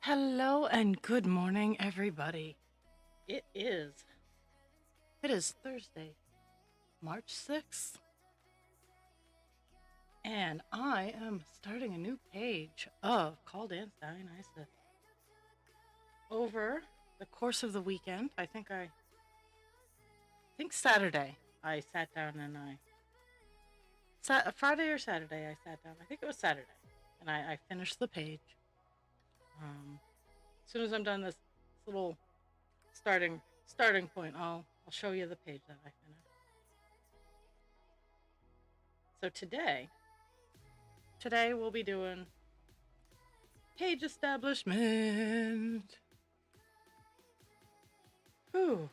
Hello and good morning, everybody. It is Thursday, March 6th, and I am starting a new page of Call Dance Dionysus. Over the course of the weekend, I think Saturday, I sat down and Friday or Saturday, I sat down. I think it was Saturday, and I finished the page. As soon as I'm done this little starting point, I'll show you the page that I finished. So today we'll be doing page establishment. Whew.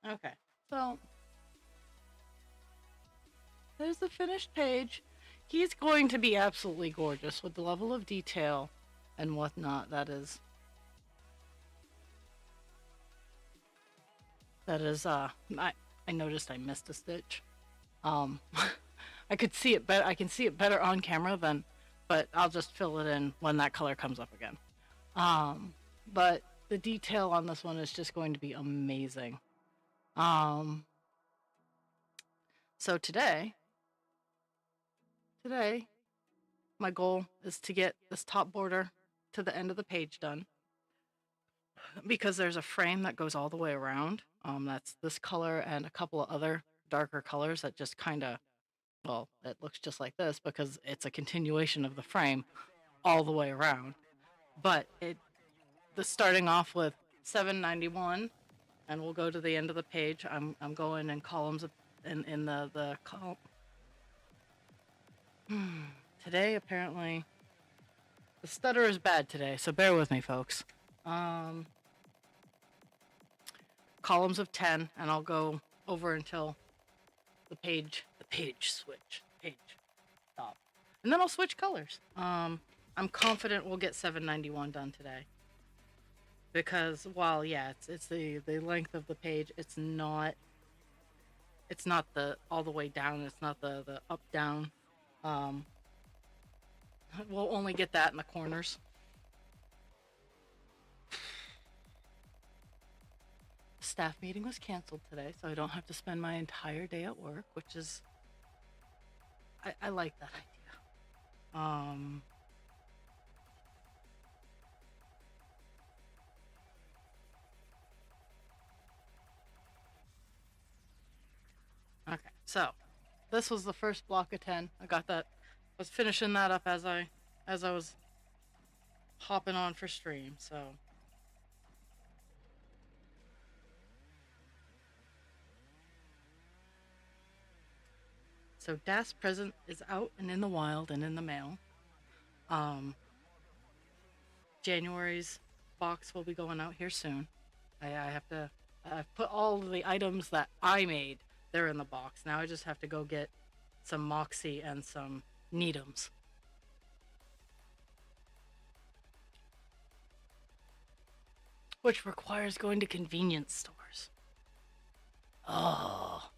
Okay, so there's the finished page. He's going to be absolutely gorgeous with the level of detail and whatnot. I noticed I missed a stitch. Um, I could see it better. I can see it better on camera but I'll just fill it in when that color comes up again. But the detail on this one is just going to be amazing. So today, my goal is to get this top border to the end of the page done, because there's a frame that goes all the way around. That's this color and a couple of other darker colors that just kind of, well, it looks just like this because it's a continuation of the frame all the way around. But the starting off with 791, and we'll go to the end of the page. I'm going in columns in the column. Today apparently the stutter is bad today, so bear with me, folks. Columns of 10, and I'll go over until the page stop, and then I'll switch colors. I'm confident we'll get 791 done today, because while it's the length of the page, it's not the all the way down, it's not the up down. We'll only get that in the corners. The staff meeting was canceled today, so I don't have to spend my entire day at work, which is, I like that idea. Okay, so this was the first block of 10. I got that. I was finishing that up as I was hopping on for stream, so Das Present is out and in the wild and in the mail. January's box will be going out here soon. I've put all of the items that I made, they're in the box. Now I just have to go get some Moxie and some Needhams. Which requires going to convenience stores. Oh.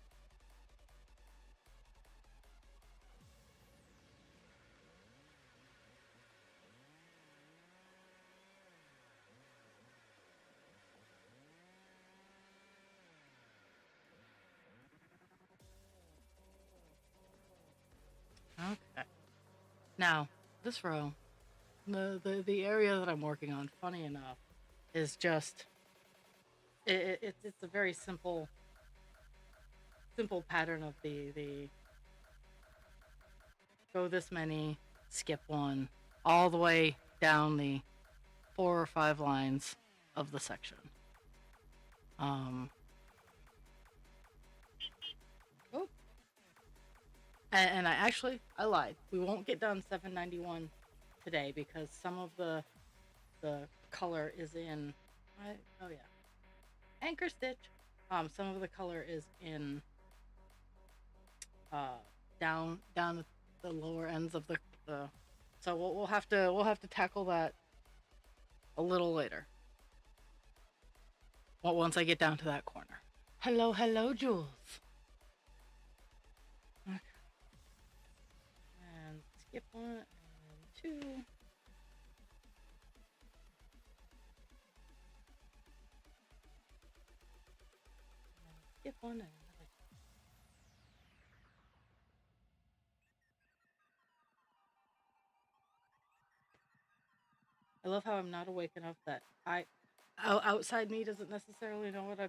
Okay. Now, this row, the area that I'm working on, funny enough, is just it's a very simple pattern of the go this many, skip one, all the way down the 4 or 5 lines of the section. Oh. And I lied. We won't get done 791 today because some of the color is in. Oh yeah, anchor stitch. Some of the color is in down the lower ends of the so we'll have to tackle that a little later. Well, once I get down to that corner. Hello, Jules. Okay. And Skip one and two. Skip one and another. I love how I'm not awake enough that outside me doesn't necessarily know what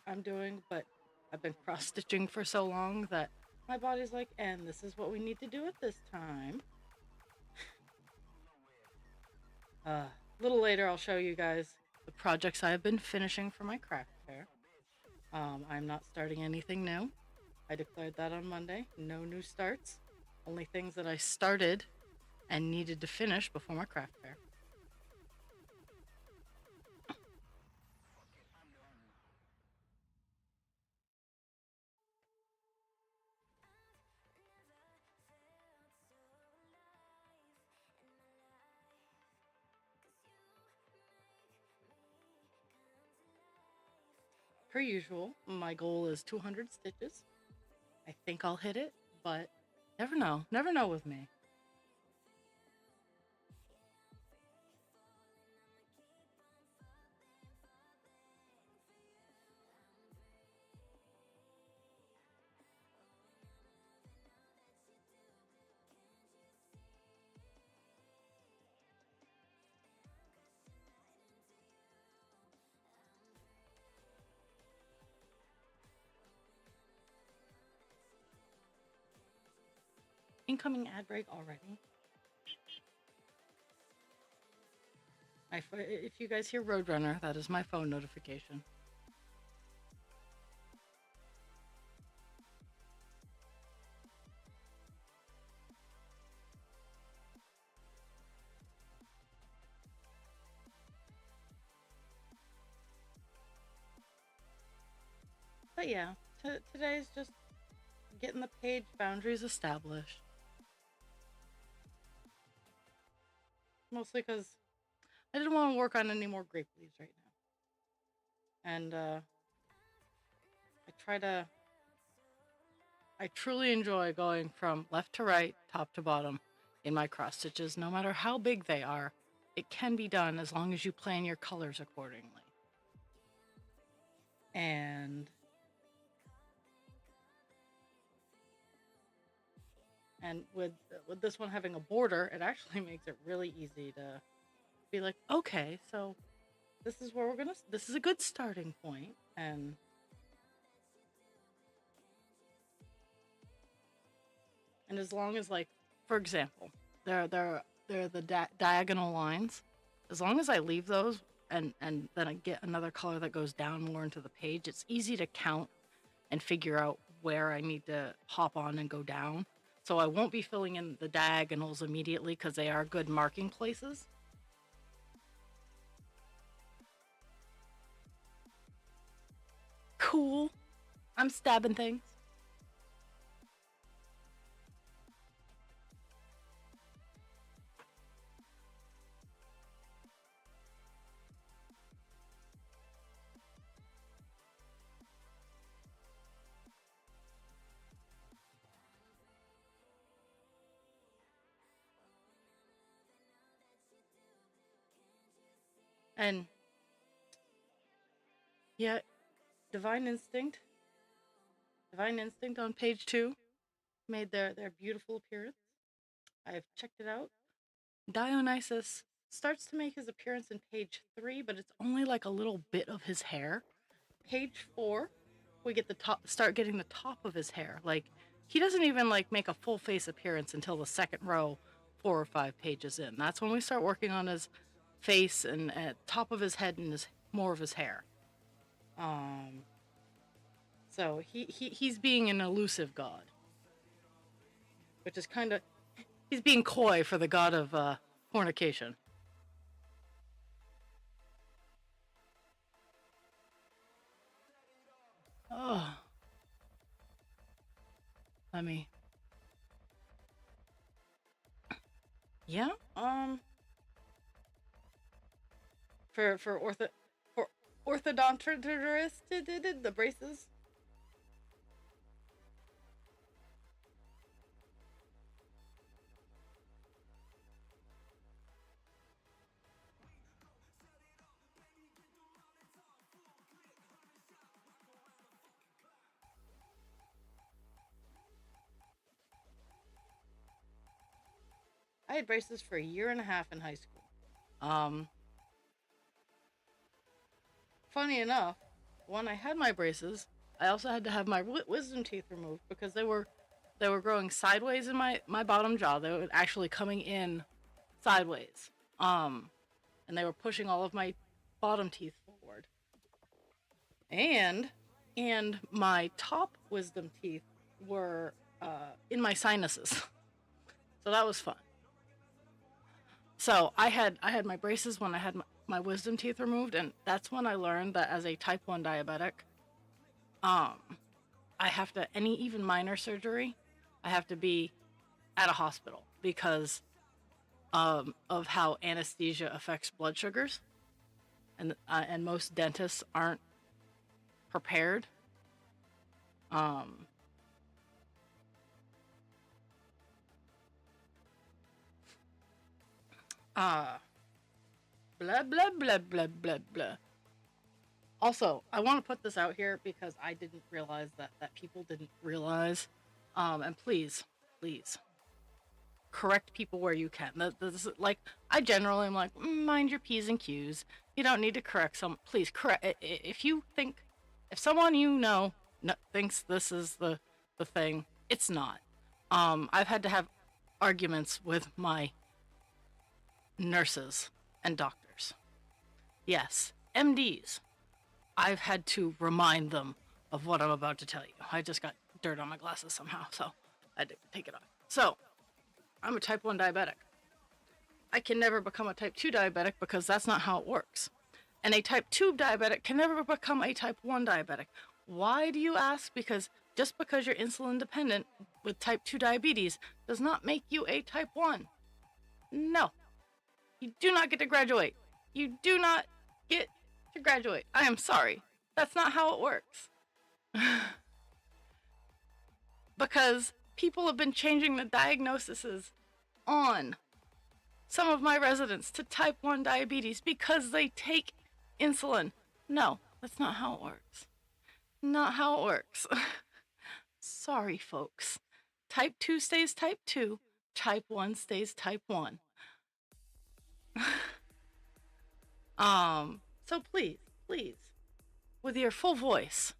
I'm doing, but I've been cross stitching for so long that my body's like, and this is what we need to do at this time. A little later, I'll show you guys the projects I have been finishing for my craft fair. I'm not starting anything new. I declared that on Monday. No new starts. Only things that I started and needed to finish before my craft fair. Per usual, my goal is 200 stitches. I think I'll hit it, but never know. Never know with me. Incoming ad break already. If you guys hear Roadrunner, that is my phone notification. But yeah, today's just getting the page boundaries established. Mostly because I didn't want to work on any more grape leaves right now. And I truly enjoy going from left to right, top to bottom in my cross stitches, no matter how big they are. It can be done as long as you plan your colors accordingly. And with this one having a border, it actually makes it really easy to be like, okay, so this is where this is a good starting point. And as long as, like, for example, they're the diagonal lines. As long as I leave those and then I get another color that goes down more into the page, it's easy to count and figure out where I need to hop on and go down. So I won't be filling in the diagonals immediately because they are good marking places. Cool. I'm stabbing things. And yeah, Divine Instinct on page 2 made their beautiful appearance. I've checked it out. Dionysus starts to make his appearance in page 3, but it's only like a little bit of his hair. Page 4, we get start getting the top of his hair. Like, he doesn't even like make a full face appearance until the second row, 4 or 5 pages in. That's when we start working on his face and top of his head and more of his hair. So he's being an elusive god, which is kind of, he's being coy for the god of fornication. Oh, let me. Yeah. For orthodontist, the braces. I had braces for a year and a half in high school. Um, Funny enough, when I had my braces, I also had to have my wisdom teeth removed because they were growing sideways in my bottom jaw. They were actually coming in sideways. Um, and they were pushing all of my bottom teeth forward. And my top wisdom teeth were in my sinuses. So that was fun. So I had my braces when I had my wisdom teeth removed, and that's when I learned that as a type 1 diabetic, um, I have to, any even minor surgery, I have to be at a hospital because of how anesthesia affects blood sugars, and most dentists aren't prepared. Um, uh, Blah blah blah blah blah blah. Also, I want to put this out here because I didn't realize that people didn't realize. And please, please correct people where you can. This is like, I generally am like, mind your p's and q's. You don't need to correct some. Please correct if you think, if someone you know thinks this is the thing, it's not. I've had to have arguments with my nurses and doctors. Yes, MDs. I've had to remind them of what I'm about to tell you. I just got dirt on my glasses somehow, so I had to take it off. So, I'm a type 1 diabetic. I can never become a type 2 diabetic because that's not how it works. And a type 2 diabetic can never become a type 1 diabetic. Why do you ask? Because just because you're insulin dependent with type 2 diabetes does not make you a type 1. No. You do not get to graduate. You do not get to graduate. I am sorry. That's not how it works. Because people have been changing the diagnoses on some of my residents to type 1 diabetes because they take insulin. No, that's not how it works. Not how it works. Sorry, folks. Type 2 stays type 2. Type 1 stays type 1. So please, please, with your full voice,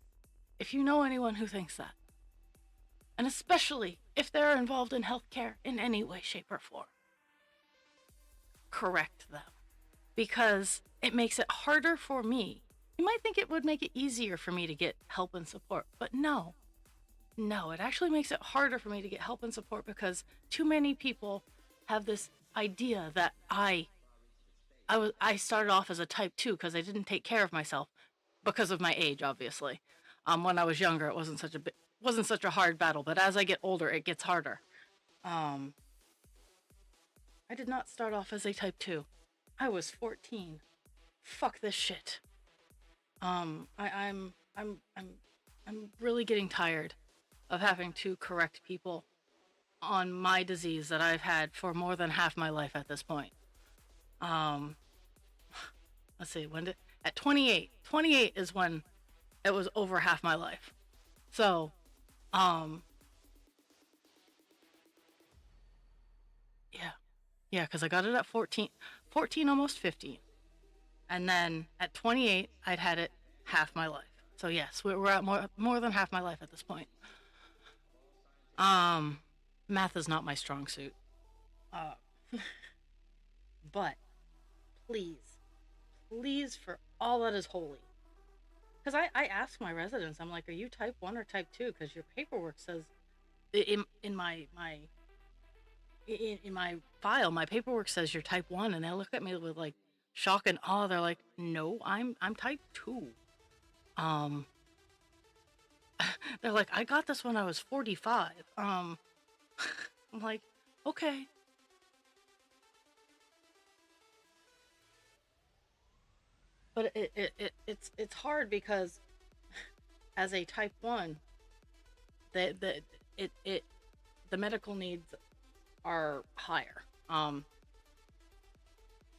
if you know anyone who thinks that, and especially if they're involved in healthcare in any way, shape, or form, correct them. Because it makes it harder for me. You might think it would make it easier for me to get help and support, but no. No, it actually makes it harder for me to get help and support because too many people have this idea that I started off as a type 2 because I didn't take care of myself because of my age, obviously. When I was younger, it wasn't such a hard battle, but as I get older, it gets harder. I did not start off as a type 2. I was 14. Fuck this shit. I'm really getting tired of having to correct people on my disease that I've had for more than half my life at this point. Let's see, at 28. 28 is when it was over half my life. So, yeah, because I got it at 14, almost 15. And then at 28, I'd had it half my life. So yes, we're at more than half my life at this point. Math is not my strong suit. Uh, but please, for all that is holy. Because I ask my residents, I'm like, are you type 1 or type 2? Because your paperwork says, in my file, my paperwork says you're type 1, and they look at me with like shock and awe. They're like, no, I'm type 2. They're like, I got this when I was 45. I'm like, okay. But it's hard because as a type 1, the medical needs are higher.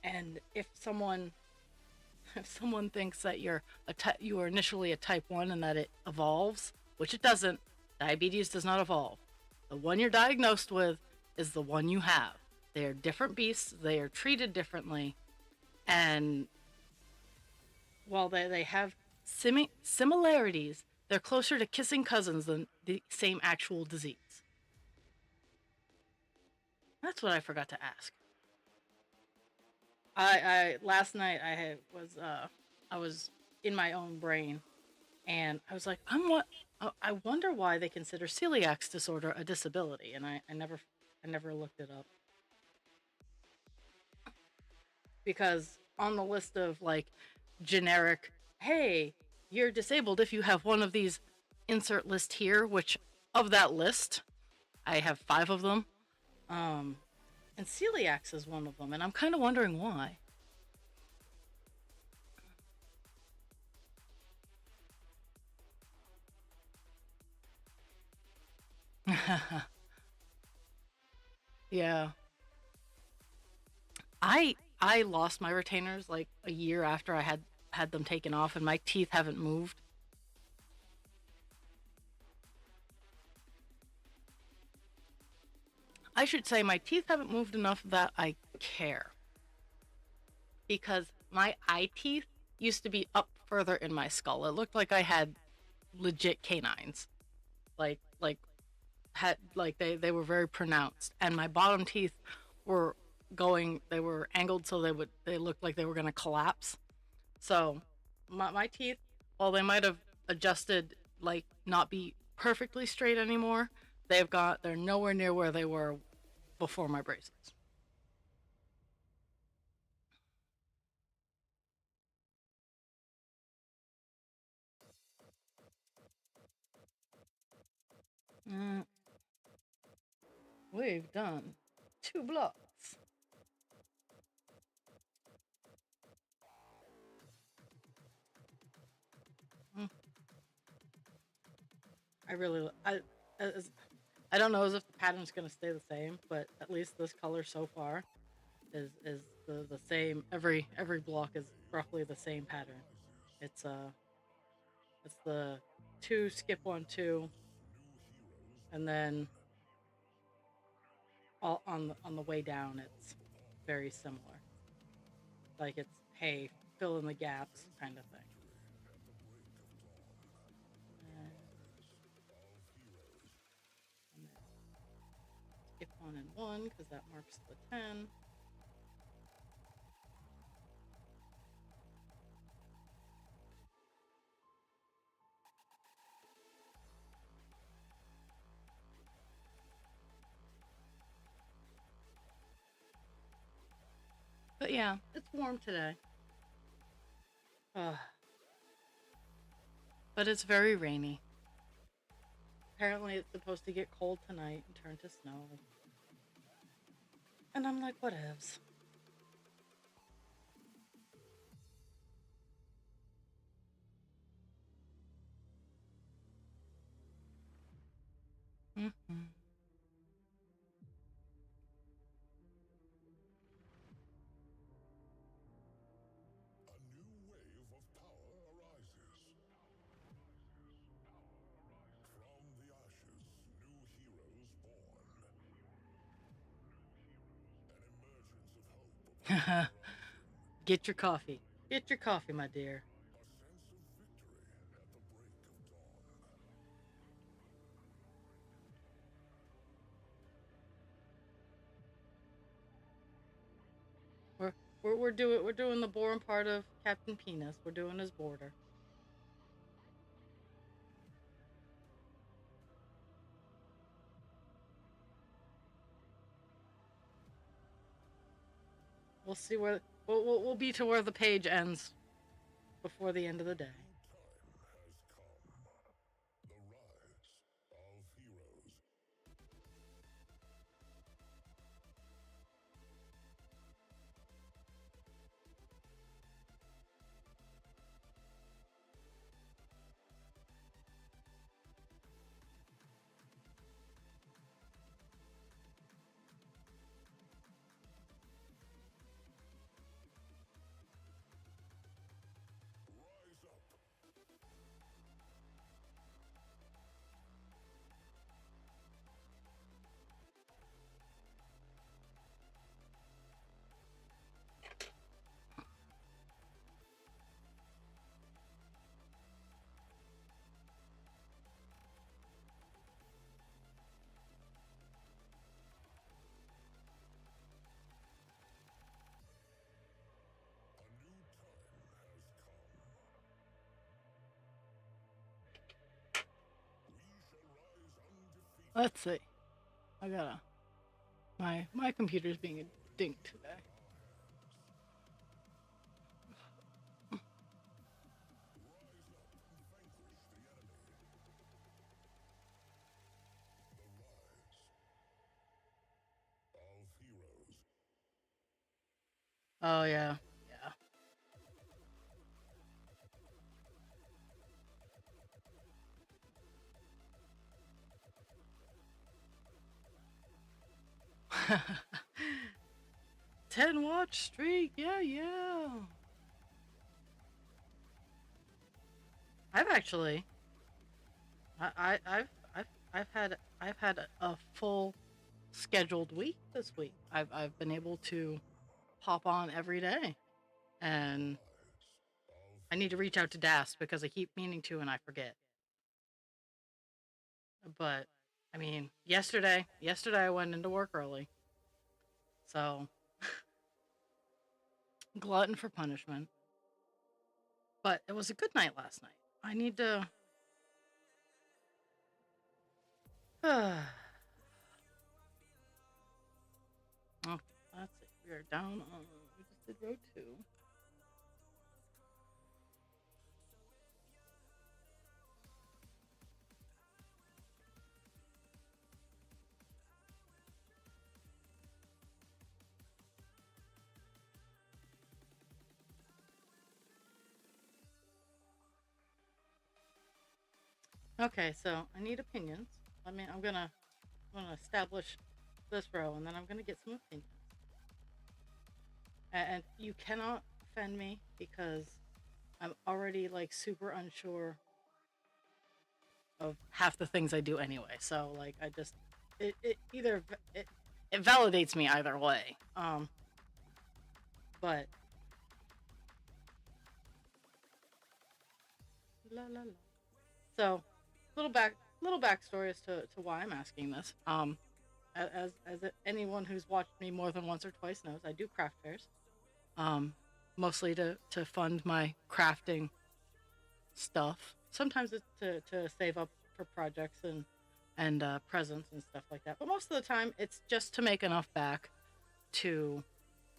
And if someone thinks that you are initially a type 1 and that it evolves, which it doesn't. Diabetes does not evolve. The one you're diagnosed with is the one you have. They're different beasts. They are treated differently, and while they have similarities, they're closer to kissing cousins than the same actual disease. That's what I forgot to ask. I last night I was in my own brain, and I was like, I wonder why they consider celiac disorder a disability, and I never looked it up, because on the list of like generic, hey, you're disabled if you have one of these, insert list here, which of that list I have 5 of them. Um, and celiac is one of them, and I'm kind of wondering why. Yeah. I lost my retainers like a year after I had them taken off, and my teeth haven't moved. I should say my teeth haven't moved enough that I care, because my eye teeth used to be up further in my skull. It looked like I had legit canines. Like had like they were very pronounced, and my bottom teeth were they were angled so they looked like they were going to collapse. So my teeth, while they might have adjusted, like not be perfectly straight anymore, they're nowhere near where they were before my braces. Mm, we've done 2 blocks. Mm, I really as, I don't know as if the pattern's going to stay the same, but at least this color so far is the same. Every block is roughly the same pattern. It's it's the 2 skip 1 2, and then all on the way down it's very similar. Like it's, hey, fill in the gaps kind of thing. And then skip 1 and 1 because that marks the 10. But yeah, it's warm today. Uh, but it's very rainy. Apparently it's supposed to get cold tonight and turn to snow. And I'm like, whatevs. Mm-hmm. Get your coffee. Get your coffee, my dear. We're we're doing the boring part of Captain Penis. We're doing his border. We'll see where we'll be to where the page ends before the end of the day. Let's see. I gotta. My computer's being a dink today. Oh yeah, yeah. 10 watch streak. Yeah, yeah. I've actually, I've, I've had a full scheduled week this week. I've been able to pop on every day, and I need to reach out to Das because I keep meaning to and I forget. But I mean, yesterday I went into work early, so glutton for punishment. But it was a good night last night. I need to. Oh, let's see. We are down on. We just did row 2. Okay, so I need opinions. I'm gonna establish this row, and then I'm gonna get some opinions. And you cannot offend me because I'm already like super unsure of half the things I do anyway. So like I just it either it validates me either way. But la la la. So little backstory as to why I'm asking this. Anyone who's watched me more than once or twice knows, I do craft fairs. Um, Mostly to fund my crafting stuff. Sometimes it's to save up for projects and presents and stuff like that. But most of the time, it's just to make enough back to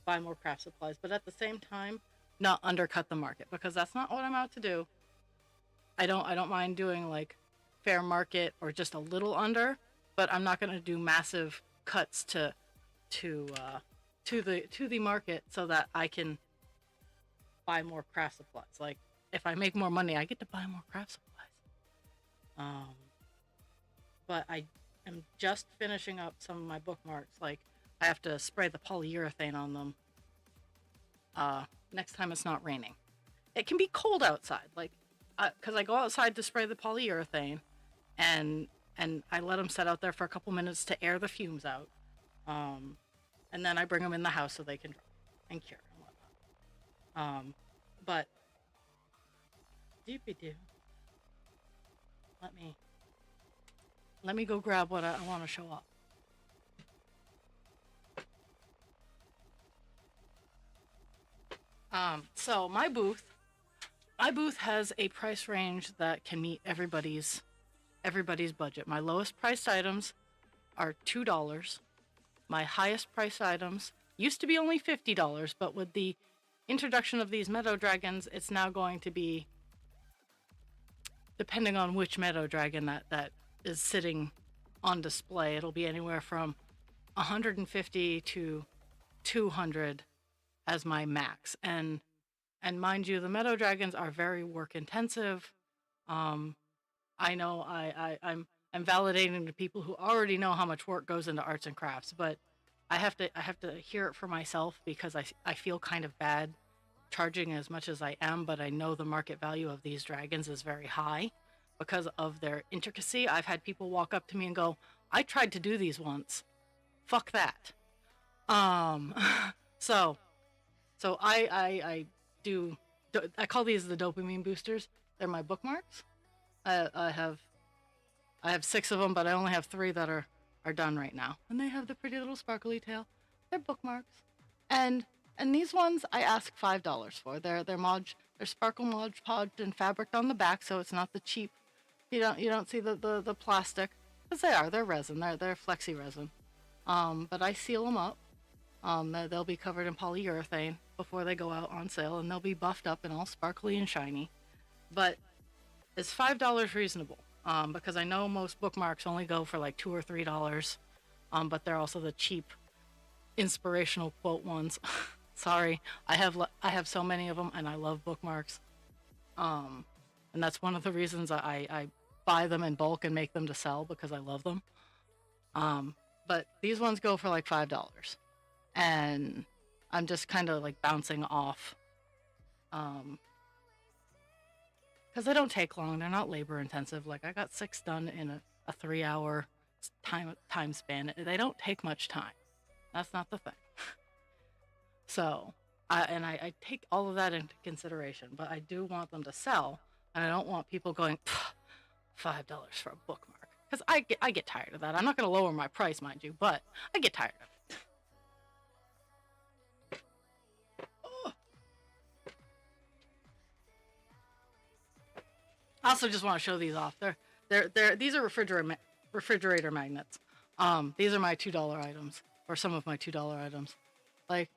buy more craft supplies. But at the same time, not undercut the market because that's not what I'm out to do. I don't mind doing like fair market or just a little under, but I'm not going to do massive cuts to to the market so that I can buy more craft supplies. Like if I make more money, I get to buy more craft supplies. Um, but I am just finishing up some of my bookmarks. Like I have to spray the polyurethane on them. Next time it's not raining. It can be cold outside, like because I go outside to spray the polyurethane, and I let them set out there for a couple minutes to air the fumes out, um, and then I bring them in the house so they can dry and cure and whatnot. But doopy doo, let me go grab what I want to show up. So my booth has a price range that can meet everybody's budget. My lowest priced items are $2. My highest priced items used to be only $50, but with the introduction of these meadow dragons, it's now going to be, depending on which meadow dragon that is sitting on display, it'll be anywhere from 150 to 200 as my max. And mind you, the meadow dragons are very work intensive. Um, I know I'm validating to people who already know how much work goes into arts and crafts, but I have to hear it for myself because I feel kind of bad charging as much as I am, but I know the market value of these dragons is very high because of their intricacy. I've had people walk up to me and go, "I tried to do these once. Fuck that." Um, so I do I call these the dopamine boosters. They're my bookmarks. I have 6 of them, but I only have 3 that are done right now, and they have the pretty little sparkly tail. They're bookmarks, and these ones I ask $5 for. They're sparkle Mod Podge and fabric on the back, so it's not the cheap. You don't see the plastic. Because they're resin, they're flexi resin. But I seal them up. They'll be covered in polyurethane before they go out on sale, and they'll be buffed up and all sparkly and shiny. But is $5 reasonable? Because I know most bookmarks only go for like $2 or $3. But they're also the cheap inspirational quote ones. Sorry, I have so many of them, and I love bookmarks. And that's one of the reasons I buy them in bulk and make them to sell, because I love them. But these ones go for like $5, and I'm just kind of like bouncing off. Because they don't take long. They're not labor intensive. Like, I got 6 done in a 3-hour time span. They don't take much time. That's not the thing. So, I take all of that into consideration, but I do want them to sell, and I don't want people going, $5 for a bookmark. Because I get tired of that. I'm not going to lower my price, mind you, but I get tired of it. I also just want to show these off. These are refrigerator magnets. These are my $2 items, or some of my $2 items. Like,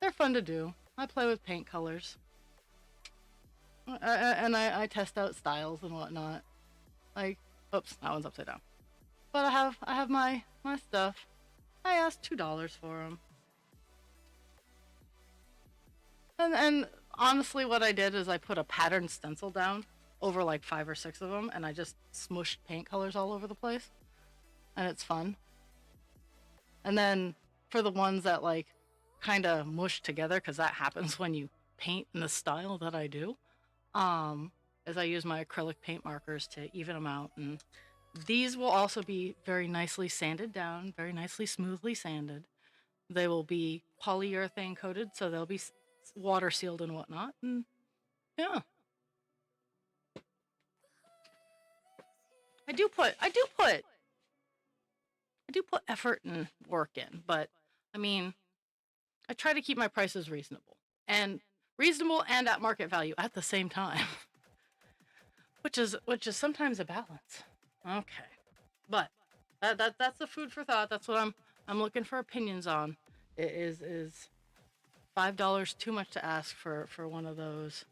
they're fun to do. I play with paint colors. And I test out styles and whatnot. Like, oops, that one's upside down. But I have my stuff. I asked $2 for them. And honestly, what I did is I put a pattern stencil down over like 5 or 6 of them, and I just smushed paint colors all over the place. And it's fun. And then for the ones that like kind of mush together, because that happens when you paint in the style that I do, as I use my acrylic paint markers to even them out. And these will also be very nicely sanded down, very nicely smoothly sanded. They will be polyurethane coated, so they'll be water sealed and whatnot. And yeah, I do put effort and work in, but I mean, I try to keep my prices reasonable and at market value at the same time, which is sometimes a balance. Okay, but that's the food for thought. That's what I'm looking for opinions on. Is $5 too much to ask for one of those?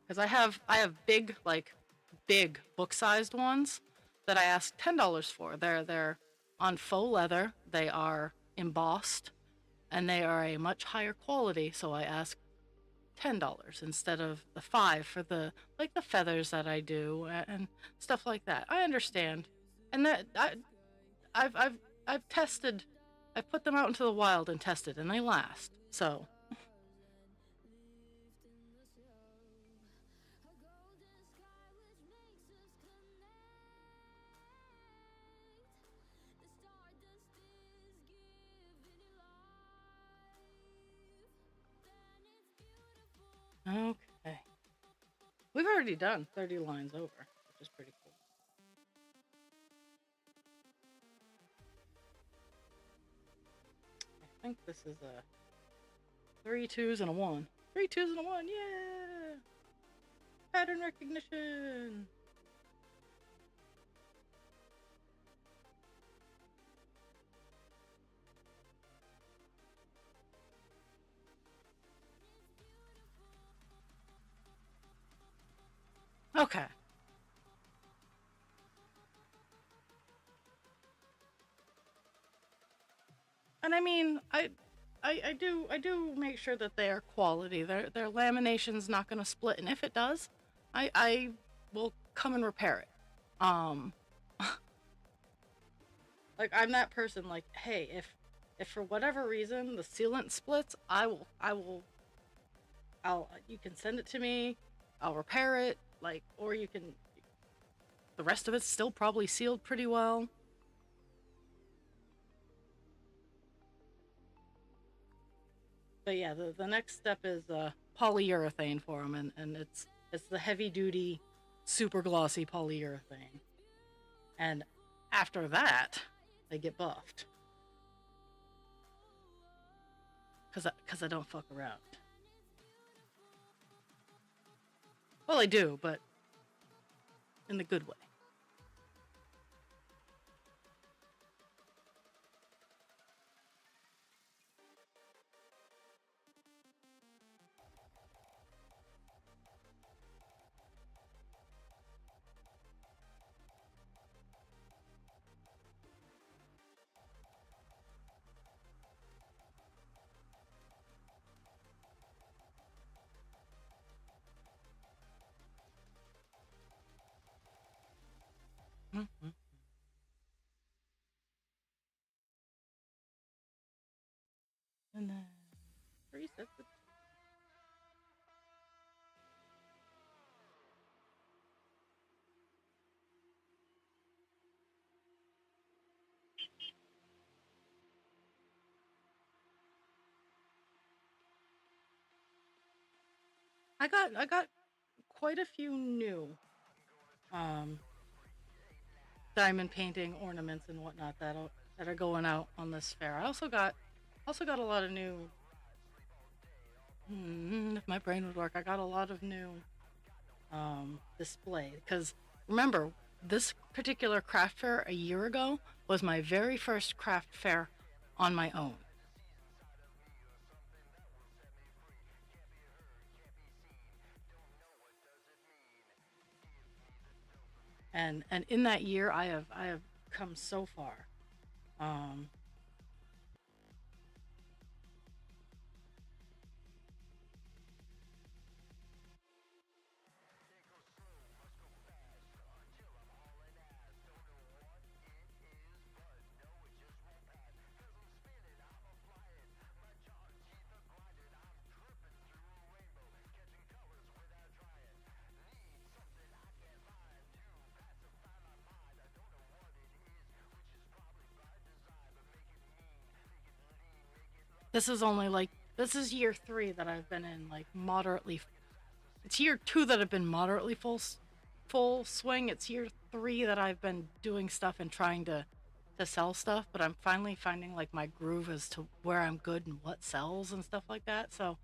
Because I have big book-sized ones that I asked $10 for. They're on faux leather. They are embossed, and they are a much higher quality. So I asked $10 instead of the $5 for the feathers that I do and stuff like that. I understand, and that I've tested. I've put them out into the wild and tested, and they last. So. Okay. We've already done 30 lines over, which is pretty cool. I think this is a 3 2s and a 1. 3 2s and a 1, yeah! Pattern recognition! Okay. And I mean, I do make sure that they are quality. Their lamination's not going to split, and if it does, I will come and repair it. Like, I'm that person. Like, hey, if for whatever reason the sealant splits, you can send it to me. I'll repair it. Like, or you can. The rest of it's still probably sealed pretty well. But yeah, the next step is polyurethane for them, and it's the heavy duty, super glossy polyurethane. And after that, they get buffed. Cause I don't fuck around. Well, I do, but in the good way. Mhm. And then reset the. I got quite a few new um diamond painting ornaments and whatnot that are going out on this fair. I also got a lot of new. If my brain would work, I got a lot of new display because remember this particular craft fair a year ago was my very first craft fair on my own, and in that year I have come so far. Um, this is only like this is year three that I've been in like moderately. It's year two that I've been moderately full swing. It's year three that I've been doing stuff and trying to sell stuff, but I'm finally finding like my groove as to where I'm good and what sells and stuff like that. So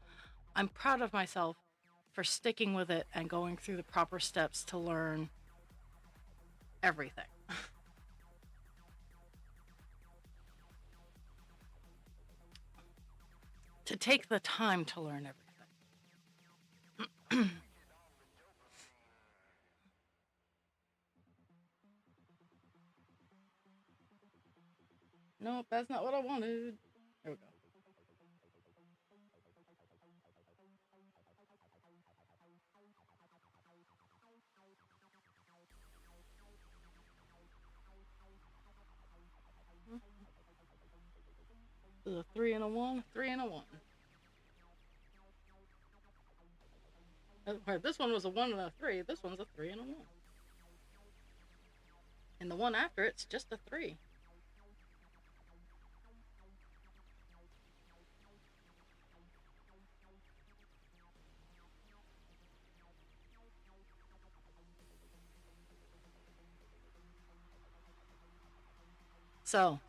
I'm proud of myself for sticking with it and going through the proper steps to learn everything. To take the time to learn everything. Nope, that's not what I wanted. There we go. The three and a one, three and a one. This one was a one and a three. This one's a three and a one. And the one after it's just a three. So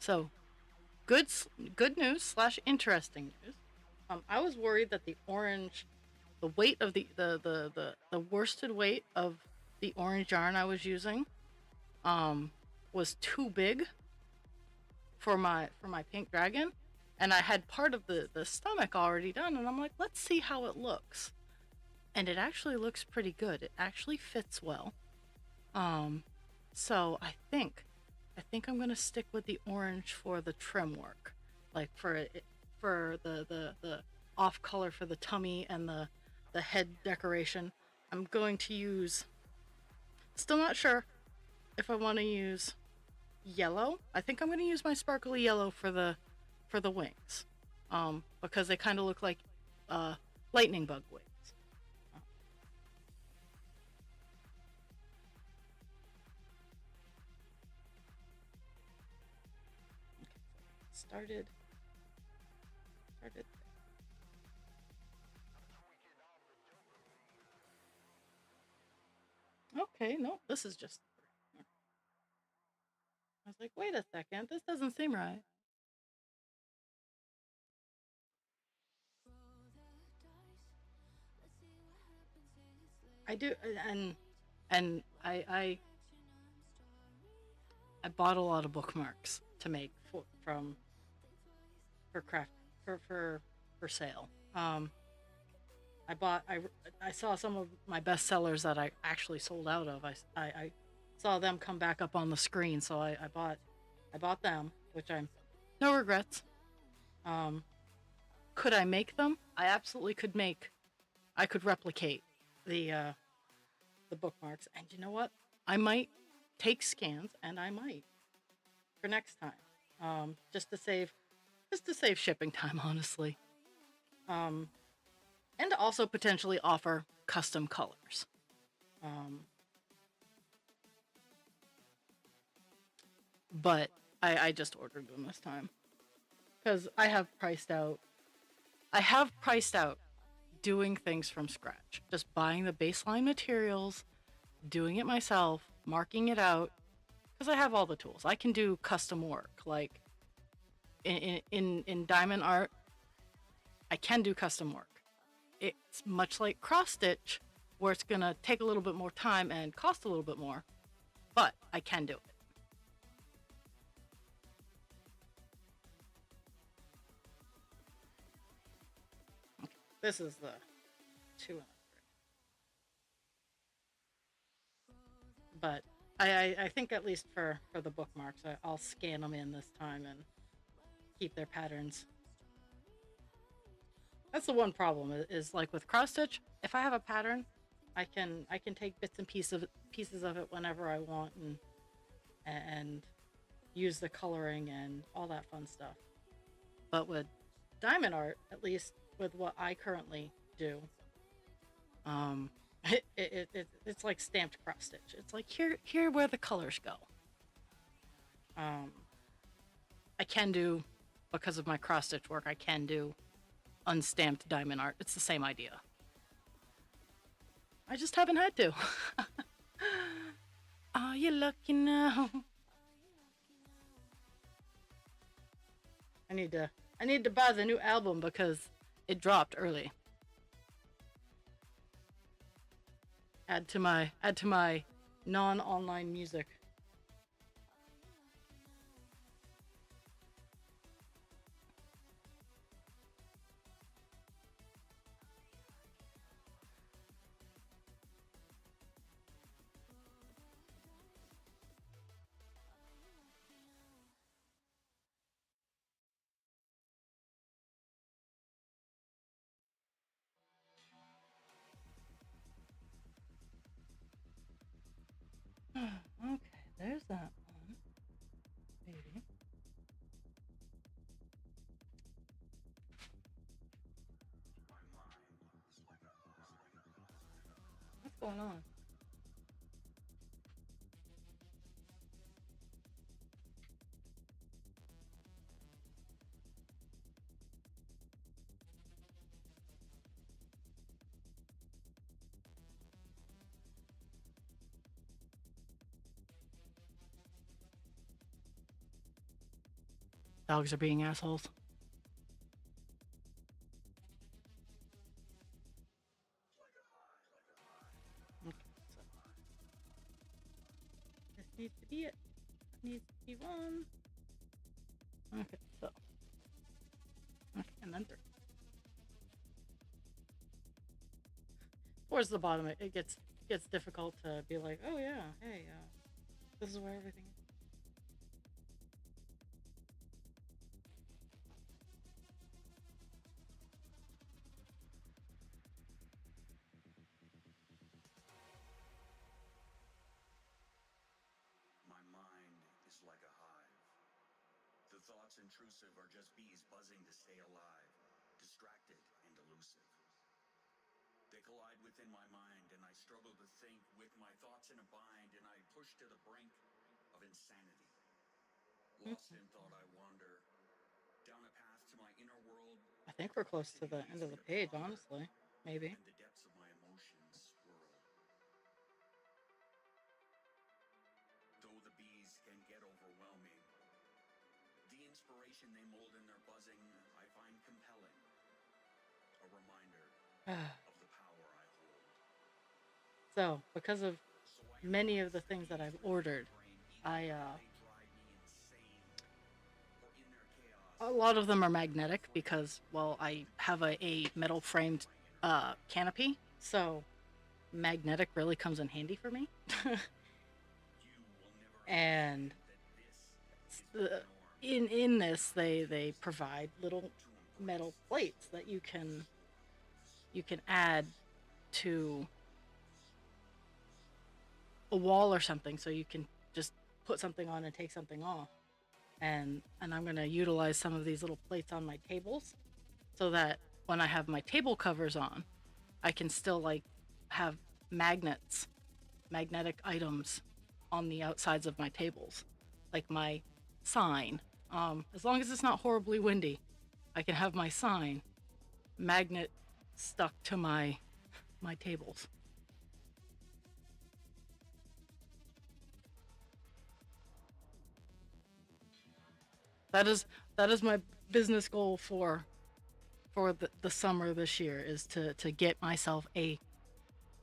good good news slash interesting news. I was worried that the weight of the worsted weight of the orange yarn I was using, um, was too big for my pink dragon, and I had part of the stomach already done, and I'm like, let's see how it looks, and it actually looks pretty good. It actually fits well. Um, so I think I'm gonna stick with the orange for the trim work, like for the off color for the tummy and the head decoration. I'm going to use. Still not sure if I want to use yellow. I think I'm going to use my sparkly yellow for the wings, because they kind of look like uh, lightning bug wings. Uh, okay, started started. Okay, no, this is just. I was like, wait a second, this doesn't seem right. I do, and I bought a lot of bookmarks to make for craft for sale. I saw some of my best sellers that I actually sold out of. I saw them come back up on the screen, so I bought them, which I'm no regrets. Um, could I make them? I absolutely could make. I could replicate the uh, the bookmarks, and you know what? I might. take scans, and I might for next time, just to save shipping time, honestly, um, and to also potentially offer custom colors. Um, but I just ordered them this time because I have priced out doing things from scratch, just buying the baseline materials, doing it myself, marking it out, because I have all the tools. I can do custom work. Like in diamond art, I can do custom work. It's much like cross stitch, where it's gonna take a little bit more time and cost a little bit more, but I can do it. Okay, this is the 2 and 3, but I think at least for the bookmarks, I'll scan them in this time and keep their patterns. That's the one problem is like with cross stitch. If I have a pattern, I can take bits and pieces of it whenever I want and use the coloring and all that fun stuff. But with diamond art, at least with what I currently do, um, it's like stamped cross stitch. It's like here where the colors go. Um, I can do, because of my cross stitch work, I can do unstamped diamond art. It's the same idea. I just haven't had to. Are you lucky now? I need to buy the new album because it dropped early. Add to my non-online music. Okay, there's that one. Baby. What's going on? Dogs are being assholes. Okay, so this needs to be it. That needs to be one. Okay, so okay, and then 3. Towards the bottom, it gets difficult to be like, oh yeah, hey, this is where everything is. My mind is like a hive. The thoughts intrusive are just bees buzzing to stay alive, distracted and elusive. They collide within my mind, and I struggle to think with my thoughts in a bind, and I push to the brink of insanity. Lost in thought, I wander down a path to my inner world, I think where we're close to the complexities end of the meet a page, ponder, honestly. Maybe. and the depths of my emotions swirl. Though the bees can get overwhelming, the inspiration they mold in their buzzing I find compelling, a reminder of the power I hold. So, because of So I many of erase the the things that page I've from my ordered, brain, even I while they drive me insane. For in their a chaos, lot of them are I find magnetic freedom because, well, and I have a metal framed my inner flame. canopy, so magnetic really comes in handy for me. You will never And understand that this is my the, norm. in this, My they choice provide little to metal embrace plates that you can add to a wall or something, so you can just put something on and take something off. And I'm going to utilize some of these little plates on my tables so that when I have my table covers on, I can still like have magnetic items on the outsides of my tables, like my sign. As long as it's not horribly windy, I can have my sign magnet stuck to my tables. That is my business goal for the summer this year, is to get myself a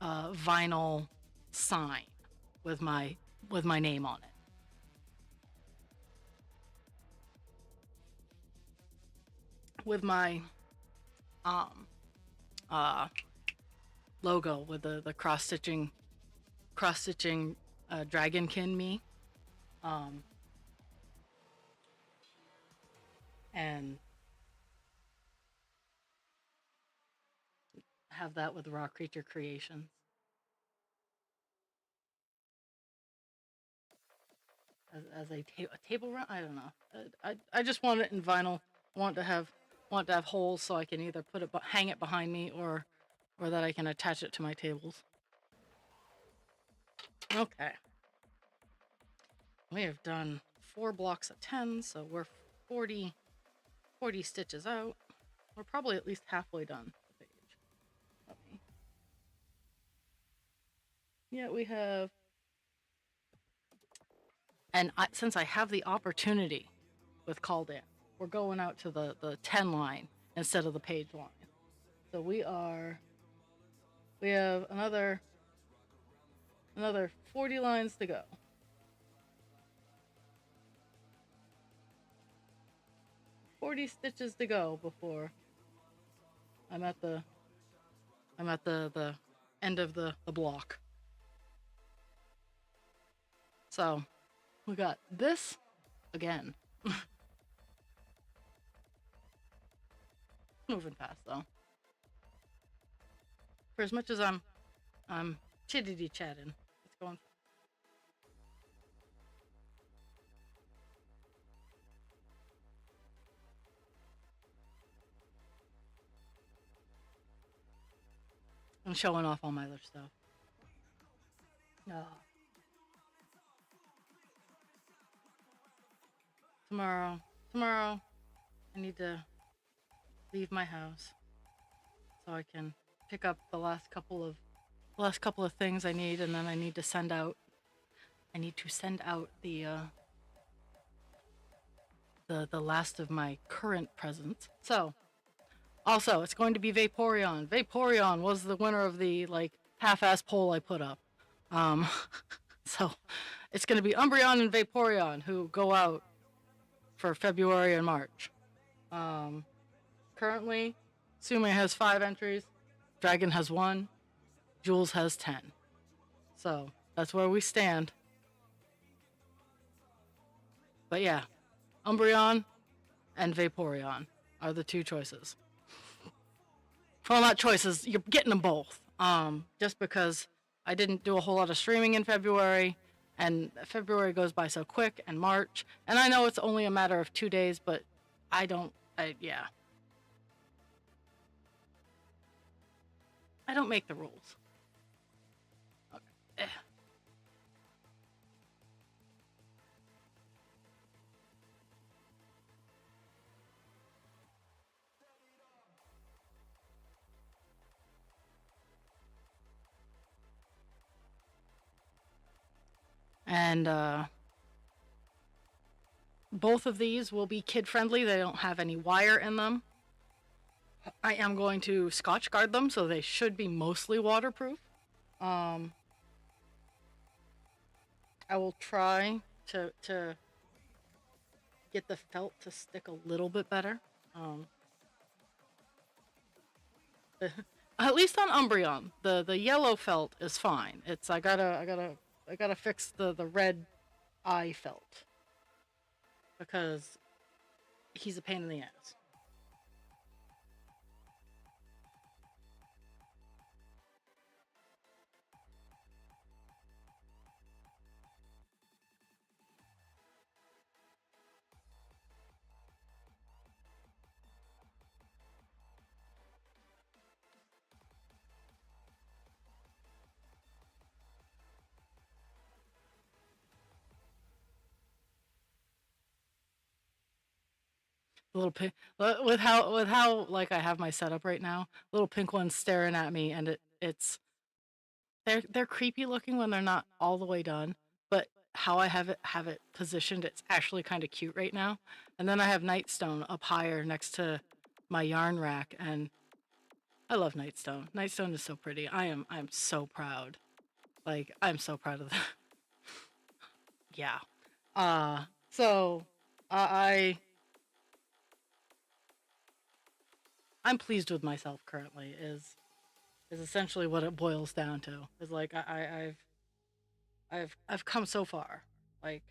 vinyl sign with my name on it. With my logo with the cross stitching dragonkin me, and have that with Raw Creature Creations. As a table run, I don't know. I just want it in vinyl. Want to have holes so I can either hang it behind me, or that I can attach it to my tables. Okay. We have done 4 blocks of 10, so we're 40 stitches out. We're probably at least halfway done the page. Yeah, we have. And since I have the opportunity with Call Dance, we're going out to the 10 line instead of the page line. So we have another 40 lines to go. 40 stitches to go before I'm at the end of the block. So we got this again. Moving fast though. For as much as I'm chittity chatting, it's going. I'm showing off all my other stuff. No. Tomorrow, I need to leave my house so I can pick up the last couple of things I need, and then I need to send out. The last of my current presents. So, also, it's going to be Vaporeon. Vaporeon was the winner of the half-ass poll I put up. So it's going to be Umbreon and Vaporeon who go out for February and March. Currently, Sume has 5 entries, Dragon has 1, Jules has 10. So that's where we stand. But yeah, Umbreon and Vaporeon are the 2 choices. Well, not choices, you're getting them both. Just because I didn't do a whole lot of streaming in February, and February goes by so quick, and March, and I know it's only a matter of 2 days, but I don't make the rules. Okay. And both of these will be kid friendly. They don't have any wire in them. I am going to Scotch guard them, so they should be mostly waterproof. I will try to get the felt to stick a little bit better. At least on Umbreon, the yellow felt is fine. It's I gotta fix the red eye felt because he's a pain in the ass. little pink with how like I have my setup right now. Little pink one's staring at me, and it's they're creepy looking when they're not all the way done, but how I have it positioned, it's actually kind of cute right now. And then I have Nightstone up higher next to my yarn rack, and I love Nightstone. Nightstone is so pretty. I'm so proud. Like I'm so proud of that. Yeah. So I I'm pleased with myself currently is essentially what it boils down to. Is like I've come so far. Like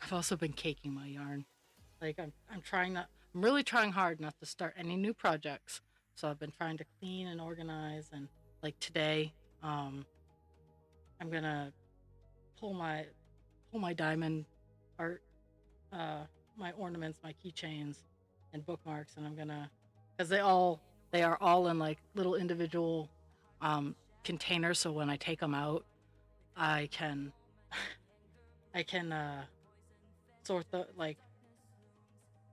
I've also been caking my yarn. Like I'm trying not I'm really trying hard not to start any new projects. So I've been trying to clean and organize, and like today, um I'm gonna pull my pull my diamond art, uh my ornaments, my keychains and bookmarks, and I'm gonna because they are all in like little individual um containers, so when I take them out, I can I can sort the like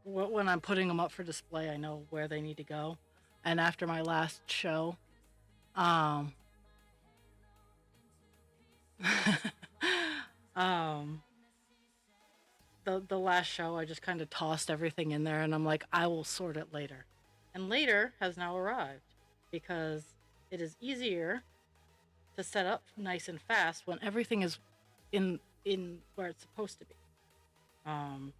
when I'm putting them up for display, I know where they need to go. And after my last show, um, um, the last show, I just kind of tossed everything in there, and I'm like, I will sort it later. And later has now arrived because it is easier to set up nice and fast when everything is in where it's supposed to be. Um,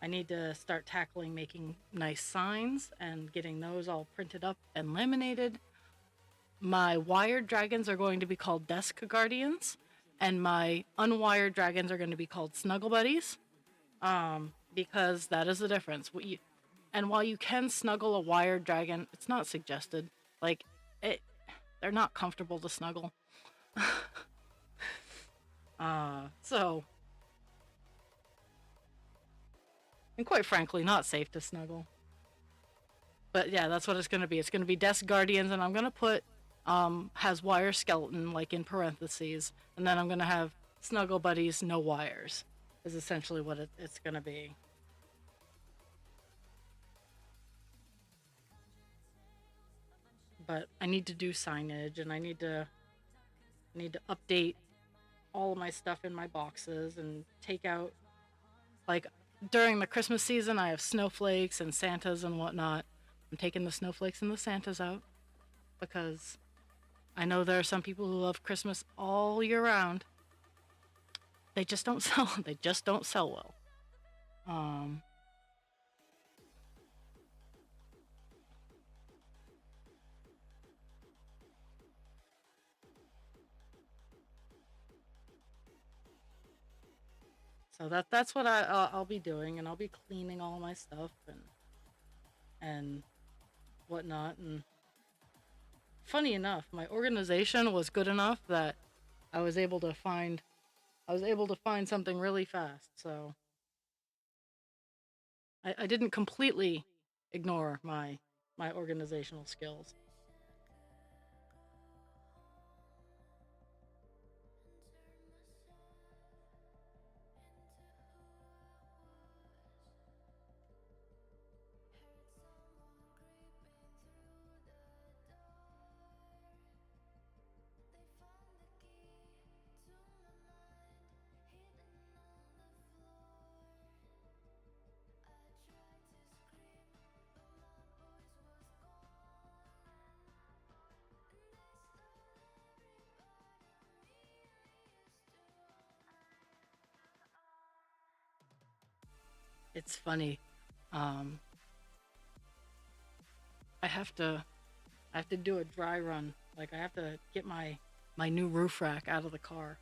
I need to start tackling making nice signs and getting those all printed up and laminated. My wired dragons are going to be called Desk Guardians, and my unwired dragons are going to be called Snuggle Buddies. Because that is the difference. And while you can snuggle a wired dragon, it's not suggested. Like it, they're not comfortable to snuggle. So and quite frankly, not safe to snuggle. But yeah, that's what it's gonna be. It's gonna be Desk Guardians, and I'm gonna put has wire skeleton like in parentheses, and then I'm gonna have Snuggle Buddies no wires. Is essentially what it's gonna be. But I need to do signage, and I need to update all of my stuff in my boxes and take out like during the Christmas season. I have snowflakes and Santas and whatnot. I'm taking the snowflakes and the Santas out because I know there are some people who love Christmas all year round. They just don't sell. They just don't sell well. Um, so that's what I'll be doing, and I'll be cleaning all my stuff and whatnot. And funny enough, my organization was good enough that I was able to find I was able to find something really fast. So I didn't completely ignore my organizational skills. It's funny. Um, I have to do a dry run. Like I have to get my new roof rack out of the car,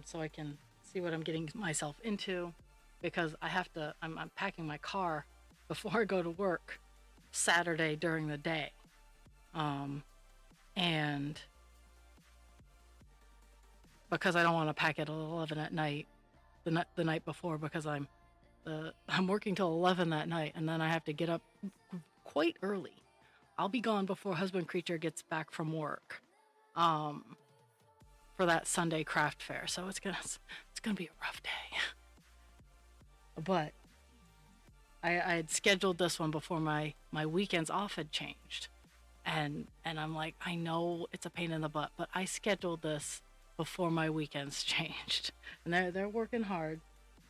so I can see what I'm getting myself into, because I'm packing my car before I go to work Saturday during the day. Um, and because I don't want to pack it at 11 at night, the night before, because I'm working till 11 that night, and then I have to get up quite early. I'll be gone before husband creature gets back from work, um, for that Sunday craft fair. So it's gonna be a rough day. But I had scheduled this one before my weekends off had changed, and I'm like, I know it's a pain in the butt, but I scheduled this before my weekends changed, and they're working hard.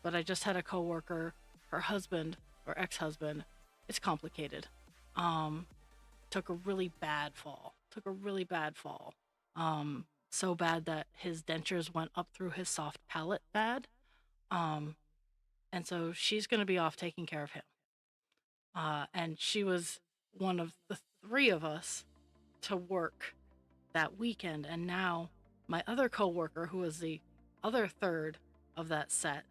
But I just had a coworker, her husband or ex-husband, it's complicated. Um, took a really bad fall. Took a really bad fall. So bad that his dentures went up through his soft palate bad. Um, and so she's going to be off taking care of him. And she was one of the three of us to work that weekend. And now my other coworker, who was the other third of that set,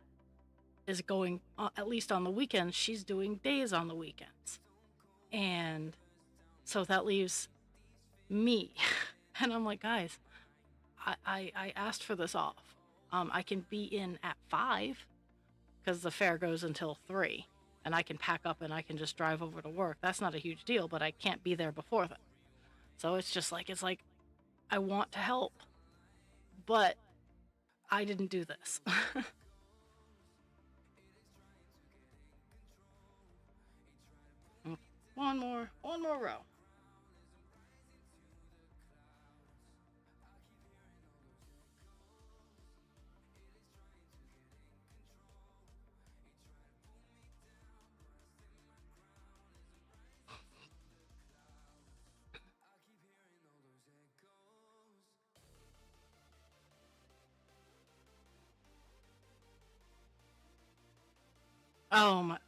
is going, at least on the weekends. She's doing days on the weekends. And so that leaves me. And I'm like, guys, I asked for this off. I can be in at 5 because the fair goes until 3, and I can pack up and I can just drive over to work. That's not a huge deal, but I can't be there before then. So it's like I want to help, but I didn't do this. One more row.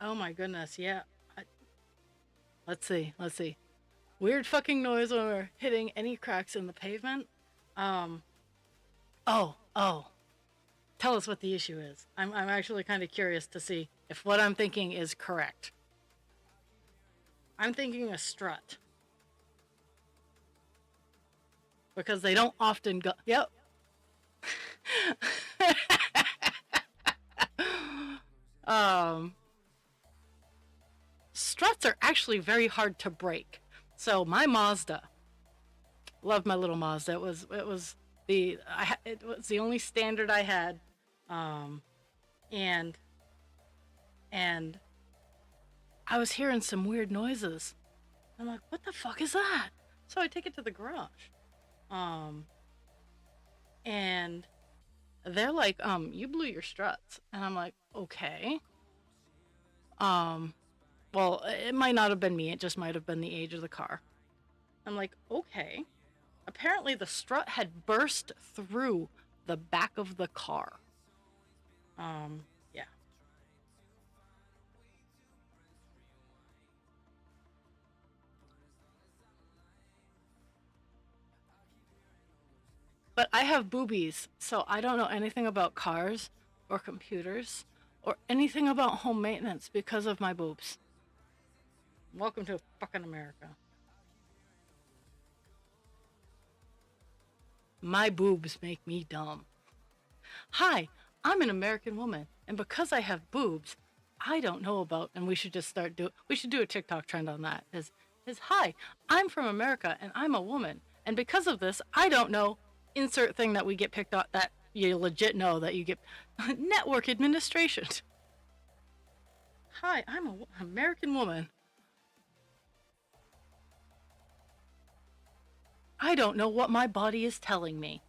Oh my goodness, yeah. I, let's see. Weird fucking noise when we're hitting any cracks in the pavement. Um, oh. Tell us what the issue is. I'm actually kind of curious to see if what I'm thinking is correct. I'm thinking a strut, because they don't often go. Yep. um, Struts are actually very hard to break. So my Mazda, loved my little Mazda. It was the only standard I had, um, and and I was hearing some weird noises. I'm like, what the fuck is that? So I take it to the garage, um, and they're like, you blew your struts, and I'm like, okay. Um, well, it might not have been me. It just might have been the age of the car. I'm like, okay. Apparently, the strut had burst through the back of the car. Yeah. But I have boobies, so I don't know anything about cars or computers or anything about home maintenance because of my boobs. Welcome to fucking America. My boobs make me dumb. Hi, I'm an American woman, and because I have boobs, I don't know about, and we should do a TikTok trend on that. Is hi, I'm from America and I'm a woman, and because of this, I don't know, insert thing that we get picked on, that you legit know that you get. Network administration. Hi, I'm an American woman. I don't know what my body is telling me.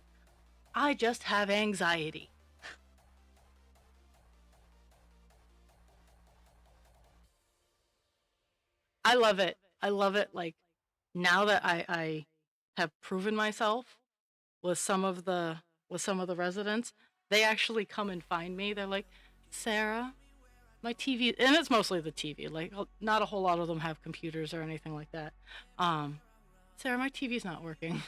I just have anxiety. I love it. I love it. Like, now that I have proven myself with some of the residents, they actually come and find me. They're like, Sarah, my TV, and it's mostly the TV. Like, not a whole lot of them have computers or anything like that. Sarah, my TV's not working.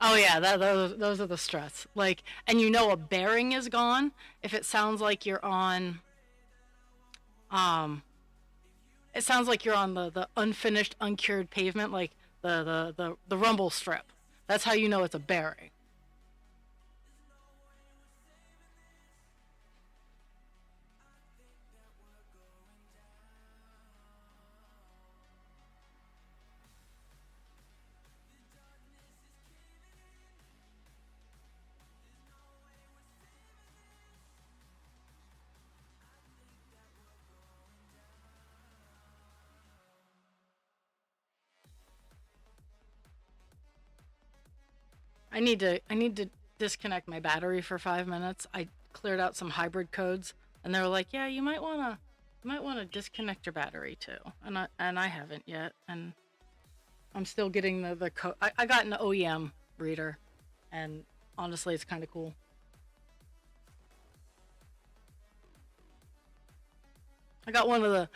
Oh yeah, those are the struts. Like, and you know a bearing is gone if it sounds like you're on. Um, it sounds like you're on the unfinished, uncured pavement, like the rumble strip. That's how you know it's a bearing. I need to disconnect my battery for 5 minutes. I cleared out some hybrid codes, and they were like, "Yeah, you might wanna disconnect your battery too." And I haven't yet, and I'm still getting the code. I got an OEM reader, and honestly, it's kind of cool. I got one of the.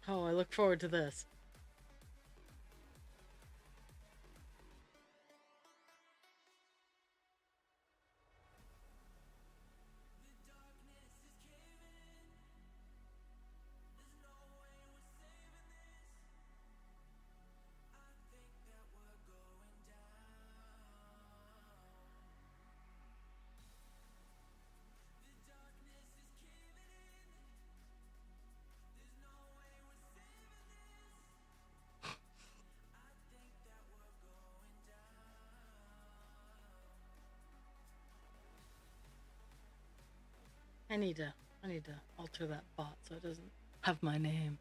Oh, I look forward to this. I need to I need to alter that bot so it doesn't have my name.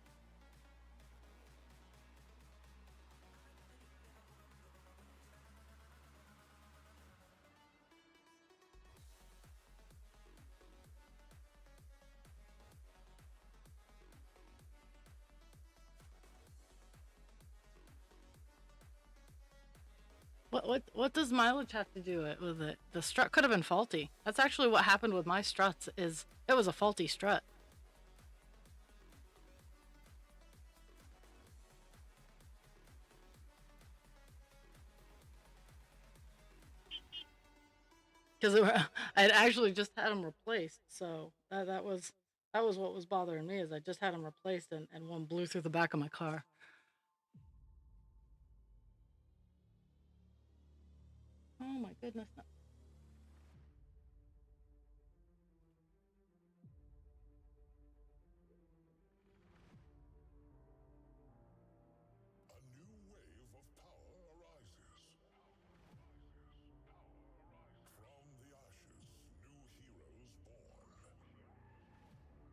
What does mileage have to do it with it? The strut could have been faulty. That's actually what happened with my struts. Is it was a faulty strut. Because I had actually just had them replaced. So that was what was bothering me is I just had them replaced and one blew through the back of my car. Oh my goodness! A new wave of power arises. From the ashes, new heroes born. An emergence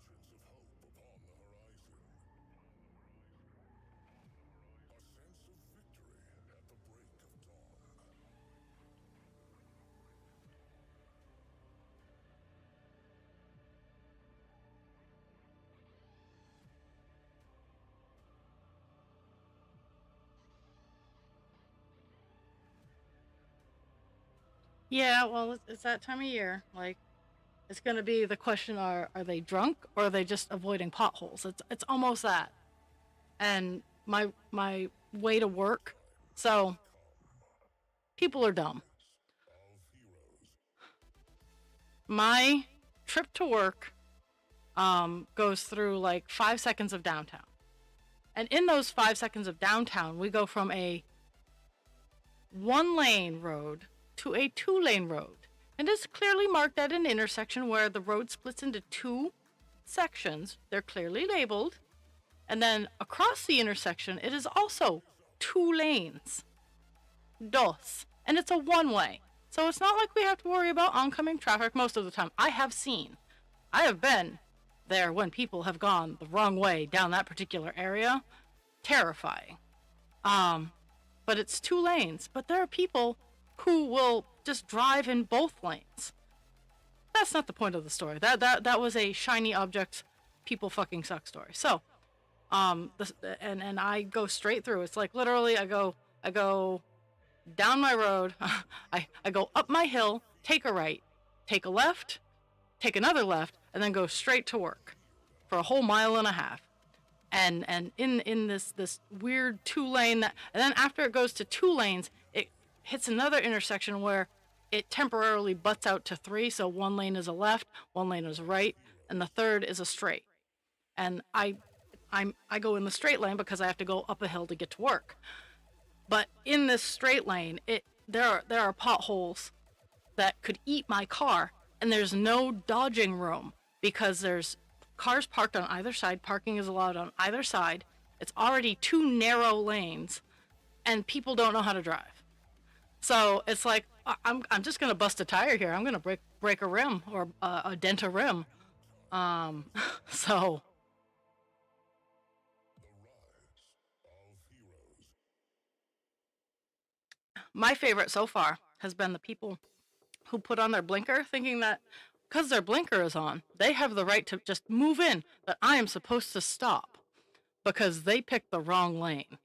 of hope upon the horizon. A sense of victory at the break of dawn. Yeah, well, it's that time of year. Like, it's gonna be the question: Are they drunk or are they just avoiding potholes? It's almost that. And my way to work, so people are dumb. Of heroes. My trip to work goes through like 5 seconds of downtown, and in those 5 seconds of downtown, we go from a one lane road to a two-lane road. And it's clearly marked at an intersection where the road splits into two sections. They're clearly labeled. And then across the intersection, it is also two lanes. Dos. And it's a one way. So it's not like we have to worry about oncoming traffic most of the time. I have been there when people have gone the wrong way down that particular area. Terrifying. Um, but it's two lanes. But there are people who will just drive in both lanes. That's not the point of the story. That was a shiny object, people fucking suck story. So, and I go straight through. It's like literally I go down my road, I go up my hill, take a right, take a left, take another left, and then go straight to work for a whole mile and a half. And in this weird 2-lane that, and then after it goes to 2 lanes, it hits another intersection where it temporarily butts out to 3. So 1 lane is a left, 1 lane is a right, and the third is a straight. And I go in the straight lane because I have to go up a hill to get to work. But in this straight lane, there are potholes that could eat my car, and there's no dodging room because there's cars parked on either side. Parking is allowed on either side. It's already 2 narrow lanes, and people don't know how to drive. So it's like I'm just gonna bust a tire here. I'm gonna break a rim or a dent a rim. So. My favorite so far has been the people who put on their blinker thinking that because their blinker is on, they have the right to just move in, that I am supposed to stop because they picked the wrong lane.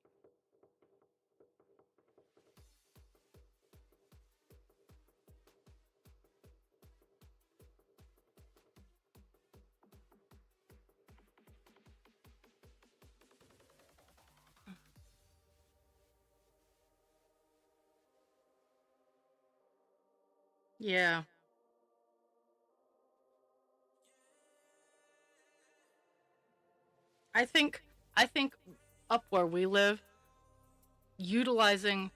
Yeah. I think up where we live, utilizing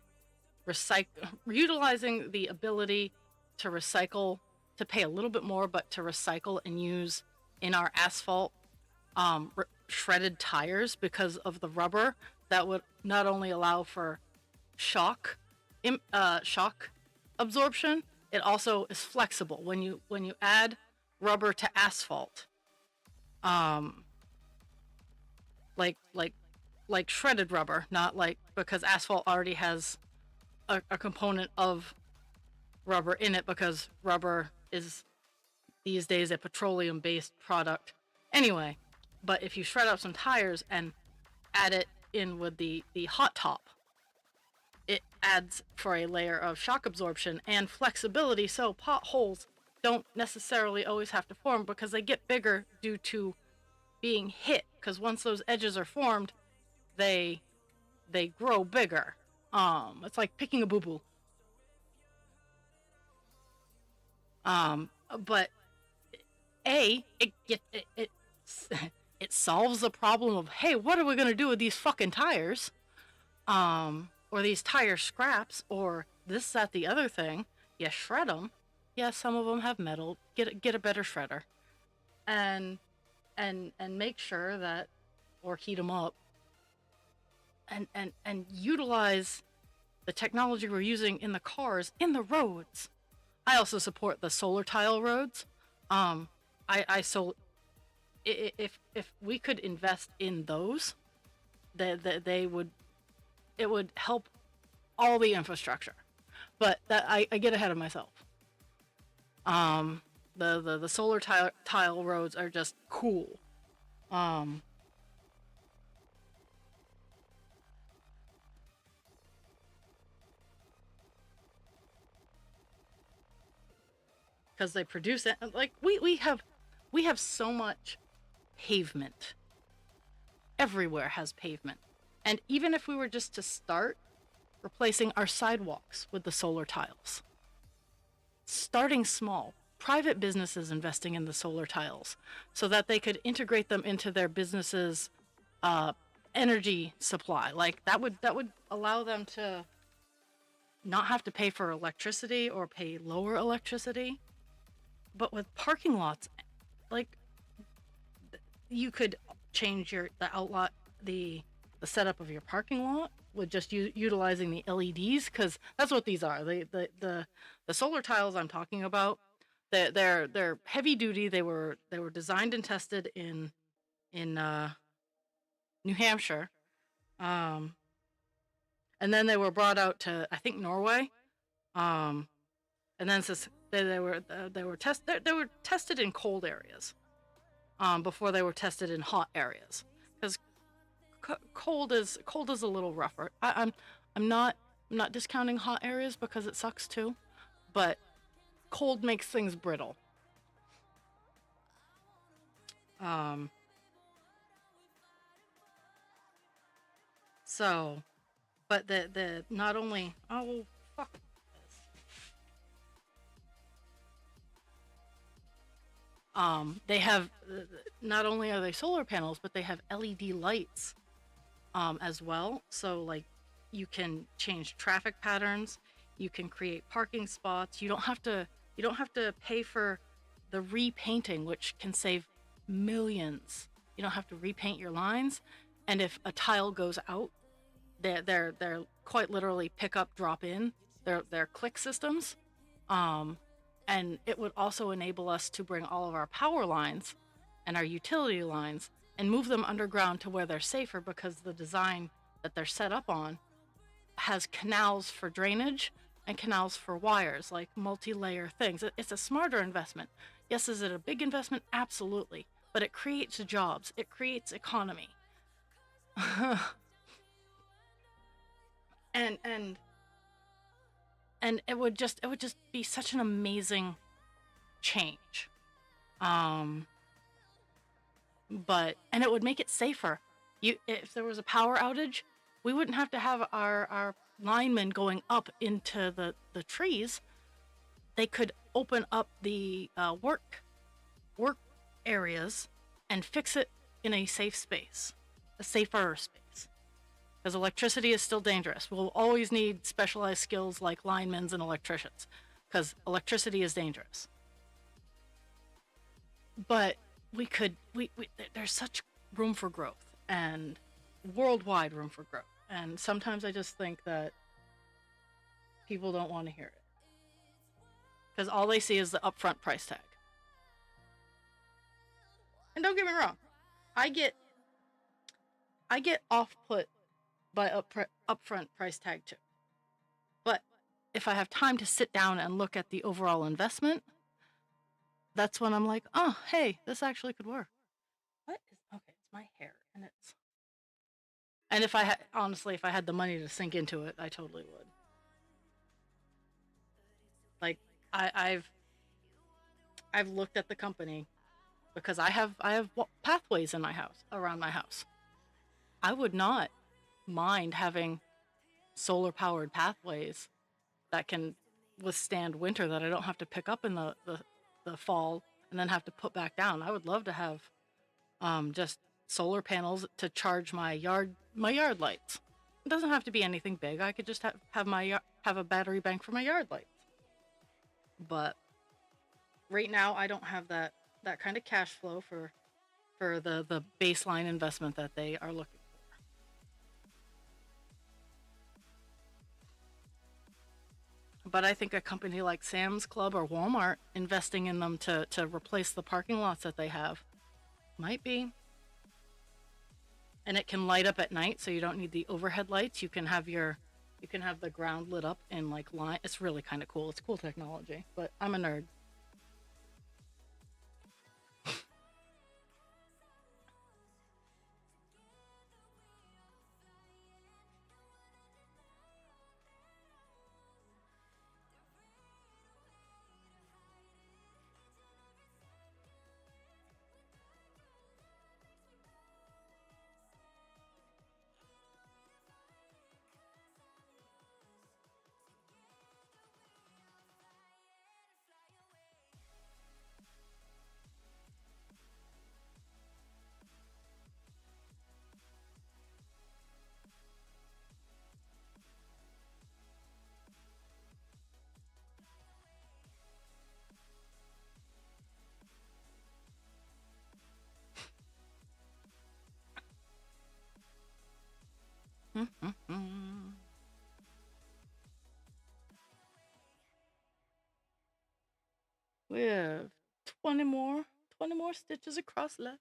utilizing the ability to recycle, to pay a little bit more, but to recycle and use in our asphalt shredded tires because of the rubber that would not only allow for shock shock absorption, it also is flexible when you add rubber to asphalt. Um, like shredded rubber, not like, because asphalt already has a component of rubber in it because rubber is these days a petroleum based product anyway. But if you shred up some tires and add it in with the hot top, it adds for a layer of shock absorption and flexibility, so potholes don't necessarily always have to form because they get bigger due to being hit, because once those edges are formed, they grow bigger. It's like picking a boo-boo. But it it solves the problem of, hey, what are we gonna do with these fucking tires? Or these tire scraps, or this, that, the other thing. You shred them. Yeah, some of them have metal. Get a better shredder, and make sure that, or heat them up, and utilize the technology we're using in the cars, in the roads. I also support the solar tile roads. If we could invest in those, they would, it would help all the infrastructure. But that I get ahead of myself. The solar tile roads are just cool. Because they produce it, like we have so much pavement. Everywhere has pavement. And even if we were just to start replacing our sidewalks with the solar tiles, starting small, private businesses investing in the solar tiles so that they could integrate them into their businesses' energy supply, like that would allow them to not have to pay for electricity or pay lower electricity. But with parking lots, like, you could change the setup of your parking lot with just utilizing the LEDs, because that's what these are. The solar tiles I'm talking about, they're heavy duty. They were designed and tested in New Hampshire, and then they were brought out to, I think, Norway, And then since they were tested in cold areas, before they were tested in hot areas, because cold is a little rougher. I'm not discounting hot areas because it sucks too, but cold makes things brittle. Um, so, but the not only oh fuck this. They have not only are they solar panels, but they have LED lights as well. So like you can change traffic patterns, you can create parking spots. You don't have to pay for the repainting, which can save millions. You don't have to repaint your lines, and if a tile goes out, they're quite literally pick up drop in. They're click systems. Um, and it would also enable us to bring all of our power lines and our utility lines and move them underground to where they're safer, because the design that they're set up on has canals for drainage and canals for wires, like multi-layer things. It's a smarter investment. Yes, is it a big investment? Absolutely. But it creates jobs. It creates economy. and and and it would just be such an amazing change. Um but and it would make it safer. You If there was a power outage, we wouldn't have to have our linemen going up into the trees. They could open up the work areas and fix it in a safe space, a safer space. Because electricity is still dangerous. We'll always need specialized skills like linemen and electricians, because electricity is dangerous. But there's such room for growth, and worldwide room for growth. And sometimes I just think that people don't want to hear it, because all they see is the upfront price tag. And don't get me wrong, I get off put by upfront price tag too. But if I have time to sit down and look at the overall investment, that's when I'm like, oh, hey, this actually could work. What is okay? It's my hair, and it's and if I had honestly, if I had the money to sink into it, I totally would. Like I've looked at the company, because I have pathways in my house, around my house. I would not mind having solar powered pathways that can withstand winter, that I don't have to pick up in the fall and then have to put back down. I would love to have just solar panels to charge my yard lights. It doesn't have to be anything big. I could just have a battery bank for my yard lights. But right now I don't have that kind of cash flow for the baseline investment that they are looking. But I think a company like Sam's Club or Walmart investing in them to replace the parking lots that they have might be. And it can light up at night, so you don't need the overhead lights. You can have the ground lit up in like line. It's really kind of cool. It's cool technology, but I'm a nerd. We have 20 more stitches across left.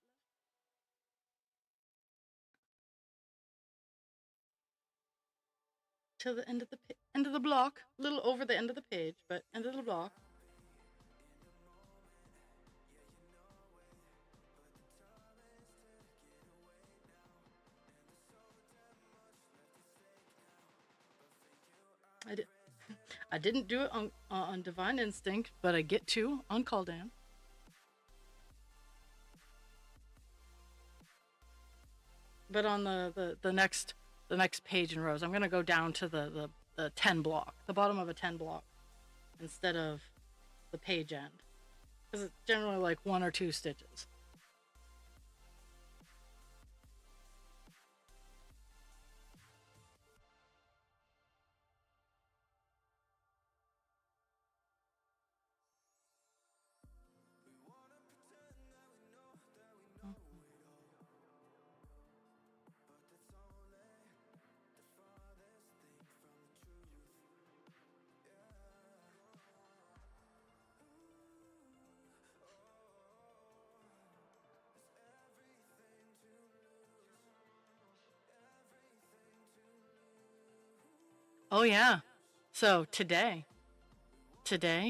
to the end of the end of the block, a little over the end of the page, but end of the block. I did. I didn't do it on Divine Instinct, but I get to on Kaldan. But on the next page in rows, I'm gonna go down to the 10 block, the bottom of a 10 block, instead of the page end, because it's generally like 1 or 2 stitches. Oh yeah. So today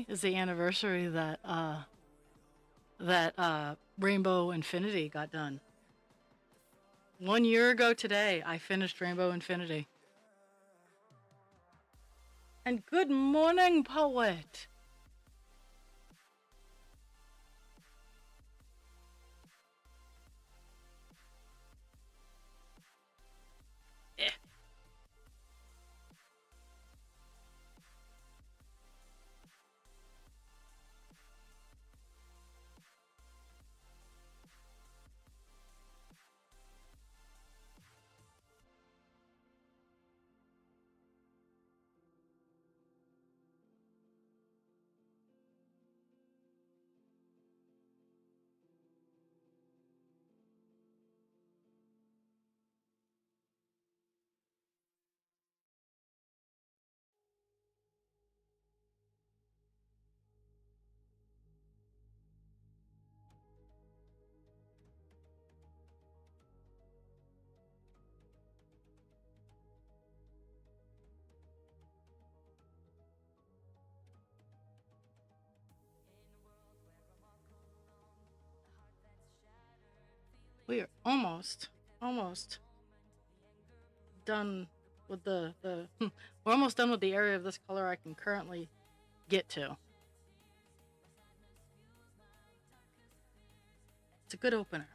is the anniversary that Rainbow Infinity got done. 1 year ago today, I finished Rainbow Infinity. And good morning, poet. Eh. We are almost done with we're almost done with the area of this color I can currently get to. It's a good opener.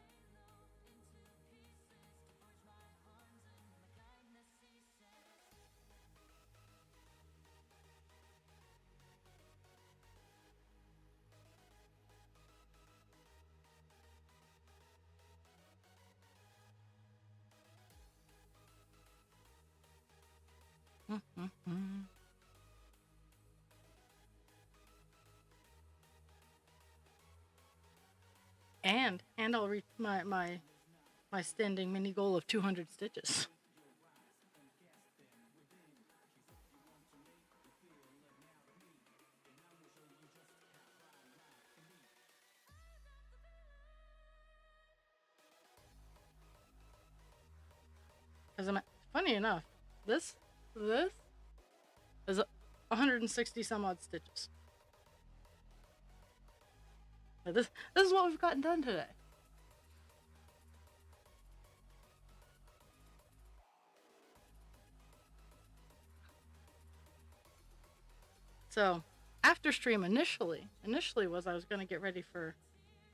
And I'll reach my standing mini goal of 200 stitches. Because funny enough, this is 160 some odd stitches. This is what we've gotten done today. So after stream initially was I was going to get ready for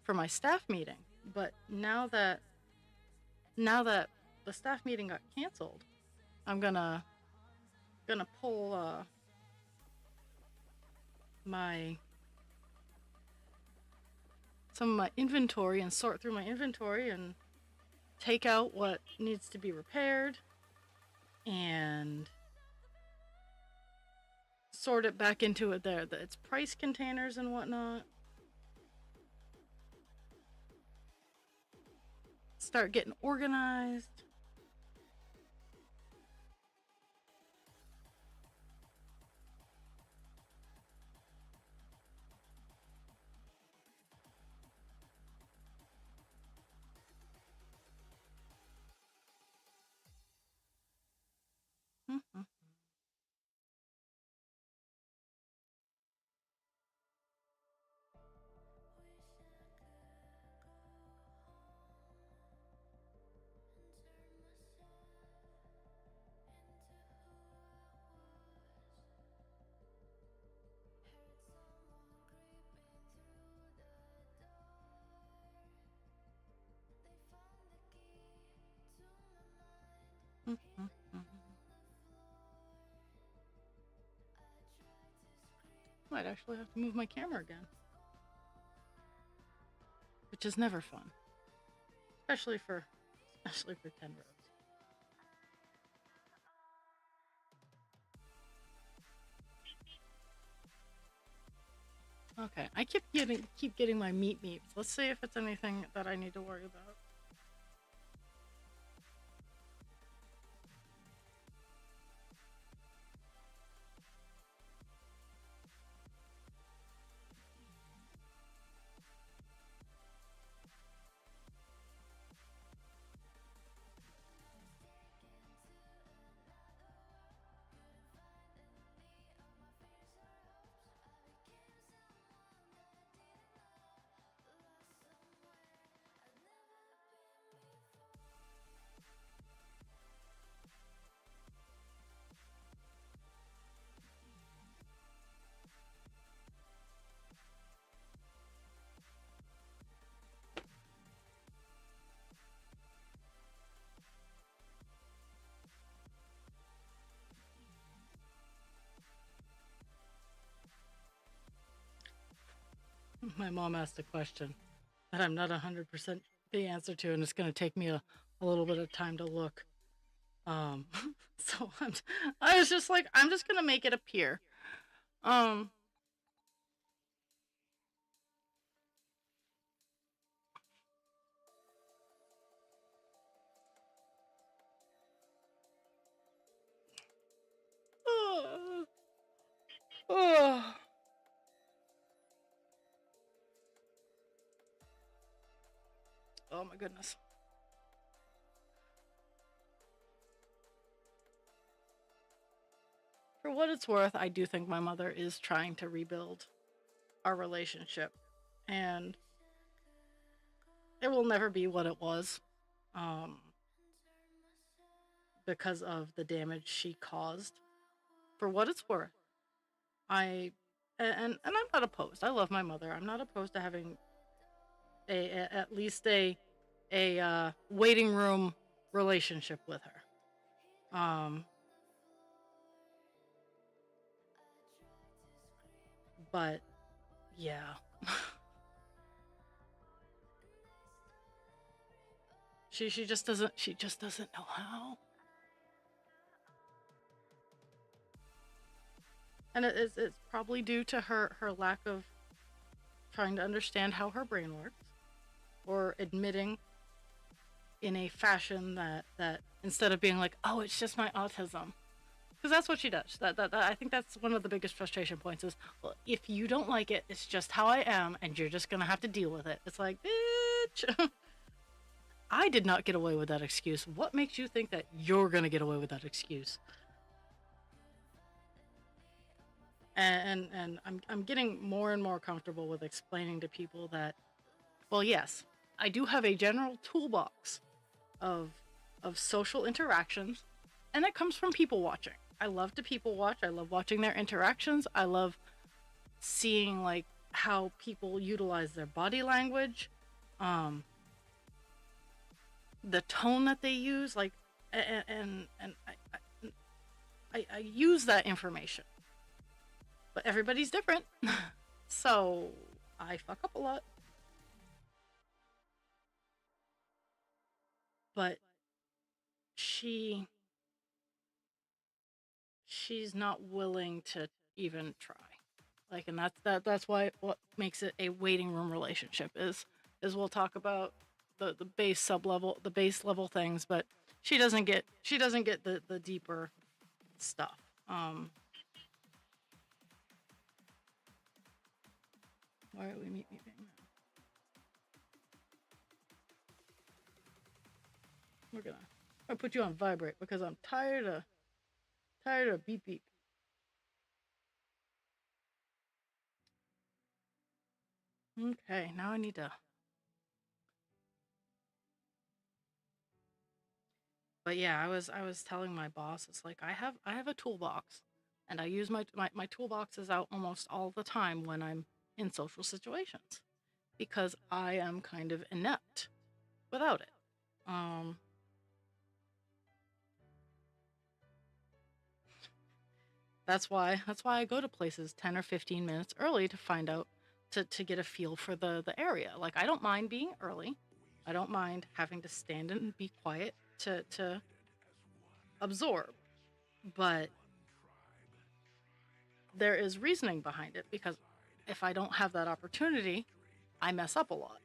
my staff meeting, but now that the staff meeting got canceled, I'm gonna pull some of my inventory and sort through my inventory and take out what needs to be repaired and sort it back into it there. It's price containers and whatnot. Start getting organized. Might actually have to move my camera again, which is never fun, especially for 10 rows. Okay, I keep getting my meat meeps. Let's see if it's anything that I need to worry about. My mom asked a question that I'm not 100% the answer to, and it's going to take me a little bit of time to look. Um, so I was just like, I'm just going to make it appear. Um, oh, oh. Oh my goodness. For what it's worth, I do think my mother is trying to rebuild our relationship, and it will never be what it was, um, because of the damage she caused. For what it's worth, I and I'm not opposed. I love my mother. I'm not opposed to having at least a waiting room relationship with her. But yeah. She just doesn't know how. And it's probably due to her lack of trying to understand how her brain works, or admitting in a fashion that instead of being like, oh, it's just my autism, because that's what she does. That I think that's one of the biggest frustration points is, well, if you don't like it, it's just how I am, and you're just gonna have to deal with it. It's like, bitch. I did not get away with that excuse. What makes you think that you're gonna get away with that excuse? And I'm getting more and more comfortable with explaining to people that, well, yes, I do have a general toolbox of social interactions, and that comes from people watching. I love to people watch. I love watching their interactions. I love seeing like how people utilize their body language, um, the tone that they use, like, and I use that information, but everybody's different, so I fuck up a lot. But she she's not willing to even try. Like, and that's why what makes it a waiting room relationship is we'll talk about the base level things, but she doesn't get the deeper stuff. Why are we meeting? We're gonna put you on vibrate because I'm tired of beep beep. Okay, now I need to. But yeah, I was telling my boss, it's like I have a toolbox, and I use my toolbox is out almost all the time when I'm in social situations, because I am kind of inept without it. Um, That's why I go to places 10 or 15 minutes early to find out, to get a feel for the area. Like, I don't mind being early. I don't mind having to stand and be quiet to absorb. But there is reasoning behind it, because if I don't have that opportunity, I mess up a lot.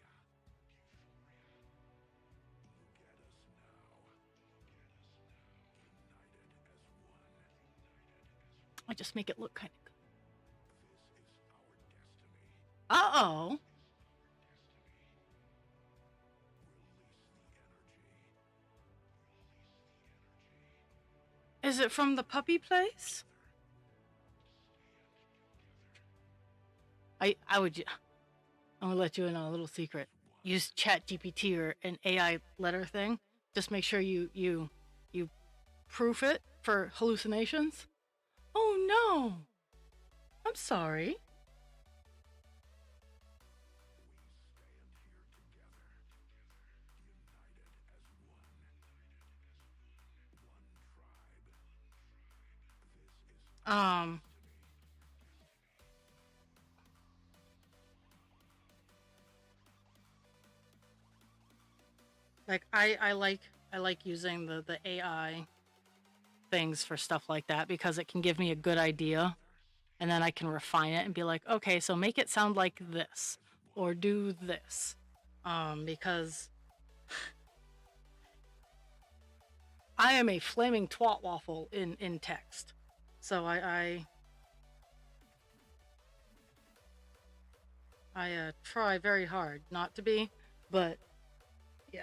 I just make it look kind of good. Uh-oh. Is it from the puppy place? I would, I'm gonna let you in on a little secret. Use ChatGPT or an AI letter thing. Just make sure you proof it for hallucinations. Oh no! I'm sorry. Um, like I like using the AI things for stuff like that, because it can give me a good idea, and then I can refine it and be like, okay, so make it sound like this, or do this. Because I am a flaming twat waffle in text. So I try very hard not to be, but yeah.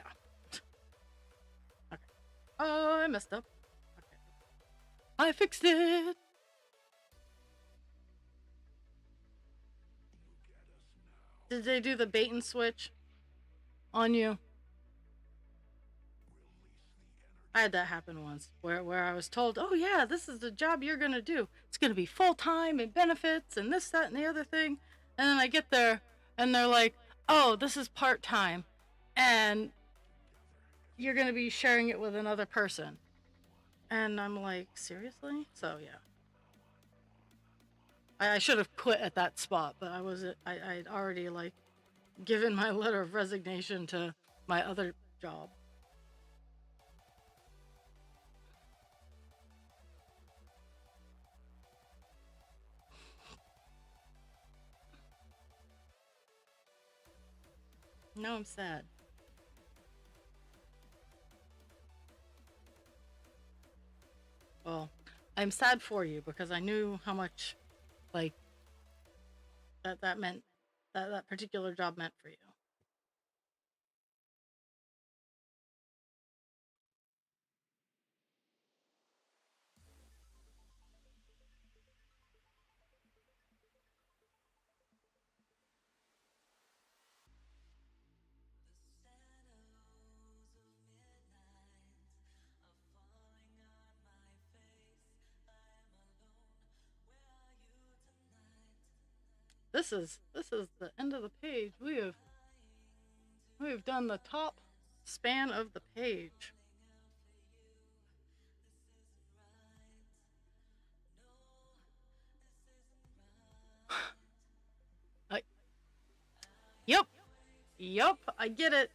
Okay. Oh, I messed up. Okay. I fixed it. Did they do the bait and switch on you? I had that happen once, where I was told, oh yeah, this is the job you're gonna do. It's gonna be full time and benefits and this, that, and the other thing. And then I get there and they're like, oh, this is part time, and you're gonna be sharing it with another person. And I'm like, seriously? So yeah. I should have quit at that spot, but I'd already like given my letter of resignation to my other job. Now I'm sad. Well, I'm sad for you, because I knew how much, like, that meant, that particular job meant for you. This is the end of the page. We have done the top span of the page. I, yep, yep, I get it.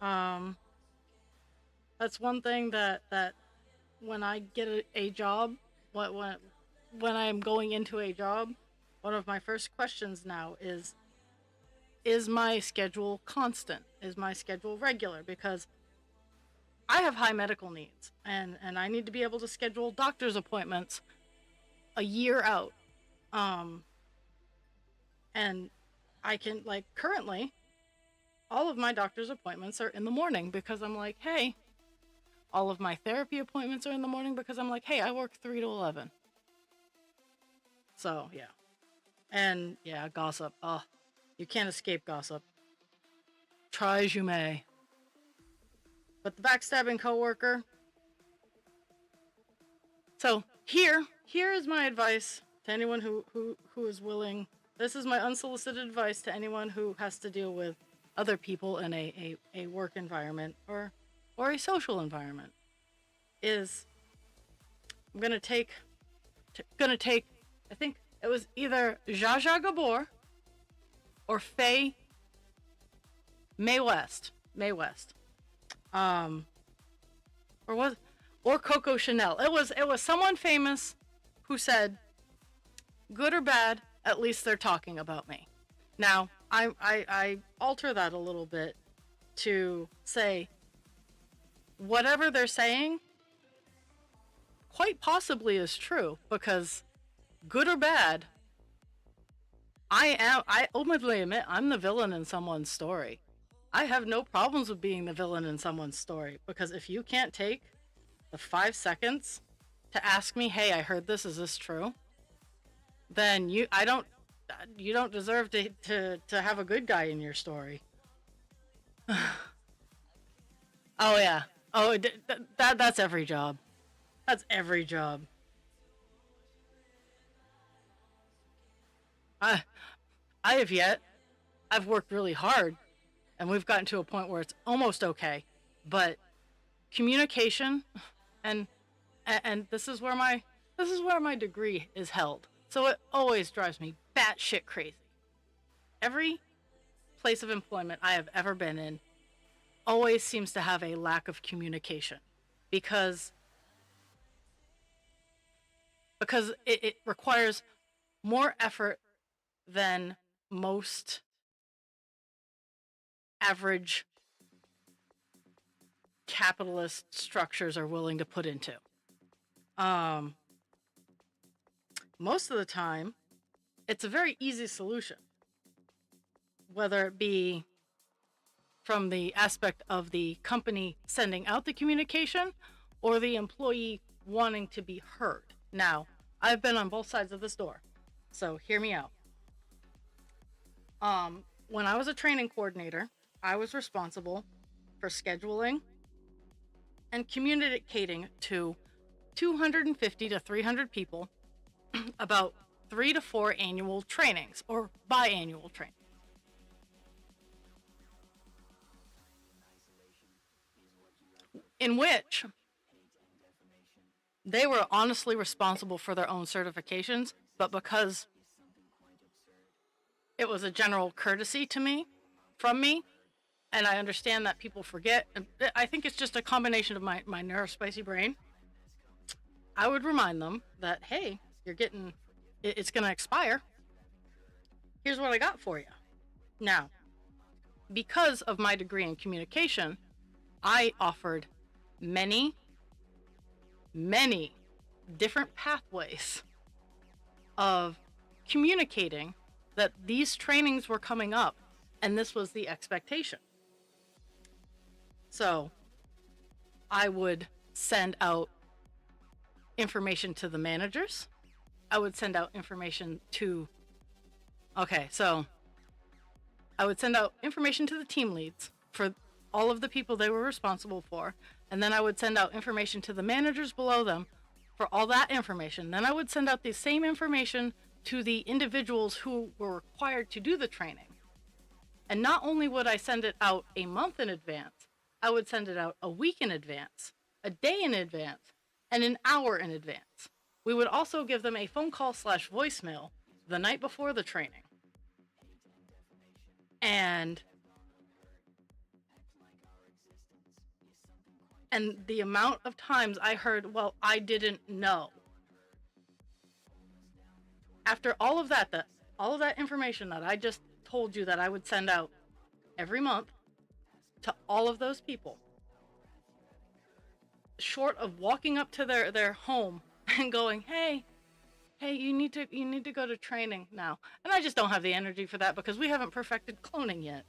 Um, that's one thing that when I get a job, when I'm going into a job, one of my first questions now is my schedule constant? Is my schedule regular? Because I have high medical needs, and I need to be able to schedule doctor's appointments a year out. Um, and I can, like, currently, all of my doctor's appointments are in the morning, because I'm like, hey, all of my therapy appointments are in the morning, because I'm like, hey, I work 3 to 11. So, yeah. And, yeah, gossip. You can't escape gossip. Try as you may. But the backstabbing coworker. So, here is my advice to anyone who is willing. This is my unsolicited advice to anyone who has to deal with other people in a work environment, or a social environment. Is I'm gonna take gonna take, I think it was either Zsa Zsa Gabor or Faye Mae West. Mae West. Or was or Coco Chanel. It was someone famous who said, good or bad, at least they're talking about me. Now, I alter that a little bit to say whatever they're saying quite possibly is true, because good or bad, I openly admit I'm the villain in someone's story. I have no problems with being the villain in someone's story, because if you can't take the 5 seconds to ask me, hey, I heard this, is this true? Then you don't deserve to have a good guy in your story. Oh yeah. Oh, that's every job. That's every job. I have yet. I've worked really hard, and we've gotten to a point where it's almost okay. But communication, and this is where my degree is held. So it always drives me batshit crazy. Every place of employment I have ever been in always seems to have a lack of communication, because it requires more effort than most average capitalist structures are willing to put into. Most of the time, it's a very easy solution, whether it be from the aspect of the company sending out the communication or the employee wanting to be heard. Now, I've been on both sides of this door, so hear me out. When I was a training coordinator, I was responsible for scheduling and communicating to 250 to 300 people about 3 to 4 annual trainings or biannual trainings. In which they were honestly responsible for their own certifications, but because it was a general courtesy to me, from me, and I understand that people forget, and I think it's just a combination of my neurospicy brain, I would remind them that, hey, it's going to expire. Here's what I got for you. Now, because of my degree in communication, I offered many different pathways of communicating that these trainings were coming up, and this was the expectation. So I would send out information to the managers. I would send out information to I would send out information to the team leads for all of the people they were responsible for, and then I would send out information to the managers below them for all that information. Then I would send out the same information to the individuals who were required to do the training. And not only would I send it out a month in advance, I would send it out a week in advance, a day in advance, and an hour in advance. We would also give them a phone call / voicemail the night before the training. And the amount of times I heard, well, I didn't know. After all of that information that I just told you that I would send out every month to all of those people, short of walking up to their home and going, hey, you need to go to training now. And I just don't have the energy for that because we haven't perfected cloning yet.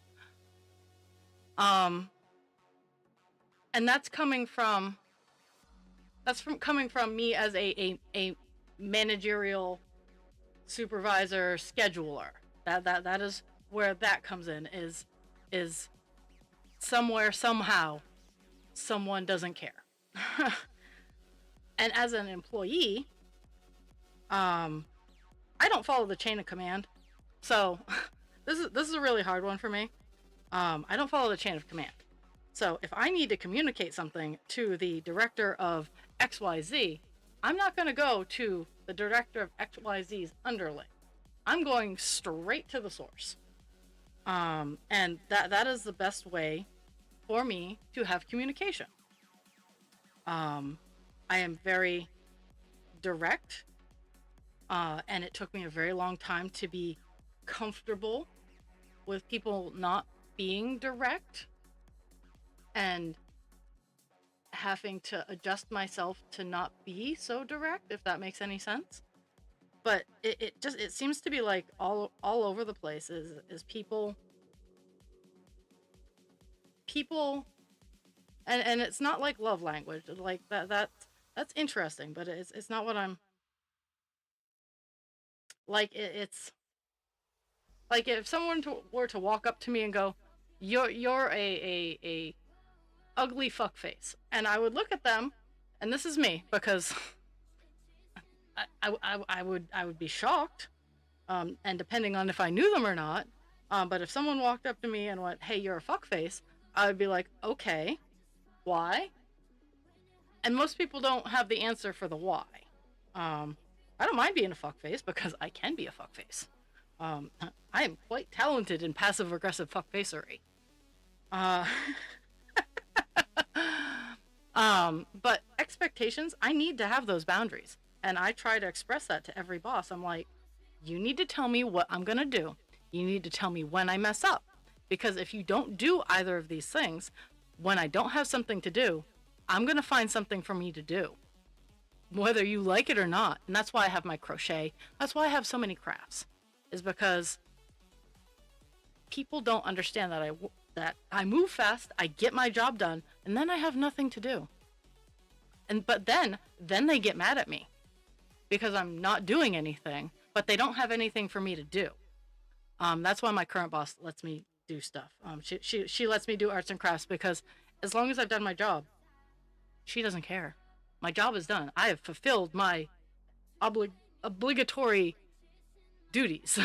And that's coming from me as a managerial supervisor scheduler. That is where that comes in, is somewhere, somehow, someone doesn't care. And as an employee, I don't follow the chain of command. So this is a really hard one for me. I don't follow the chain of command. So if I need to communicate something to the director of XYZ, I'm not going to go to the director of XYZ's underling. I'm going straight to the source. And that is the best way for me to have communication. I am very direct, and it took me a very long time to be comfortable with people not being direct and having to adjust myself to not be so direct, if that makes any sense. But it seems to be like all over the place is people and it's not like love language, like that's interesting, but it's not what I'm like. It's like if someone were to walk up to me and go, you're a ugly fuckface, and I would look at them, and this is me because I would be shocked, and depending on if I knew them or not, but if someone walked up to me and went, hey, you're a fuckface, I would be like, okay, why? And most people don't have the answer for the why. I don't mind being a fuckface because I can be a fuckface. I am quite talented in passive aggressive fuckfacery. Uh, but expectations, I need to have those boundaries. And I try to express that to every boss. I'm like, you need to tell me what I'm going to do. You need to tell me when I mess up. Because if you don't do either of these things, when I don't have something to do, I'm going to find something for me to do, whether you like it or not. And that's why I have my crochet. That's why I have so many crafts, is because people don't understand that I move fast, I get my job done, and then I have nothing to do. But then they get mad at me because I'm not doing anything, but they don't have anything for me to do. That's why my current boss lets me do stuff. She lets me do arts and crafts because as long as I've done my job, she doesn't care. My job is done. I have fulfilled my obligatory duties.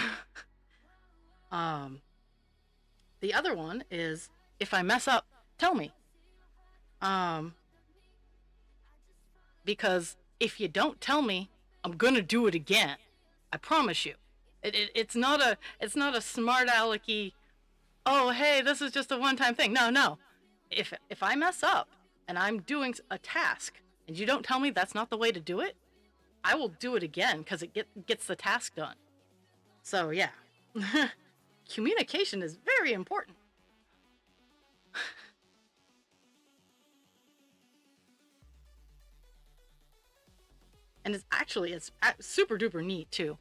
The other one is, if I mess up, tell me. Because if you don't tell me, I'm gonna do it again. I promise you. It's not a smart alecky, oh hey, this is just a one-time thing. No. If I mess up and I'm doing a task and you don't tell me that's not the way to do it, I will do it again because it gets the task done. So yeah. Communication is very important. And it's super duper neat too.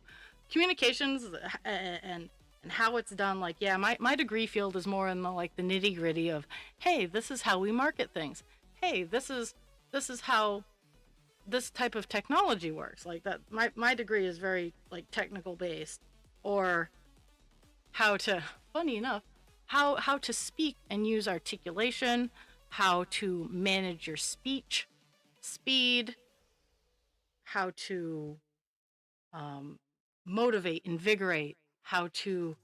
Communications and how it's done, like, yeah, my degree field is more in the like the nitty gritty of, hey, this is how we market things. Hey, this is how this type of technology works. Like that, my degree is very like technical based, or how to, funny enough, how to speak and use articulation, how to manage your speech, speed, how to motivate, invigorate, how to,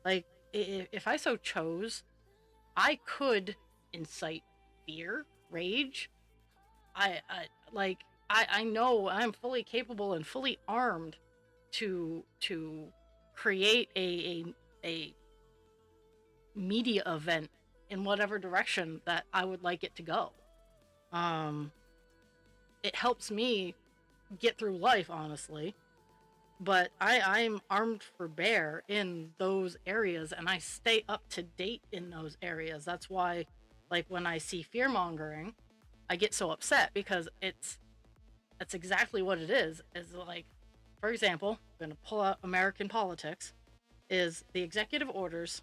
like, if I so chose, I could incite fear, rage. I know I'm fully capable and fully armed to create a media event in whatever direction that I would like it to go. It helps me get through life, honestly, but I'm armed for bear in those areas, and I stay up to date in those areas. That's why, like, when I see fear mongering, I get so upset, because that's exactly what it is like, for example, I'm gonna pull out American politics, is the executive orders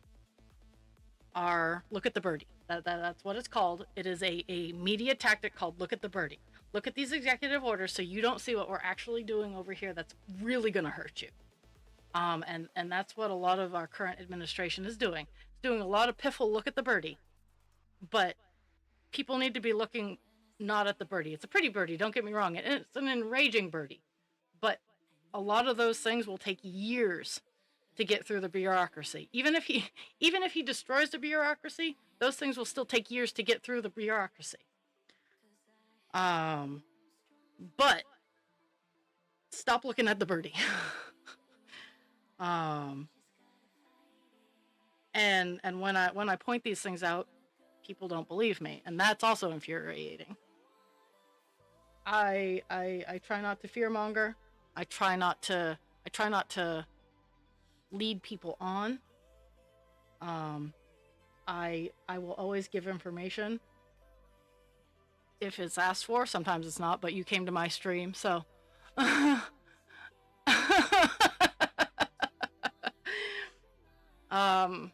are look at the birdie. That's what it's called. It is a media tactic called look at the birdie. Look at these executive orders so you don't see what we're actually doing over here that's really going to hurt you. And that's what a lot of our current administration is doing. It's doing a lot of piffle look at the birdie. But people need to be looking not at the birdie. It's a pretty birdie, don't get me wrong. And it's an enraging birdie. But a lot of those things will take years to get through the bureaucracy. Even if he destroys the bureaucracy, those things will still take years to get through the bureaucracy. But stop looking at the birdie. um, and when I point these things out, people don't believe me, and that's also infuriating. I try not to fearmonger. I try not to lead people on. I will always give information if it's asked for. Sometimes it's not, but you came to my stream, so um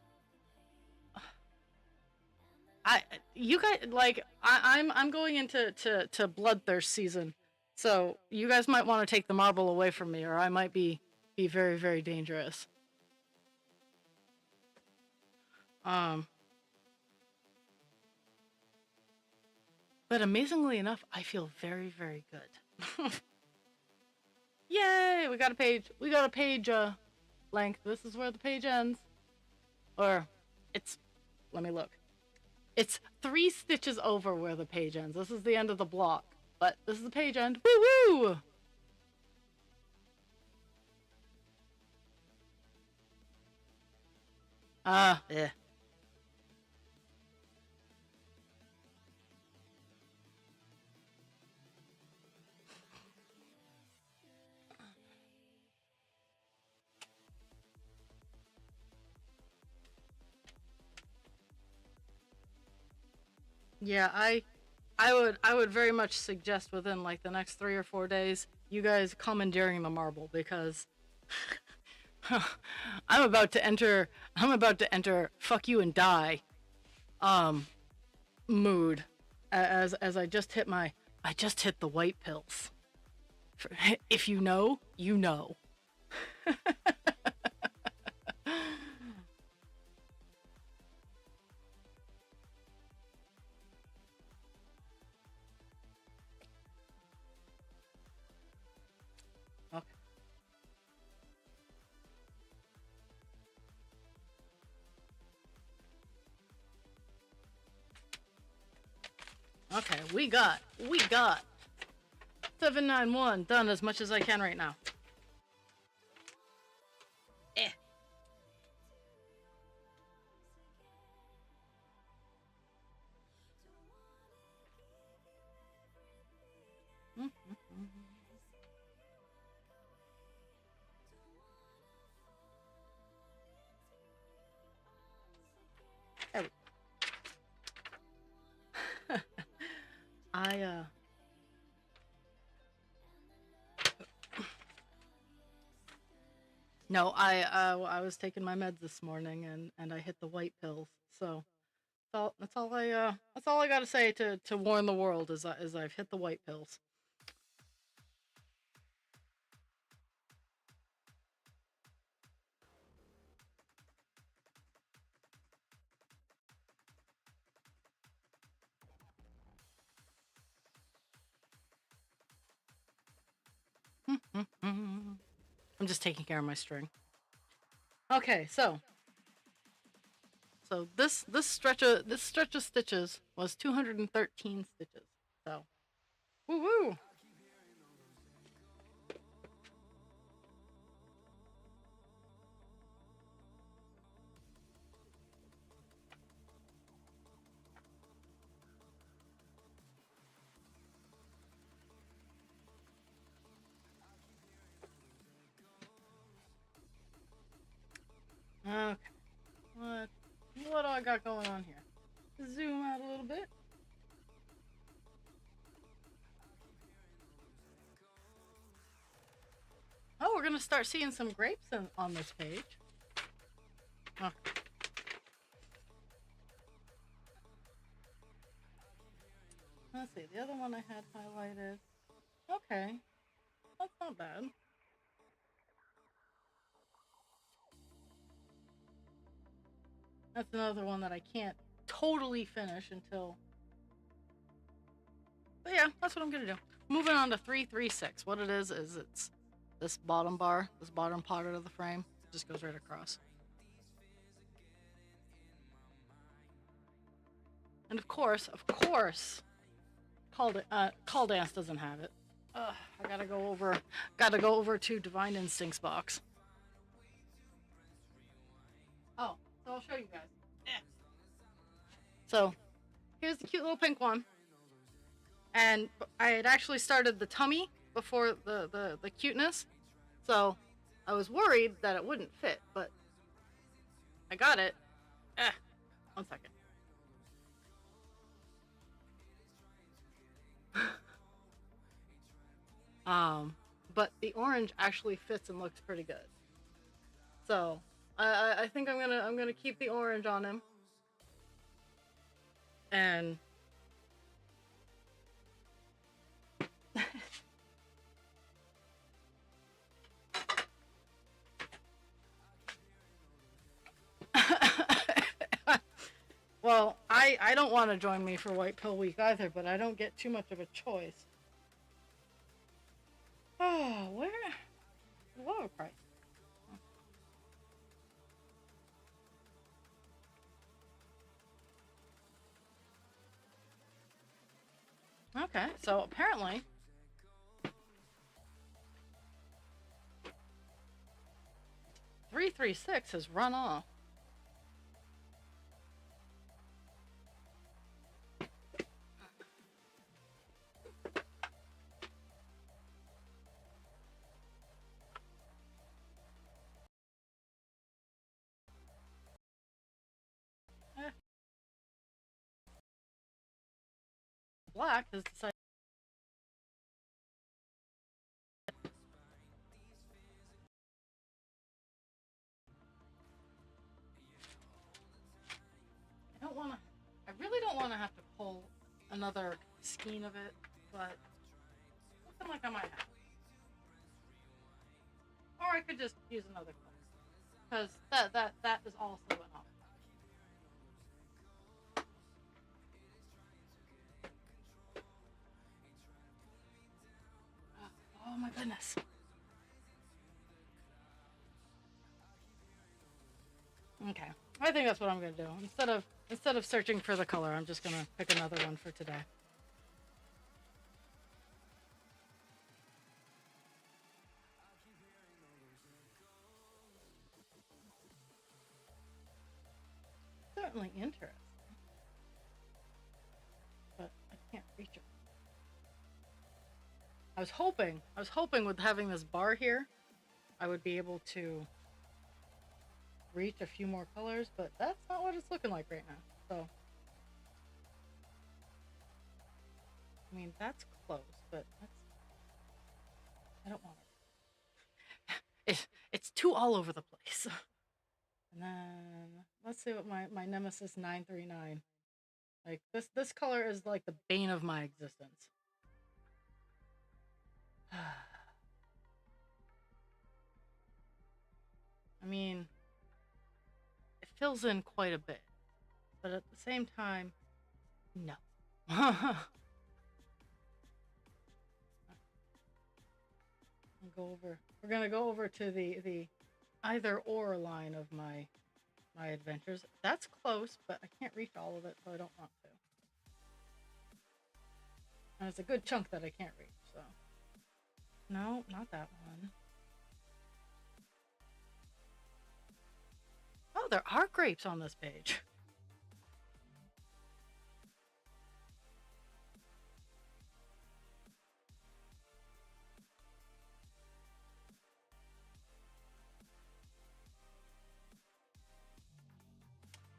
I you guys like I'm going into to bloodthirst season. So you guys might want to take the marble away from me, or I might be very, very dangerous. Um but amazingly enough, I feel very, very good. Yay, we got a page. We got a page length. This is where the page ends. Or it's let me look. It's 3 stitches over where the page ends. This is the end of the block, but this is the page end. Woo woo! Yeah. Yeah, I would very much suggest within like the next 3 or 4 days, you guys commandeering the marble, because I'm about to enter fuck you and die um mood, as I just hit the white pills. If you know, you know. Okay. Okay, we got 791 done as much as I can right now. Eh. There we go. I No, I was taking my meds this morning, and I hit the white pills. So that's all I got to say to warn the world is I've hit the white pills. I'm just taking care of my string. Okay, so this stretch of stitches was 213 stitches. So, woo woo. Okay, what do I got going on here? Zoom out a little bit. Oh, we're gonna start seeing some grapes on this page. Oh. Let's see, the other one I had highlighted. Okay, that's not bad. That's another one that I can't totally finish until... But yeah, that's what I'm gonna do. Moving on to 336. What it is it's this bottom bar, this bottom part of the frame, just goes right across. And of course, call dance doesn't have it. I gotta go over to Divine Instincts box. Oh, so I'll show you guys. So here's the cute little pink one. And I had actually started the tummy before the cuteness. So I was worried that it wouldn't fit, but I got it. 1 second. But the orange actually fits and looks pretty good. So I think I'm gonna keep the orange on him. And well, I don't want to join me for White Pill Week either, but I don't get too much of a choice. Oh, where? Lower price. Okay, so apparently 336 has run off. Black has decided. I don't want to. I really don't want to have to pull another skein of it, but looking like I might have. Or I could just use another color, because that is also enough. Oh my goodness. Okay, I think that's what I'm gonna do. Instead of searching for the color, I'm just gonna pick another one for today. Certainly interesting, but I can't reach it. I was hoping with having this bar here, I would be able to reach a few more colors, but that's not what it's looking like right now. So, I mean, that's close, but I don't want it. It's too all over the place. And then, let's see what my Nemesis 939. Like, this color is like the bane of my existence. I mean, it fills in quite a bit, but at the same time, no. We're gonna go over to the either or line of my adventures. That's close, but I can't reach all of it, so I don't want to. And it's a good chunk that I can't reach, so. No, not that one. Oh, there are grapes on this page.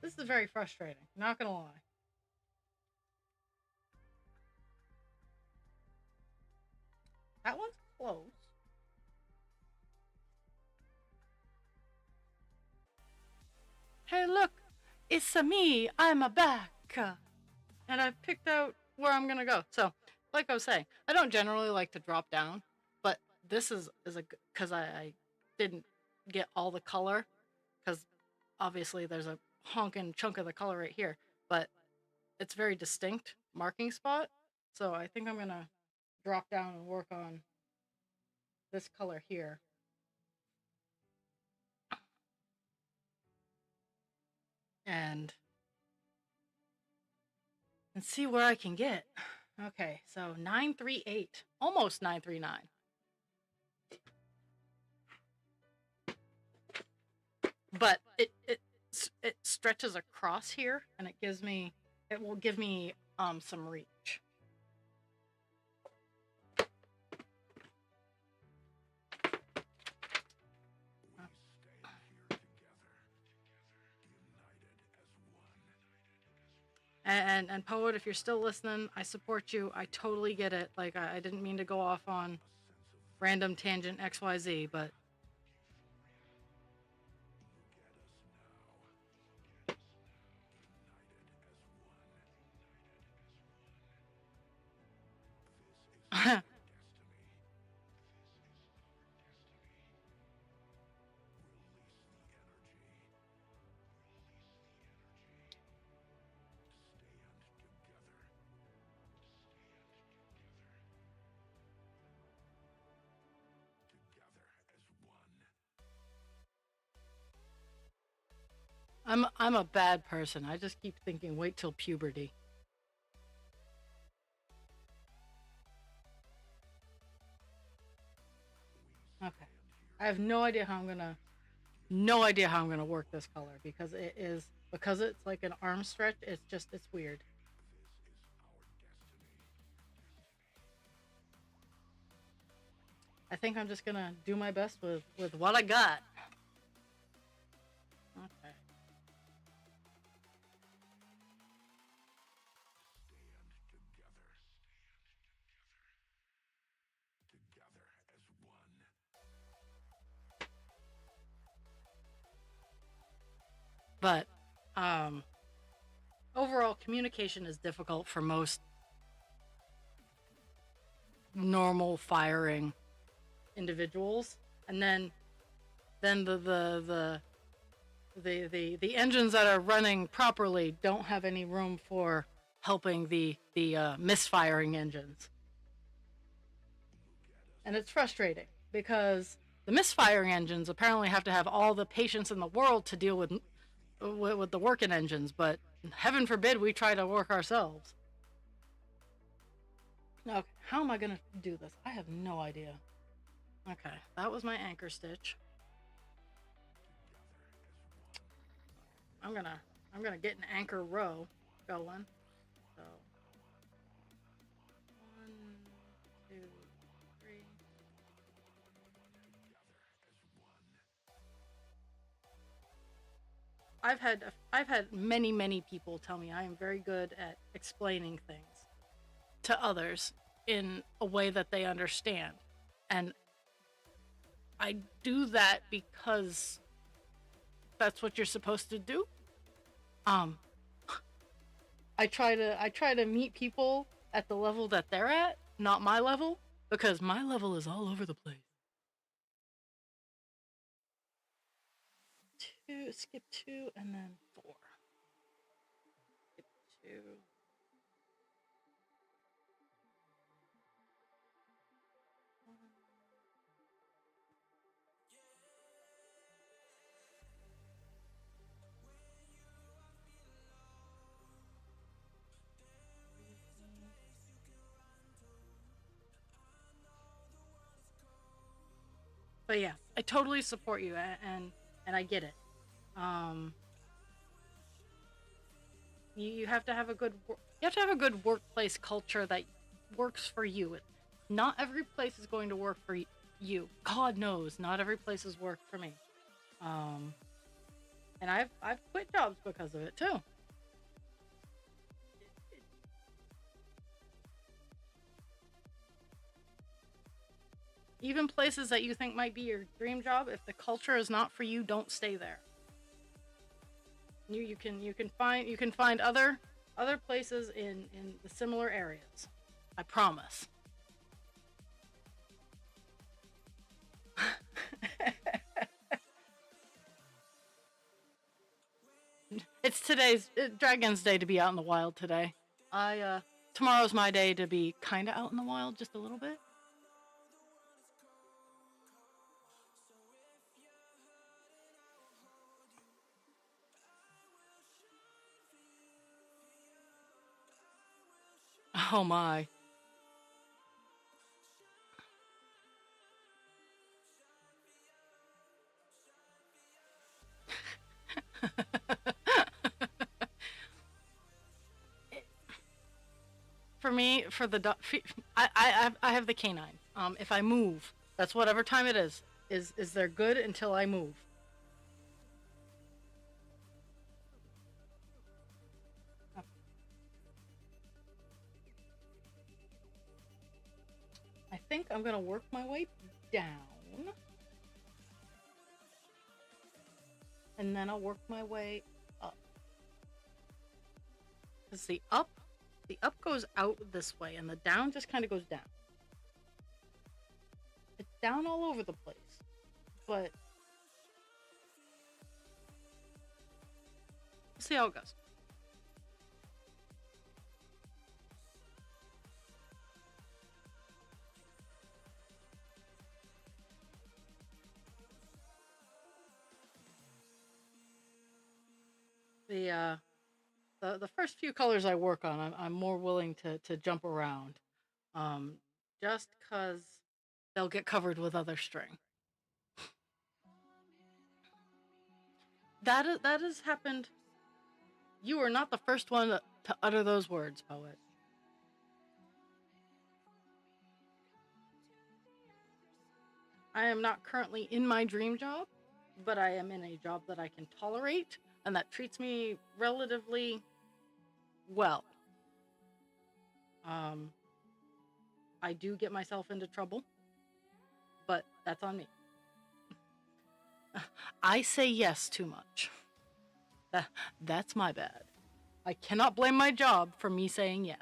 This is very frustrating, not gonna lie. That one's close. Hey, look, it's me. I'm a back, and I've picked out where I'm gonna go. So, like I was saying, I don't generally like to drop down, but this is a because I didn't get all the color, because obviously there's a honking chunk of the color right here, but it's very distinct marking spot. So I think I'm gonna drop down and work on this color here. And see where I can get. Okay, so 938, almost 939. But it stretches across here, and it will give me some reach. And Poet, if you're still listening, I support you. I totally get it. Like I didn't mean to go off on random tangent XYZ, but I'm a bad person. I just keep thinking, wait till puberty. Okay. I have no idea how I'm gonna work this color because it's like an arm stretch. It's weird. I think I'm just gonna do my best with what I got. Okay. But overall, communication is difficult for most normal firing individuals, and then the engines that are running properly don't have any room for helping the misfiring engines, and it's frustrating because the misfiring engines apparently have to have all the patience in the world to deal with the working engines, but heaven forbid we try to work ourselves. Okay, how am I gonna do this? I have no idea. Okay, that was my anchor stitch. I'm gonna get an anchor row going. So 1, 2, 3. I've had many people tell me I am very good at explaining things to others in a way that they understand. And I do that because that's what you're supposed to do. Um I try to meet people at the level that they're at, not my level, because my level is all over the place. 2, skip 2, and then 4. Skip 2. But yeah, I totally support you, and I get it. Um, you have to have a good workplace culture that works for you. Not every place is going to work for you. God knows, not every place has worked for me. Um, and I've quit jobs because of it too. Even places that you think might be your dream job, if the culture is not for you, don't stay there. You can find other places in the similar areas. I promise. It's Dragon's Day to be out in the wild today. Tomorrow's my day to be kind of out in the wild just a little bit. Oh my. For me, for the dog, I have the canine. If I move, that's whatever time it is. Is they're good until I move. I think I'm gonna work my way down, and then I'll work my way up. Cause the up goes out this way, and the down just kind of goes down. It's down all over the place, but we'll see how it goes. The the first few colors I work on, I'm more willing to jump around, um, just cause they'll get covered with other string. That has happened. You are not the first one to utter those words, poet. I am not currently in my dream job, but I am in a job that I can tolerate and that treats me relatively well. Um, I do get myself into trouble, but that's on me. I say yes too much. That's my bad. I cannot blame my job for me saying yes.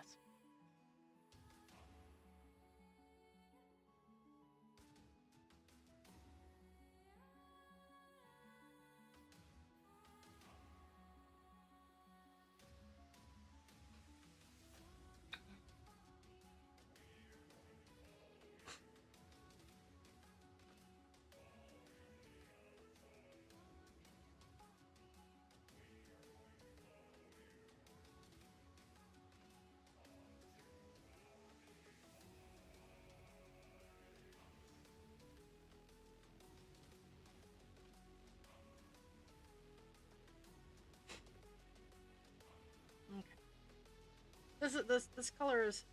Okay. This color is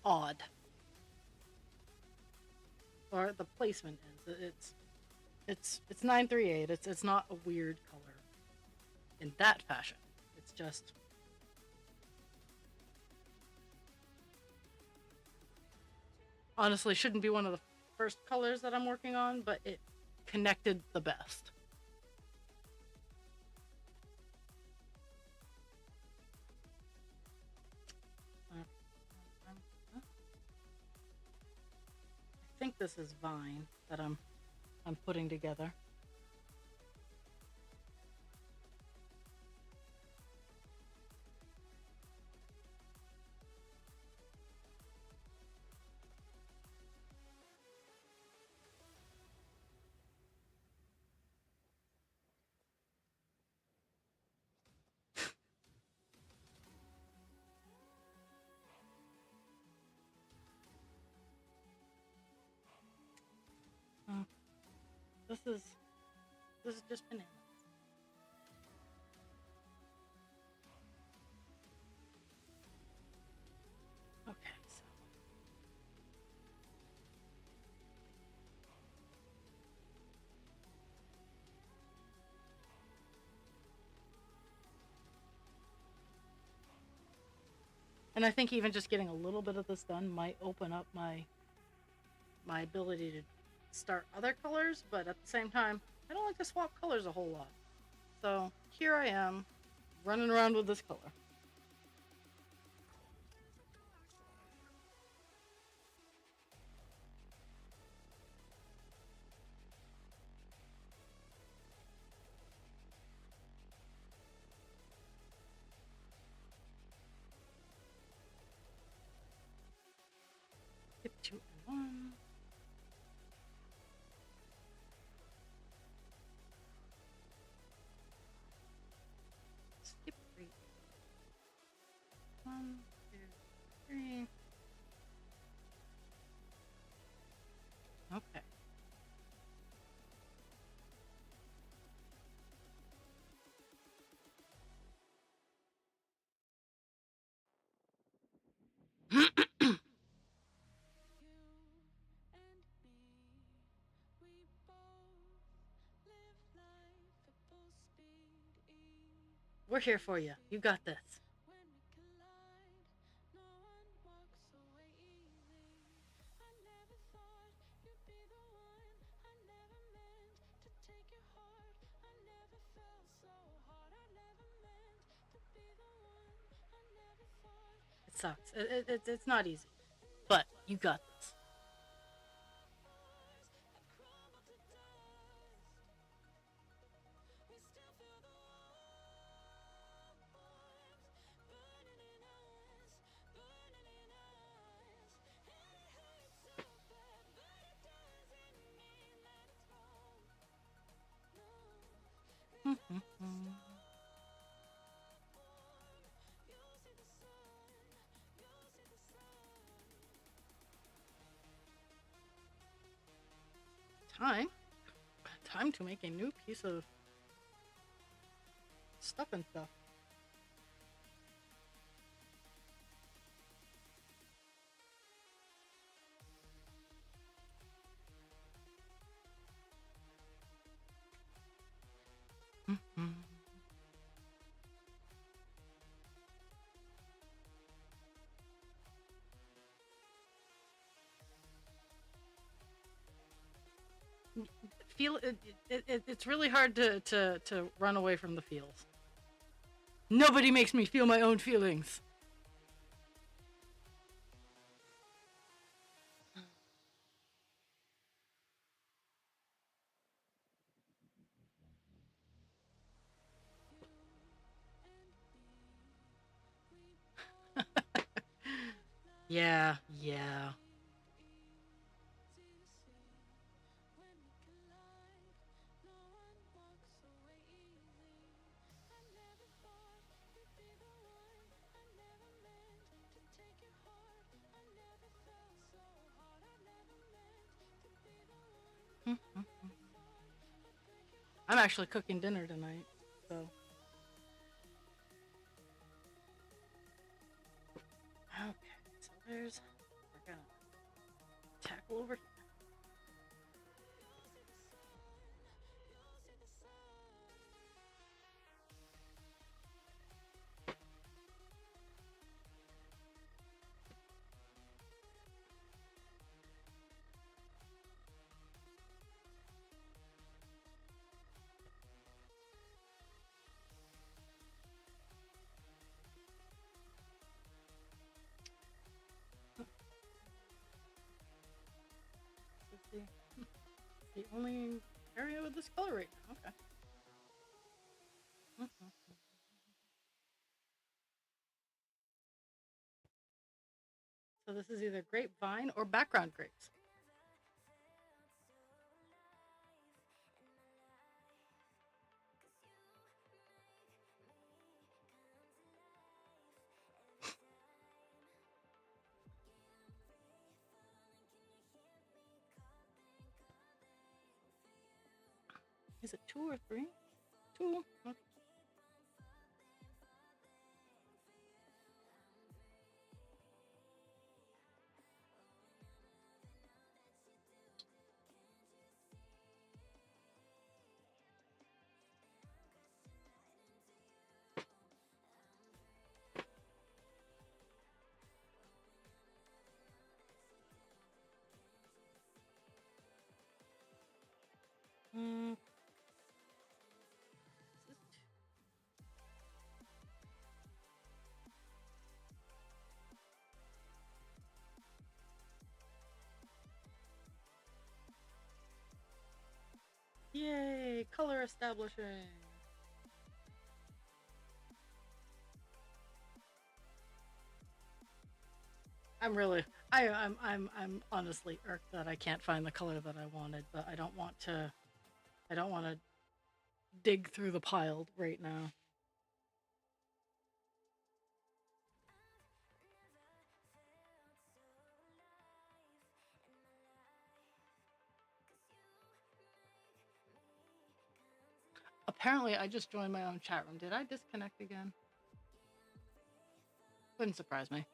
odd, or the placement is. It's 938. It's not a weird color in that fashion. It's just honestly shouldn't be one of the first colors that I'm working on, but it connected the best. I think this is Vine that I'm putting together. Uh, this is just bananas. Okay, so and I think even just getting a little bit of this done might open up my ability to start other colors, but at the same time, I don't like to swap colors a whole lot. So here I am, running around with this color. Skip 2 and 1. Skip 3. 1, 2, We're here for you. You got this. It sucks. It's not easy, but you got this. Time. Time to make a new piece of stuff and stuff. Feel it's really hard to run away from the feels. Nobody makes me feel my own feelings. Yeah, yeah. I'm actually cooking dinner tonight, so. Okay, so there's. We're gonna tackle over here. The only area with this color right now. Okay. So this is either grapevine or background grapes. Is it 2 or 3? 2. Okay. Mm. Yay! Color establishing. I'm honestly irked that I can't find the color that I wanted, but I don't want to dig through the pile right now. Apparently, I just joined my own chat room. Did I disconnect again? Wouldn't surprise me.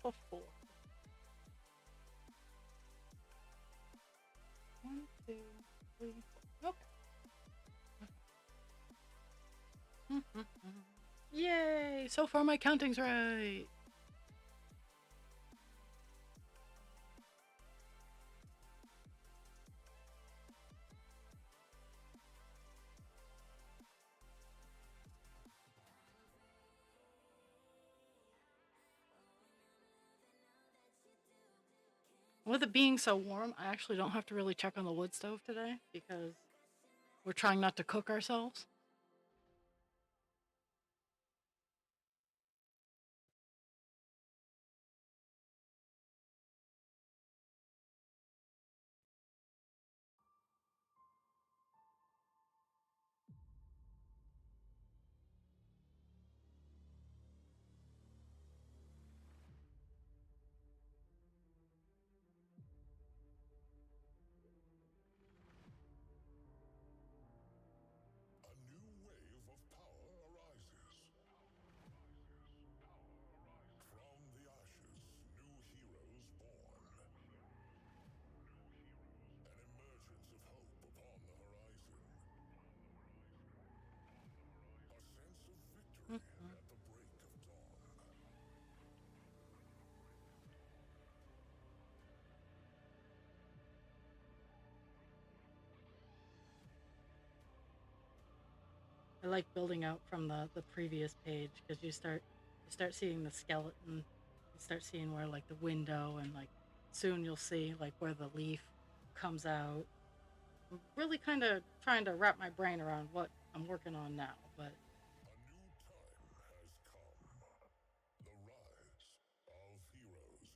4. 1, 2, 3, 4. Okay. Yay! So far my counting's right. With it being so warm, I actually don't have to really check on the wood stove today because we're trying not to cook ourselves. A new wave of power arises. From the ashes, new heroes born. An emergence of hope upon the horizon. A sense of victory at the break of dawn. I like building out from the previous page because you start seeing the skeleton, you start seeing where like the window and like soon you'll see like where the leaf comes out. I'm really kind of trying to wrap my brain around what I'm working on now, but A new time has come. The rise of heroes.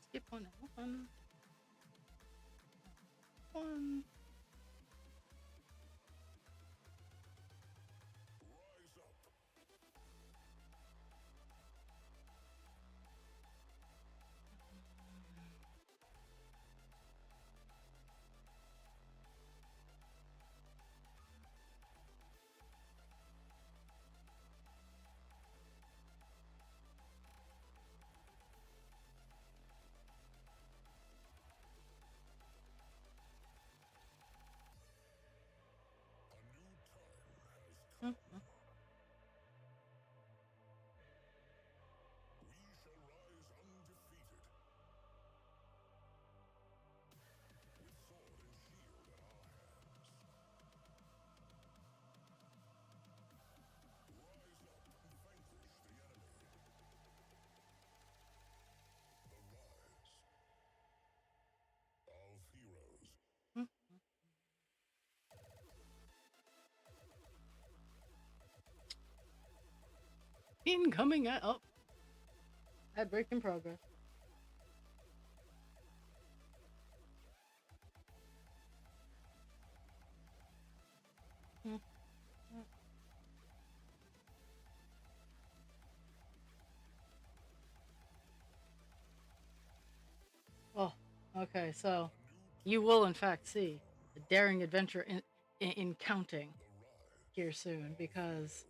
skip one. One. Rise up. A new time has come. We shall rise undefeated. With sword and shield in our hands. Rise up and vanquish the enemy. The rise of heroes. Incoming at up. Ad break in progress. Oh, okay. So you will in fact see a daring adventure in counting here soon because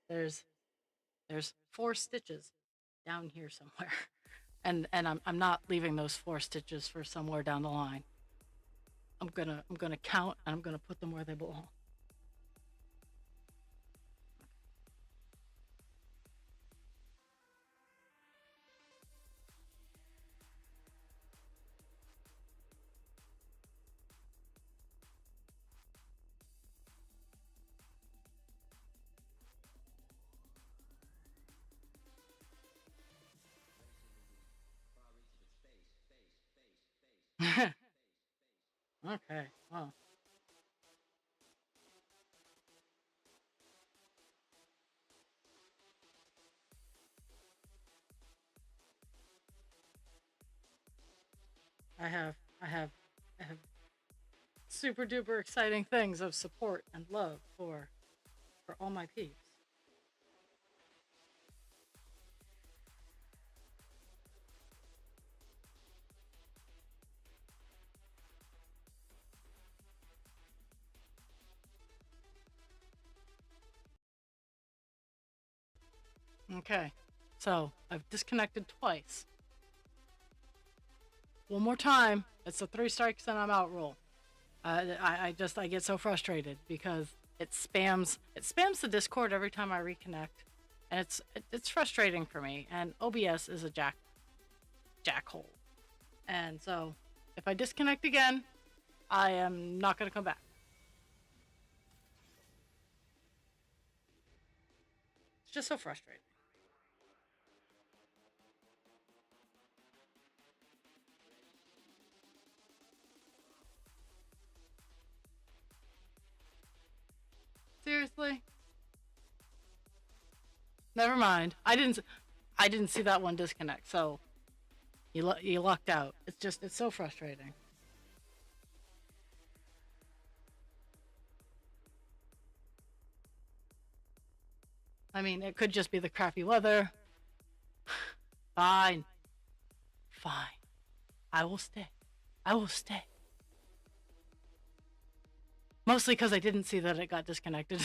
there's 4 stitches down here somewhere. And I'm not leaving those 4 stitches for somewhere down the line. I'm gonna count and I'm gonna put them where they belong. Okay. Well. I have super duper exciting things of support and love for all my peeps. Okay, so I've disconnected twice. One more time, it's a 3 strikes and I'm out rule. I get so frustrated because it spams the Discord every time I reconnect, and it's frustrating for me. And OBS is a jackhole, and so if I disconnect again, I am not gonna come back. It's just so frustrating. Seriously, never mind. I didn't see that one disconnect, so you lucked out. It's so frustrating. I mean, it could just be the crappy weather. Fine, fine. I will stay. I will stay. Mostly because I didn't see that it got disconnected.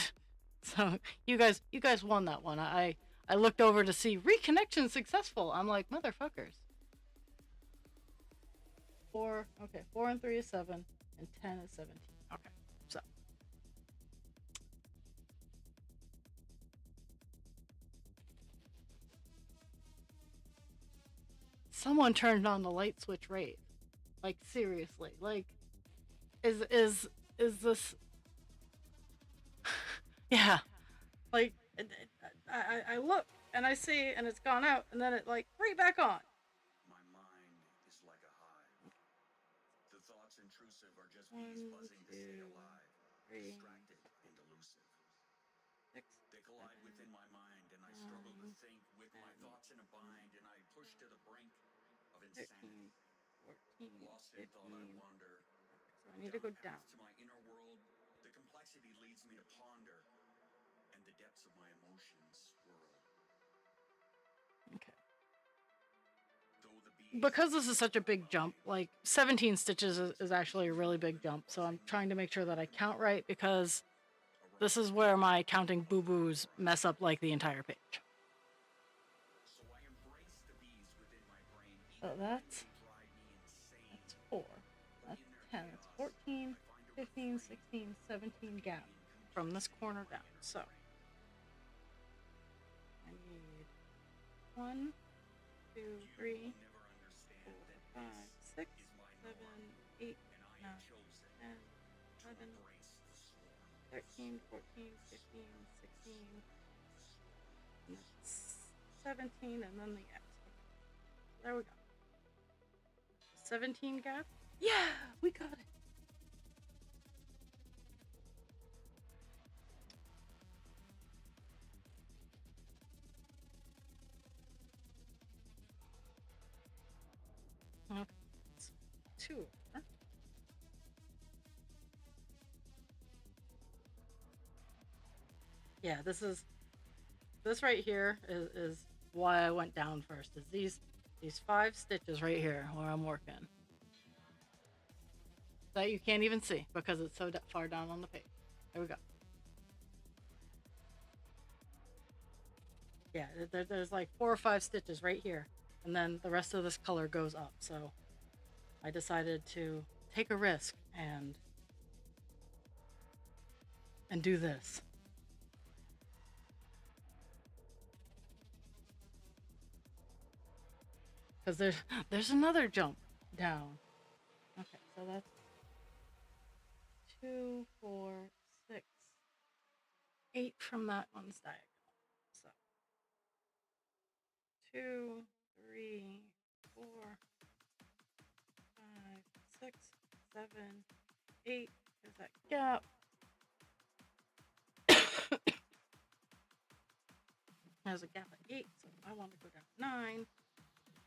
So you guys won that one. I looked over to see reconnection successful. I'm like, motherfuckers. 4, okay, 4 and 3 is 7, and 10 is 17. Okay, so someone turned on the light switch rate. Like seriously, like is this? Yeah, like I look and I see and it's gone out and then it like right back on. My mind is like a hive. The thoughts intrusive are just bees 1, buzzing to 2, stay alive, 3, distracted and elusive. 6, They collide 7, within my mind, and I struggle to 9, think with my 10, thoughts in a bind, and I push to the brink of 13, insanity. 14, Lost in thought, I 15. wander So I need to down go a down. path to my inner world. The complexity leads me to ponder, and the depths of my emotions swirl. Okay. Though the bees Because this is such a big jump, like 17 stitches is actually a really big jump. So I'm trying to make sure that I count right because this is where my counting boo-boos mess up like the entire page. So I embrace the bees within my brain, So even when that's they drive me insane. 4. But That's in their 10. That's chaos, 14, I find a 15, refrain 16, 17 of the gap from this incomplexity of corner my down. inner So brain. I need 1, 2, You 3, will never understand 4, that 5, this 6, is my 7, norm, 8, and I 9, have chosen 10, to 11, embrace the swarm. 13, 14, 15, 16, and that's 17, and then the X. Okay. There we go. 17 gap? Yeah, we got it. Okay. It's 2. Yeah, this right here is why I went down first. Is these 5 stitches right here where I'm working that you can't even see because it's so far down on the page. There we go. Yeah, there's like 4 or 5 stitches right here, and then the rest of this color goes up. So I decided to take a risk and do this. Because there's another jump down. Okay, so that's 2, 4, 6, 8 from that one's diagonal. So 2, 3, 4, 5, 6, 7, 8. There's that gap. There's a gap at 8, so I want to go down 9.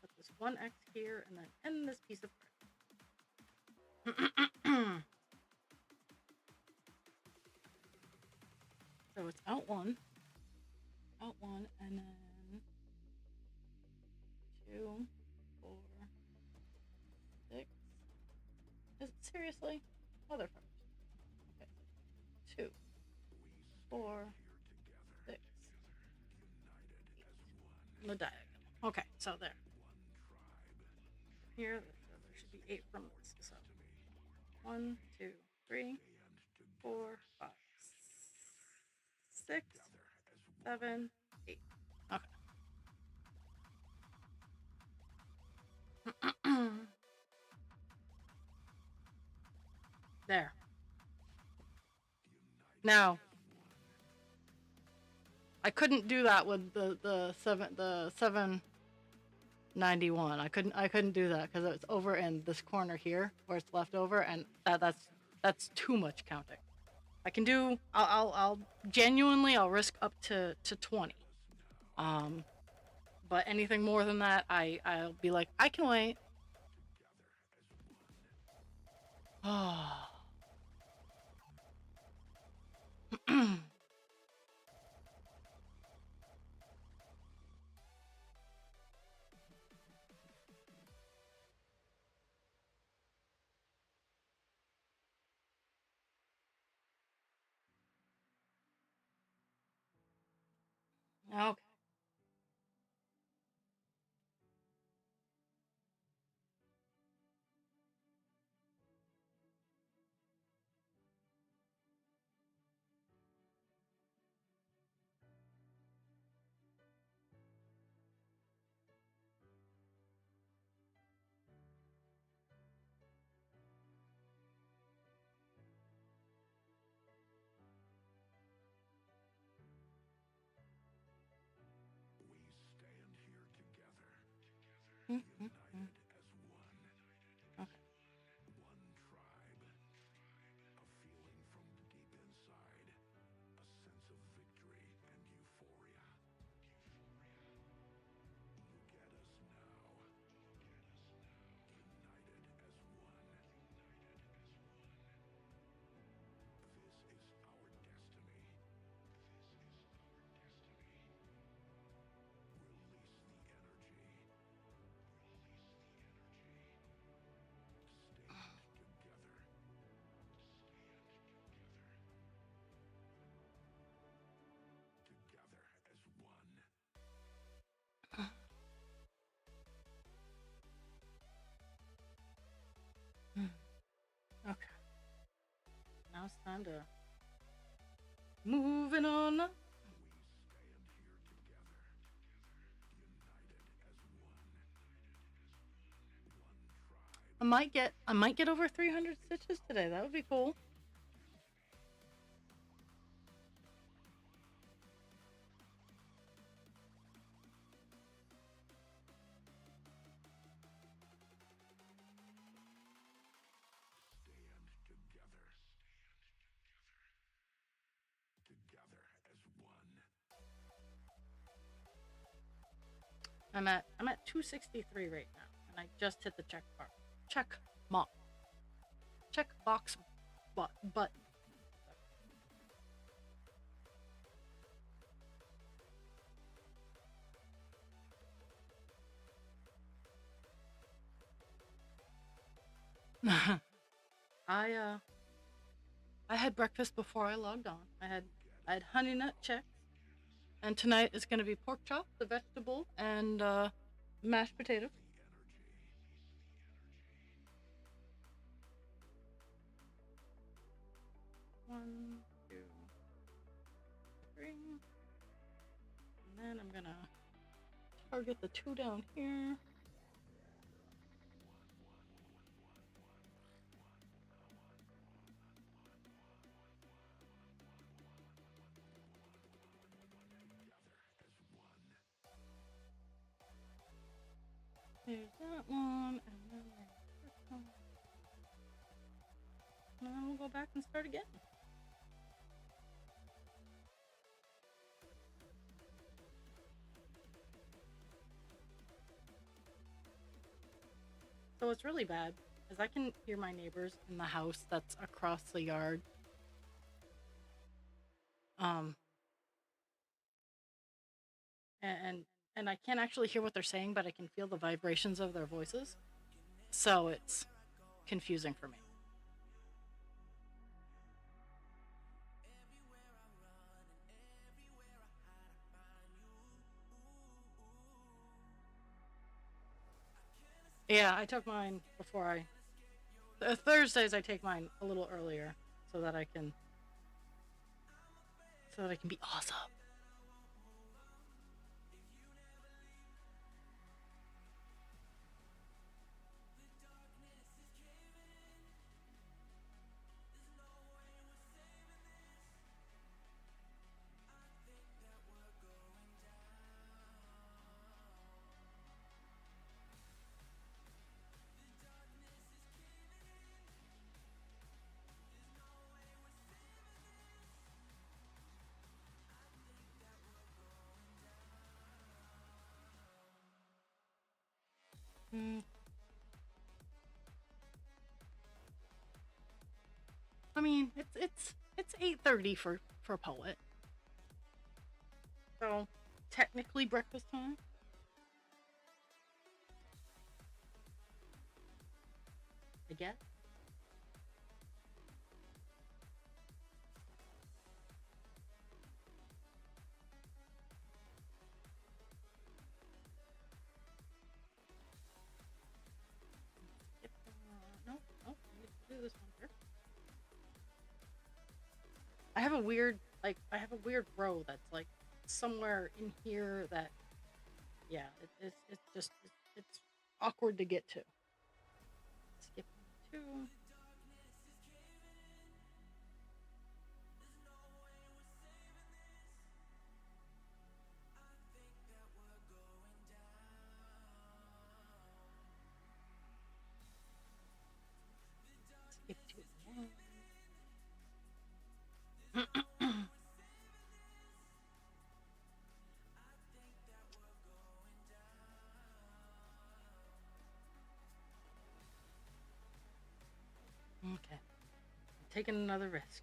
Put this 1X here, and then end this piece of thread. So it's out 1, and then 2, 4, 6. Is it seriously? Motherfuckers. Okay. 2, 4, 6, 8. the diagonal. Okay, so there. Here, so there should be 8 from this. So 1, 2, 3, 4, 5, 6, 7, 8. Okay. There. Now, I couldn't do that with the 791. I couldn't do that because it's over in this corner here where it's left over, and that's too much counting. I can do. I'll genuinely I'll risk up to 20. But anything more than that, I'll be like, I can wait. Oh. Okay. Mm-hmm. Okay. One tribe, a feeling from deep inside, a sense of victory and euphoria. Look at us now, united as one. This is our destiny. Release the energy. Stand together. Together as one. Okay. Now it's time to moving on. We stand here together, united as one. One tribe. I might get over 300 stitches today. That would be cool. Stand together. Together as one. I'm at 263 right now, and I just hit the check bar. Check box button. I had breakfast before I logged on. I had honey nut checks, and tonight is going to be pork chop, the vegetable, and mashed potatoes. One, two, three, and then I'm gonna target the 2 down here. There's that one, and then there's this one. And then we'll go back and start again. So what's really bad is I can hear my neighbors in the house that's across the yard. And and I can't actually hear what they're saying, but I can feel the vibrations of their voices. So it's confusing for me. Yeah, I took mine before Thursdays I take mine a little earlier so that I can be awesome. Mm, I mean, it's 8:30 for a poet. So, technically breakfast time. I guess. Yep. No, no, I get to do this one first. I have a weird row that's like somewhere in here that yeah, it's just it's awkward to get to. Skip two. Skip two. One. Okay. Taking another risk.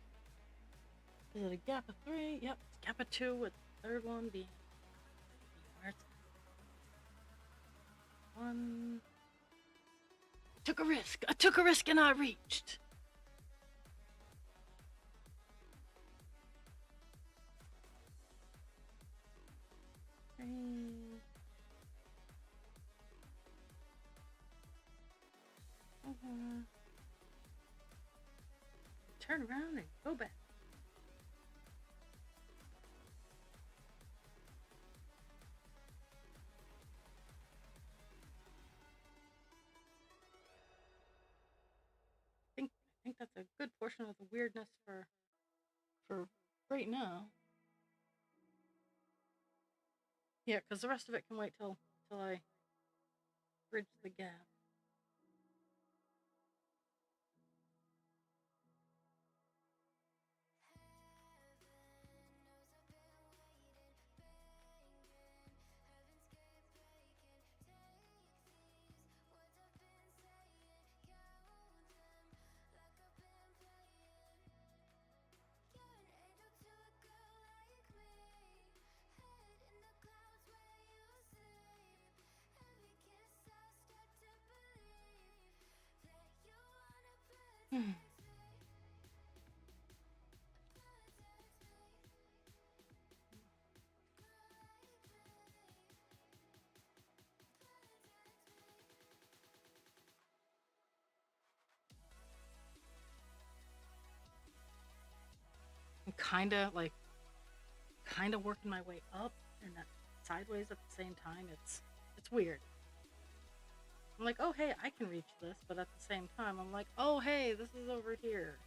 Is it a gap of three? Yep, it's gap of two with the third one being where it's one. Took a risk. I took a risk and I reached. Three. Turn around and go back. I think that's a good portion of the weirdness for right now. Yeah, because the rest of it can wait till I bridge the gap. I'm kind of working my way up and that sideways at the same time. It's weird. I'm like, oh hey, I can reach this, but at the same time, I'm like, oh hey, this is over here.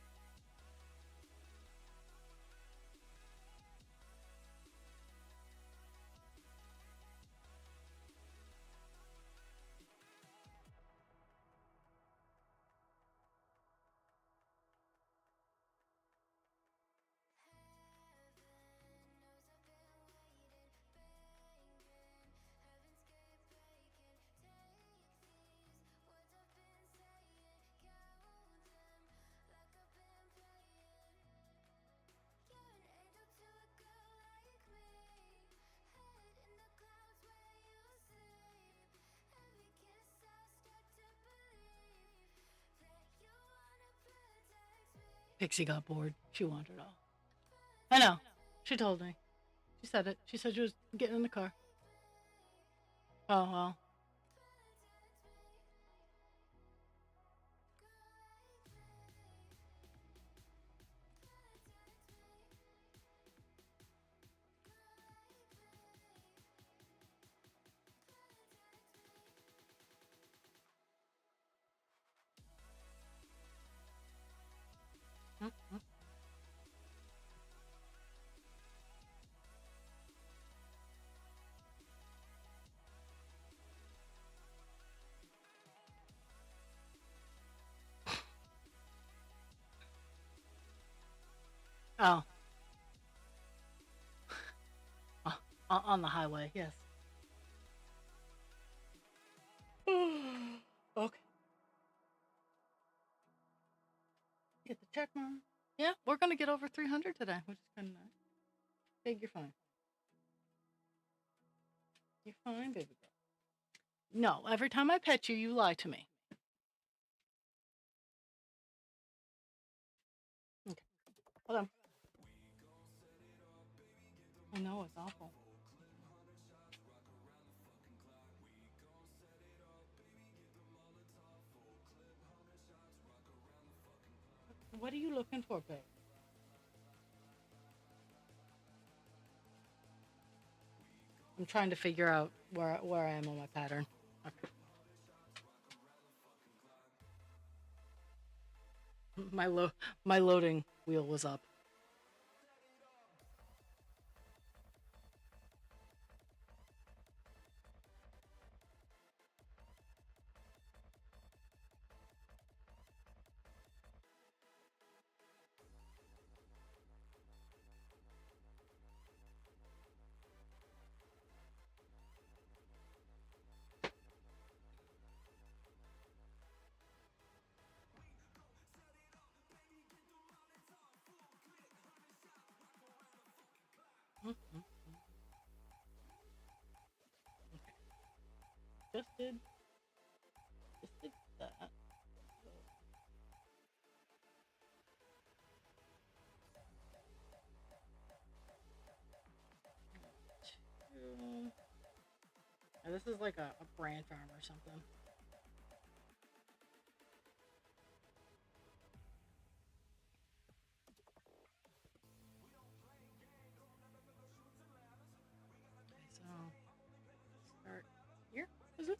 Pixie got bored. She wandered off. I know. She told me. She said it. She said she was getting in the car. Oh well. Oh, uh, on the highway, yes. Okay. Get the check mark. Yeah, we're gonna get over 300 today, which is kind of nice. Big, you're fine. You're fine, baby girl. No, every time I pet you, you lie to me. Okay, hold on. I know it's awful. What are you looking for, babe? I'm trying to figure out where I am on my pattern. Okay. My loading wheel was up. Mhm. Okay. Just did that. Two. This is like a branch arm or something. Okay, so start here. Is it?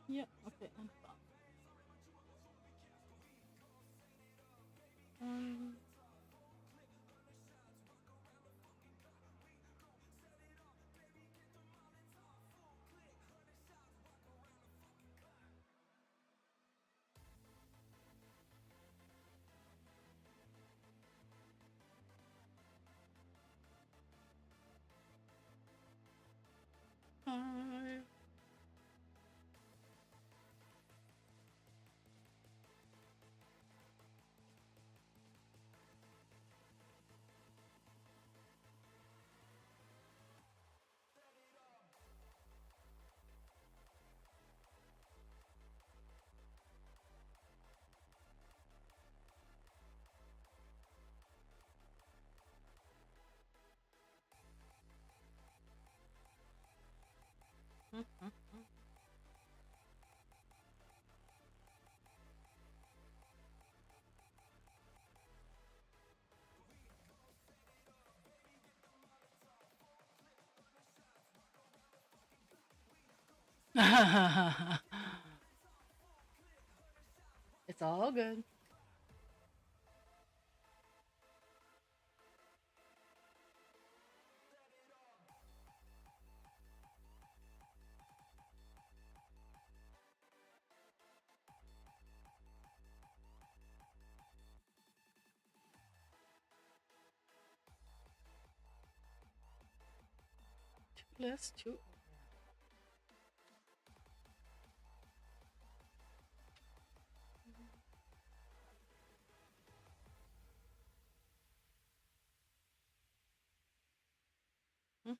Yeah. Okay. And stop. Um. Five. Mhm. It's all good. Two less, two. Mhm.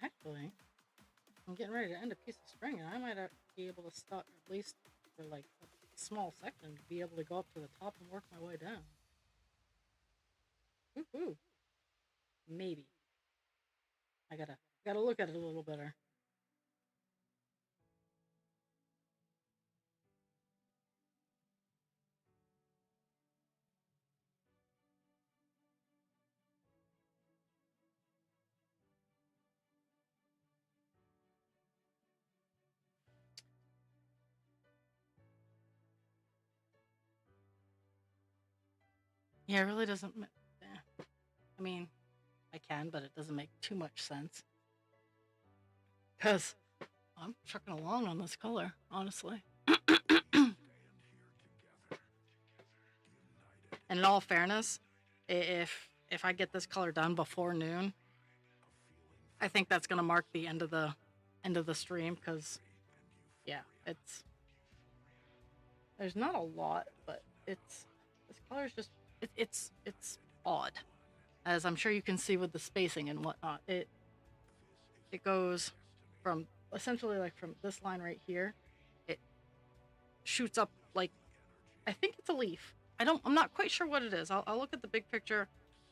Actually, I'm getting ready to end a piece of string, and I might be able to start at least for like a small section, be able to go up to the top and work my way down. Woohoo! Maybe I gotta look at it a little better. Yeah, it really doesn't. I mean, I can, but it doesn't make too much sense. Because I'm trucking along on this color, honestly. And in all fairness, if I get this color done before noon, I think that's gonna mark the end of the stream. Because yeah, there's not a lot, but this color is just it's odd, as I'm sure you can see with the spacing and whatnot. It goes from essentially like from this line right here, it shoots up like, I think it's a leaf. I'm not quite sure what it is. I'll look at the big picture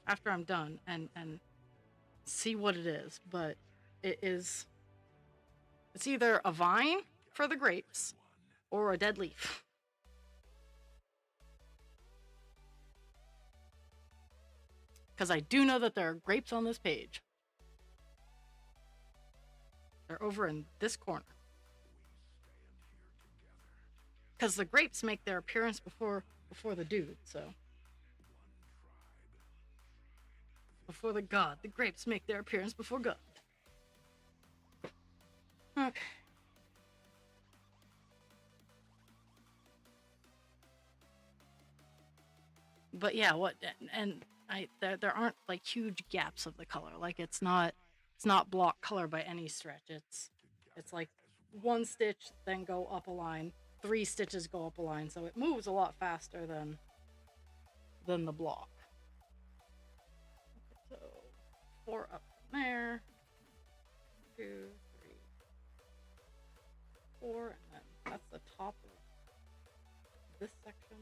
after I'm done and see what it is, but it's either a vine for the grapes or a dead leaf. Because I do know that there are grapes on this page. They're over in this corner. Because the grapes make their appearance before the dude, so. Before the god, the grapes make their appearance before God. Okay. But yeah, and there aren't like huge gaps of the color. Like it's not block color by any stretch. It's like one stitch, then go up a line, 3 stitches go up a line, so it moves a lot faster than the block. So 4 up from there, 2, 3, 4, and then that's the top of this section.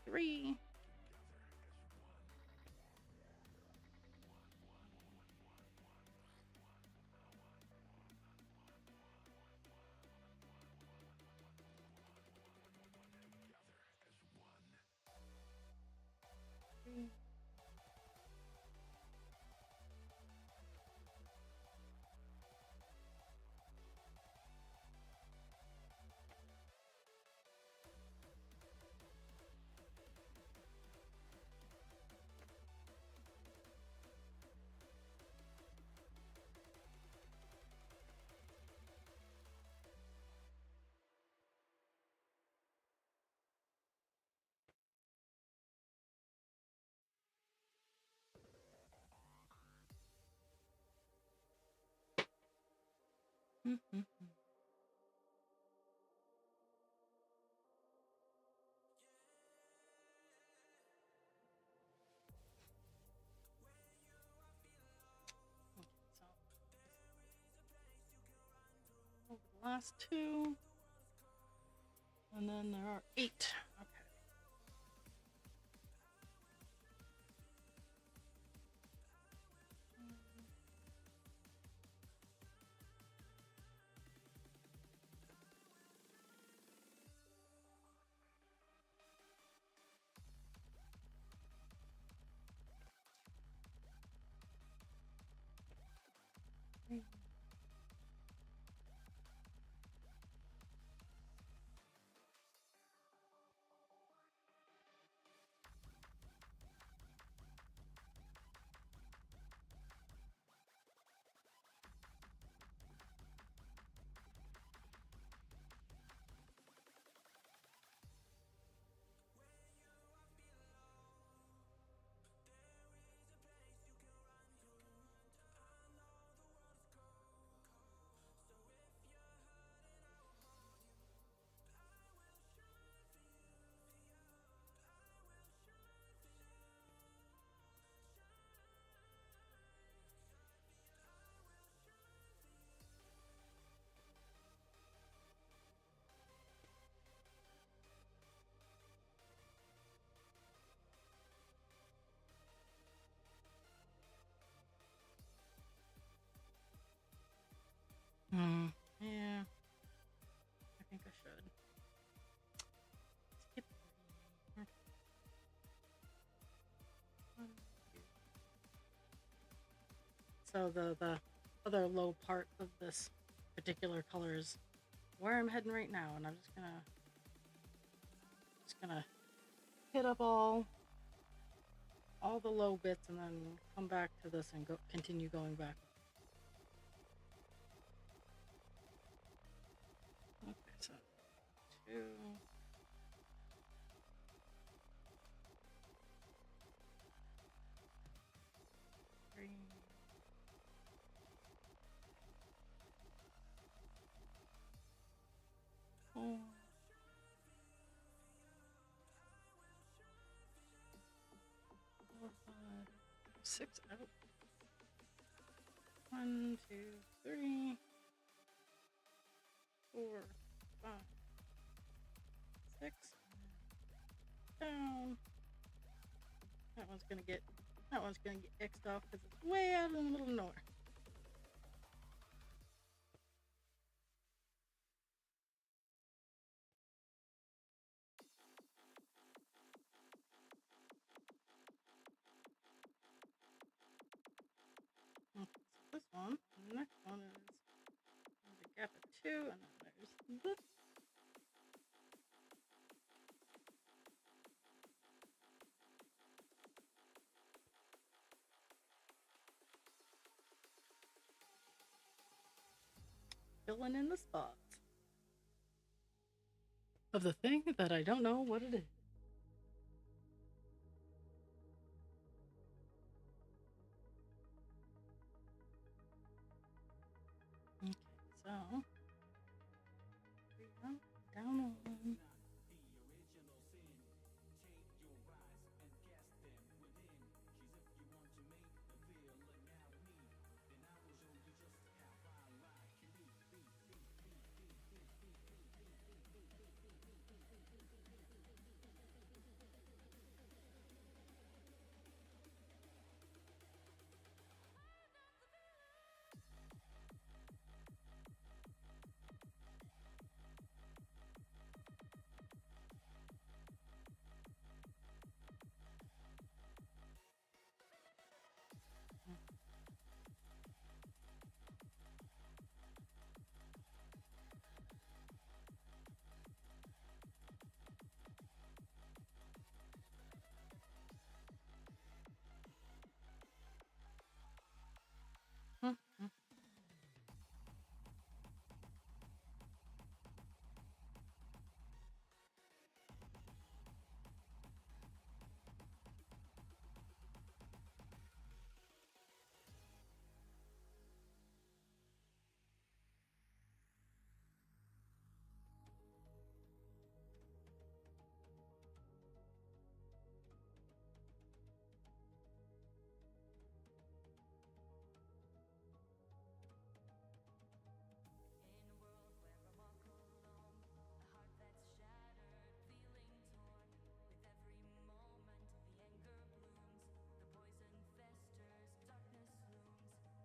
Three. Three. So over the last 2, and then there are 8. Okay. So the other low part of this particular color is where I'm heading right now, and I'm just gonna hit up all the low bits and then come back to this and continue going back. Okay, so 2, 3, 4, 4, 5, 6 out. 1, 2, 3, 4, 5, 6. Down. That one's gonna get X'd off because it's way out in the middle of nowhere. Okay, so this one, the next one is there's a gap of 2, and then there's this. Filling in the spots of the thing that I don't know what it is. Okay, so 3 up, down 1.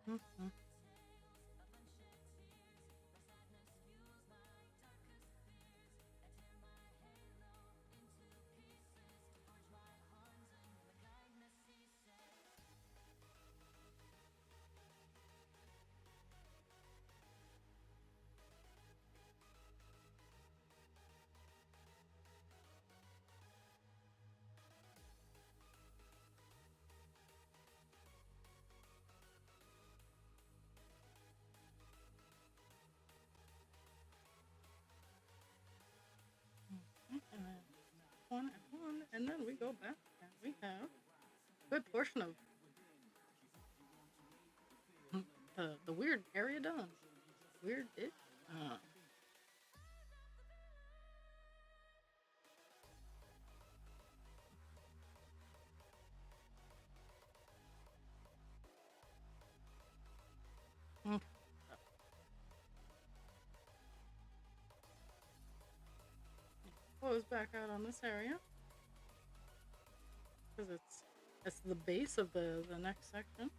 Mm-hmm. And then 1 and 1, and then we go back and we have a good portion of the weird area done. Weird it. Okay. Close back out on this area because it's the base of the next section.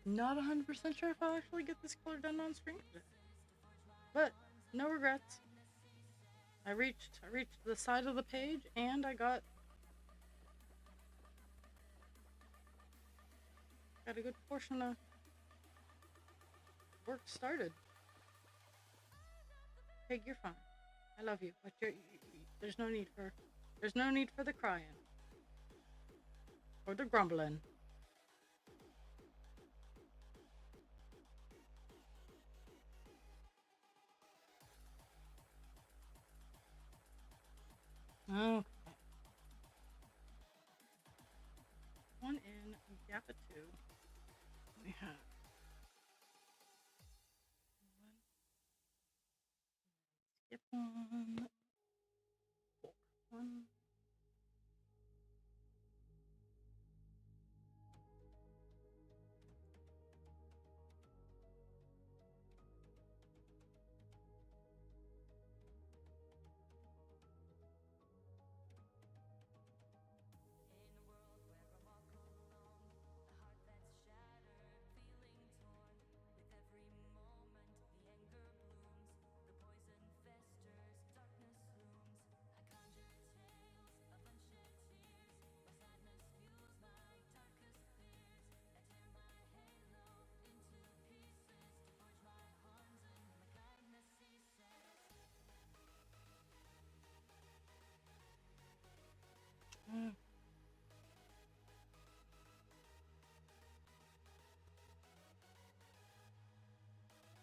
Not 100% sure if I'll actually get this color done on screen, but no regrets. I reached the side of the page and I got a good portion of work started. Pig, you're fine. I love you, but there's no need for the crying or the grumbling. Okay. One in, gap a two. We have skip one, fork one.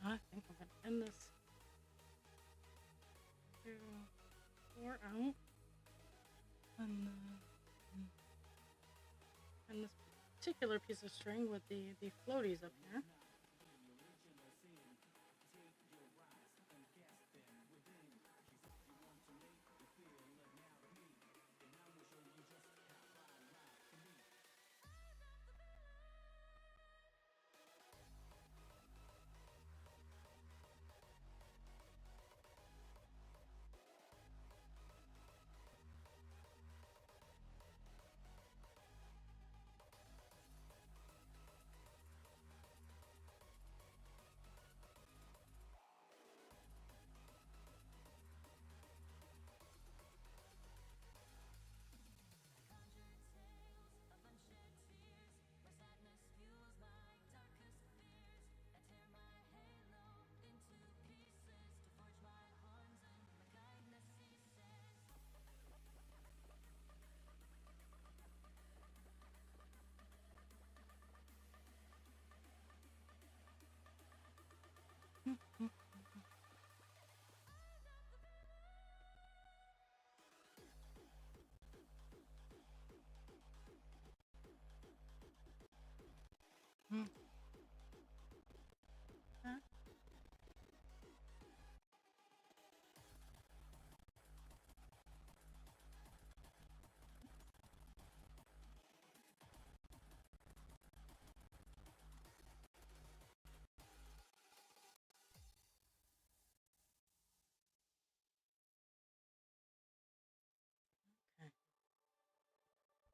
I think I'm gonna end this 2, 4 out, and this particular piece of string with the floaties up here.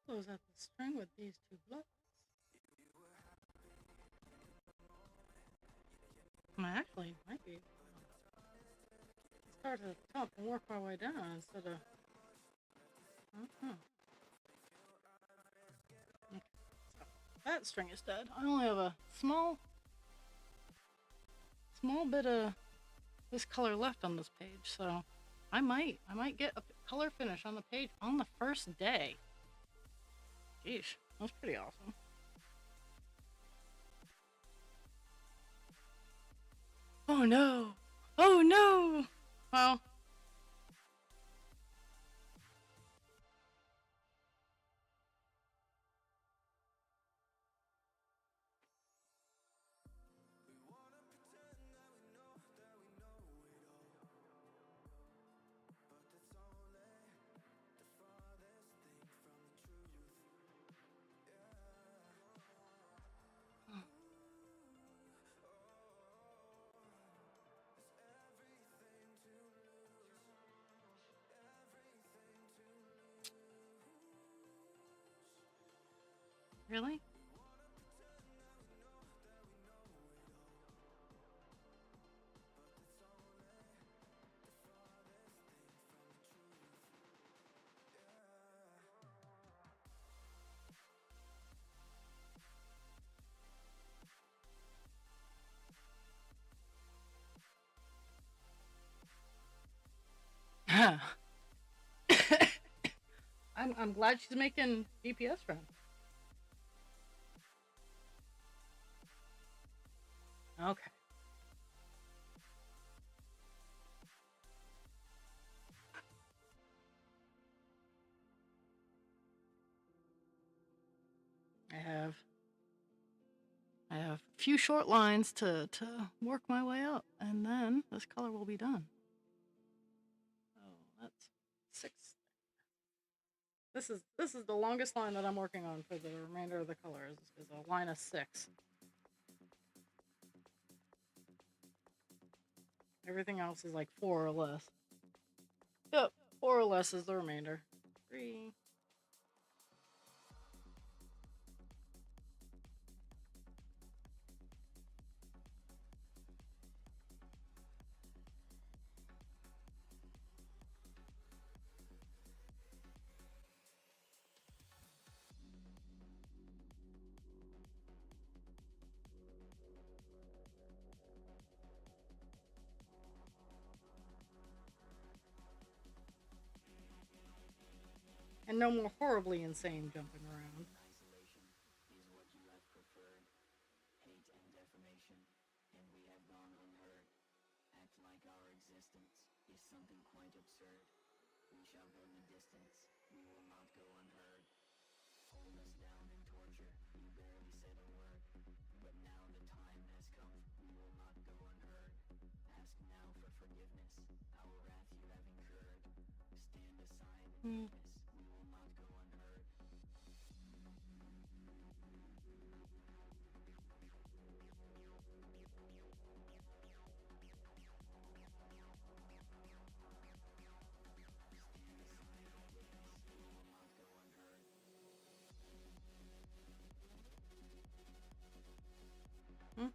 Close out the string with these 2 blocks. Actually, might be start at the top and work my way down instead of. Okay, so that string is dead. I only have a small bit of this color left on this page, so I might get a color finish on the page on the first day. Geesh, that's pretty awesome. Oh no! Oh no! Well, really? Yeah. I'm glad she's making GPS run. Okay. I have a few short lines to work my way up, and then this color will be done. Oh, that's 6. This is the longest line that I'm working on for the remainder of the colors is a line of 6. Everything else is like 4 or less. Yep, 4 or less is the remainder. 3. And no more horribly insane jumping around. Isolation is what you have preferred. Hate and defamation, and we have gone unheard. Act like our existence is something quite absurd. We shall go the distance, we will not go unheard. Hold us down in torture, you barely said a word. But now the time has come, we will not go unheard. Ask now for forgiveness, our wrath you have incurred. Stand aside and witness, we will not go unheard. Mm-hmm.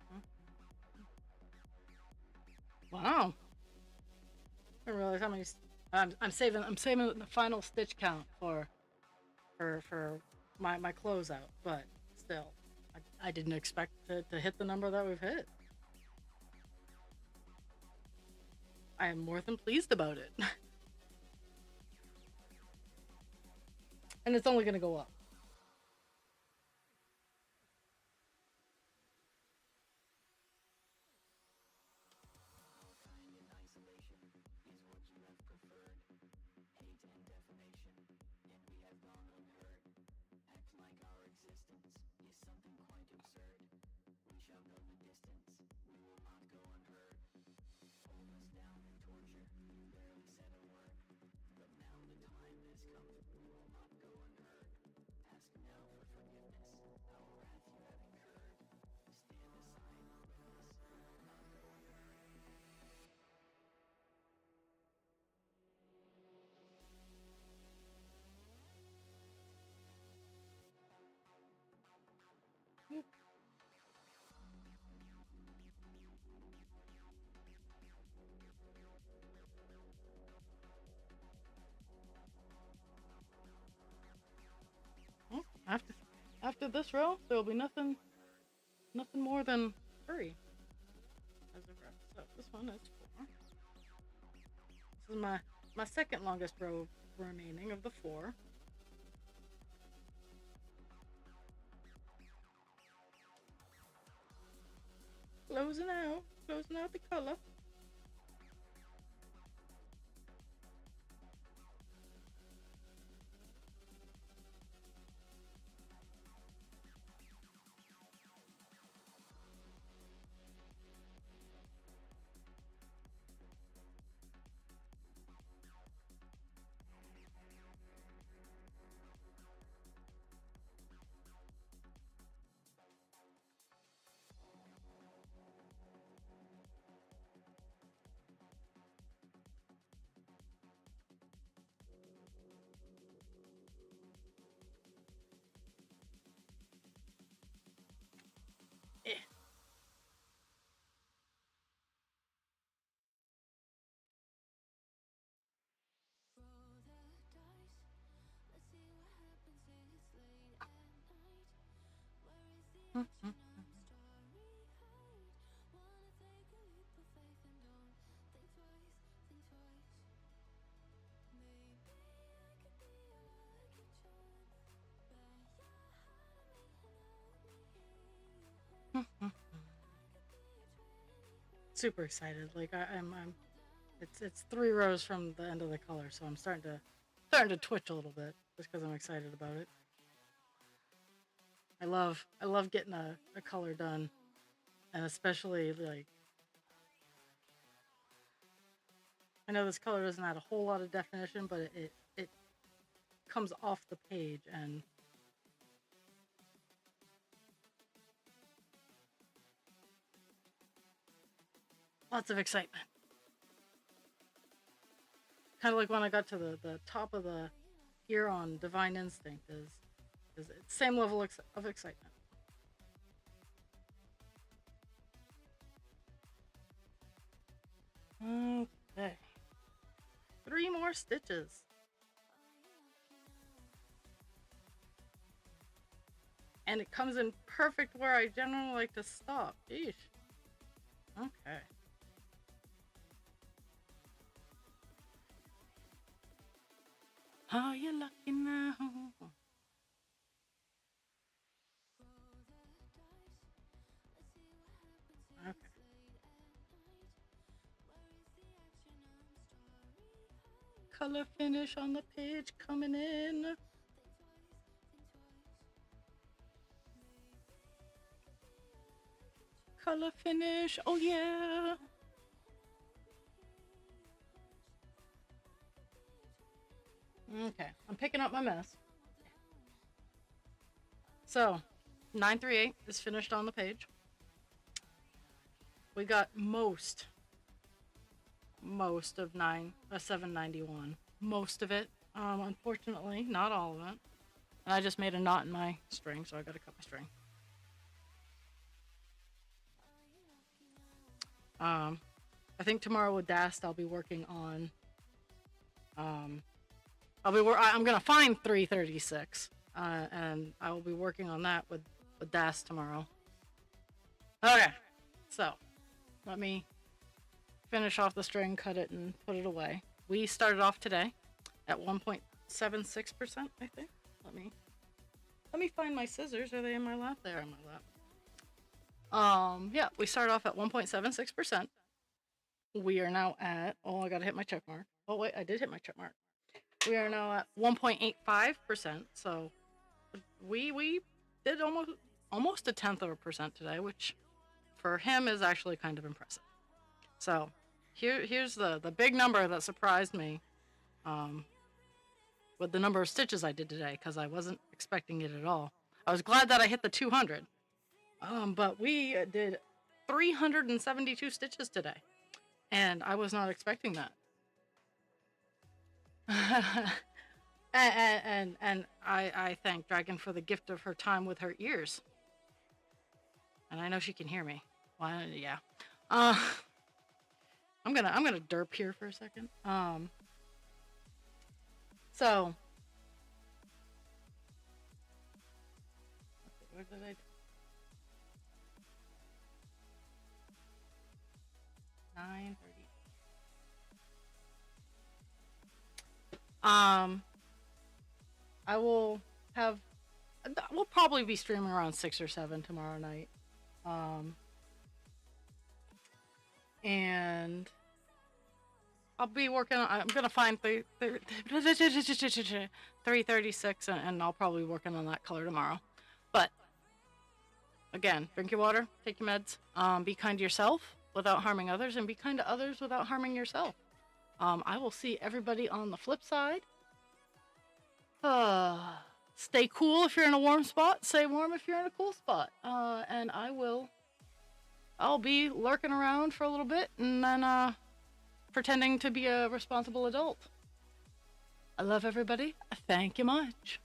Wow. I didn't realize how many. I'm saving the final stitch count for my closeout, but still, I didn't expect to hit the number that we've hit. I am more than pleased about it. And it's only gonna go up. Our kind in isolation is what you have preferred. Hate and defamation, and we have gone unheard. Act like our existence is something quite absurd. We shall go the distance, we will not go unheard. Hold us down in torture, you barely said a word. But now the time has come, we will not go unheard. Ask now for forgiveness, our wrath you have incurred. Stand aside and witness, we will not go unheard. Well, after this row, there will be nothing more than 3 as a row. So this one is 4. This is my second longest row remaining of the 4. Closing out the color. Eh. Roll the dice. Let's see what happens. It's late at night. Where is the action? I'm starry-eyed. Wanna take a leap of faith and don't think twice, think twice. super excited. Like I'm it's 3 rows from the end of the color, so I'm starting to twitch a little bit just because I'm excited about it. I love getting a color done, and especially like I know this color doesn't have a whole lot of definition, but it comes off the page and lots of excitement. Kind of like when I got to the top of the ear on Divine Instinct is same level of excitement. Okay. 3 more stitches. And it comes in perfect where I generally like to stop. Eesh. Okay. Are you lucky now? Okay. Color finish on the page coming in. Color finish. Oh yeah. Okay, I'm picking up my mess. So, 938 is finished on the page. We got most of 791. Most of it. Unfortunately, not all of it. And I just made a knot in my string, so I gotta cut my string. I think tomorrow with Dast I'll be working on I'm gonna find 336, and I will be working on that with Dast tomorrow. Okay, so let me finish off the string, cut it, and put it away. We started off today at 1.76%, I think. Let me find my scissors. Are they in my lap? They are in my lap. Yeah, we started off at 1.76%. We are now at, oh, I gotta hit my check mark. Oh wait, I did hit my check mark. We are now at 1.85%. So we did almost 1/10% today, which for him is actually kind of impressive. So here's the big number that surprised me with the number of stitches I did today, because I wasn't expecting it at all. I was glad that I hit the 200. But we did 372 stitches today, and I was not expecting that. and I thank Dragon for the gift of her time with her ears. And I know she can hear me. Well, yeah. I'm gonna derp here for a second. So what did I do? 9:30. I will have. We'll probably be streaming around 6 or 7 tomorrow night. And I'll be working on. I'm gonna find 336, and I'll probably be working on that color tomorrow. But again, drink your water, take your meds, be kind to yourself without harming others, and be kind to others without harming yourself. I will see everybody on the flip side. Stay cool if you're in a warm spot. Stay warm if you're in a cool spot. And I'll be lurking around for a little bit, and then pretending to be a responsible adult. I love everybody. Thank you much.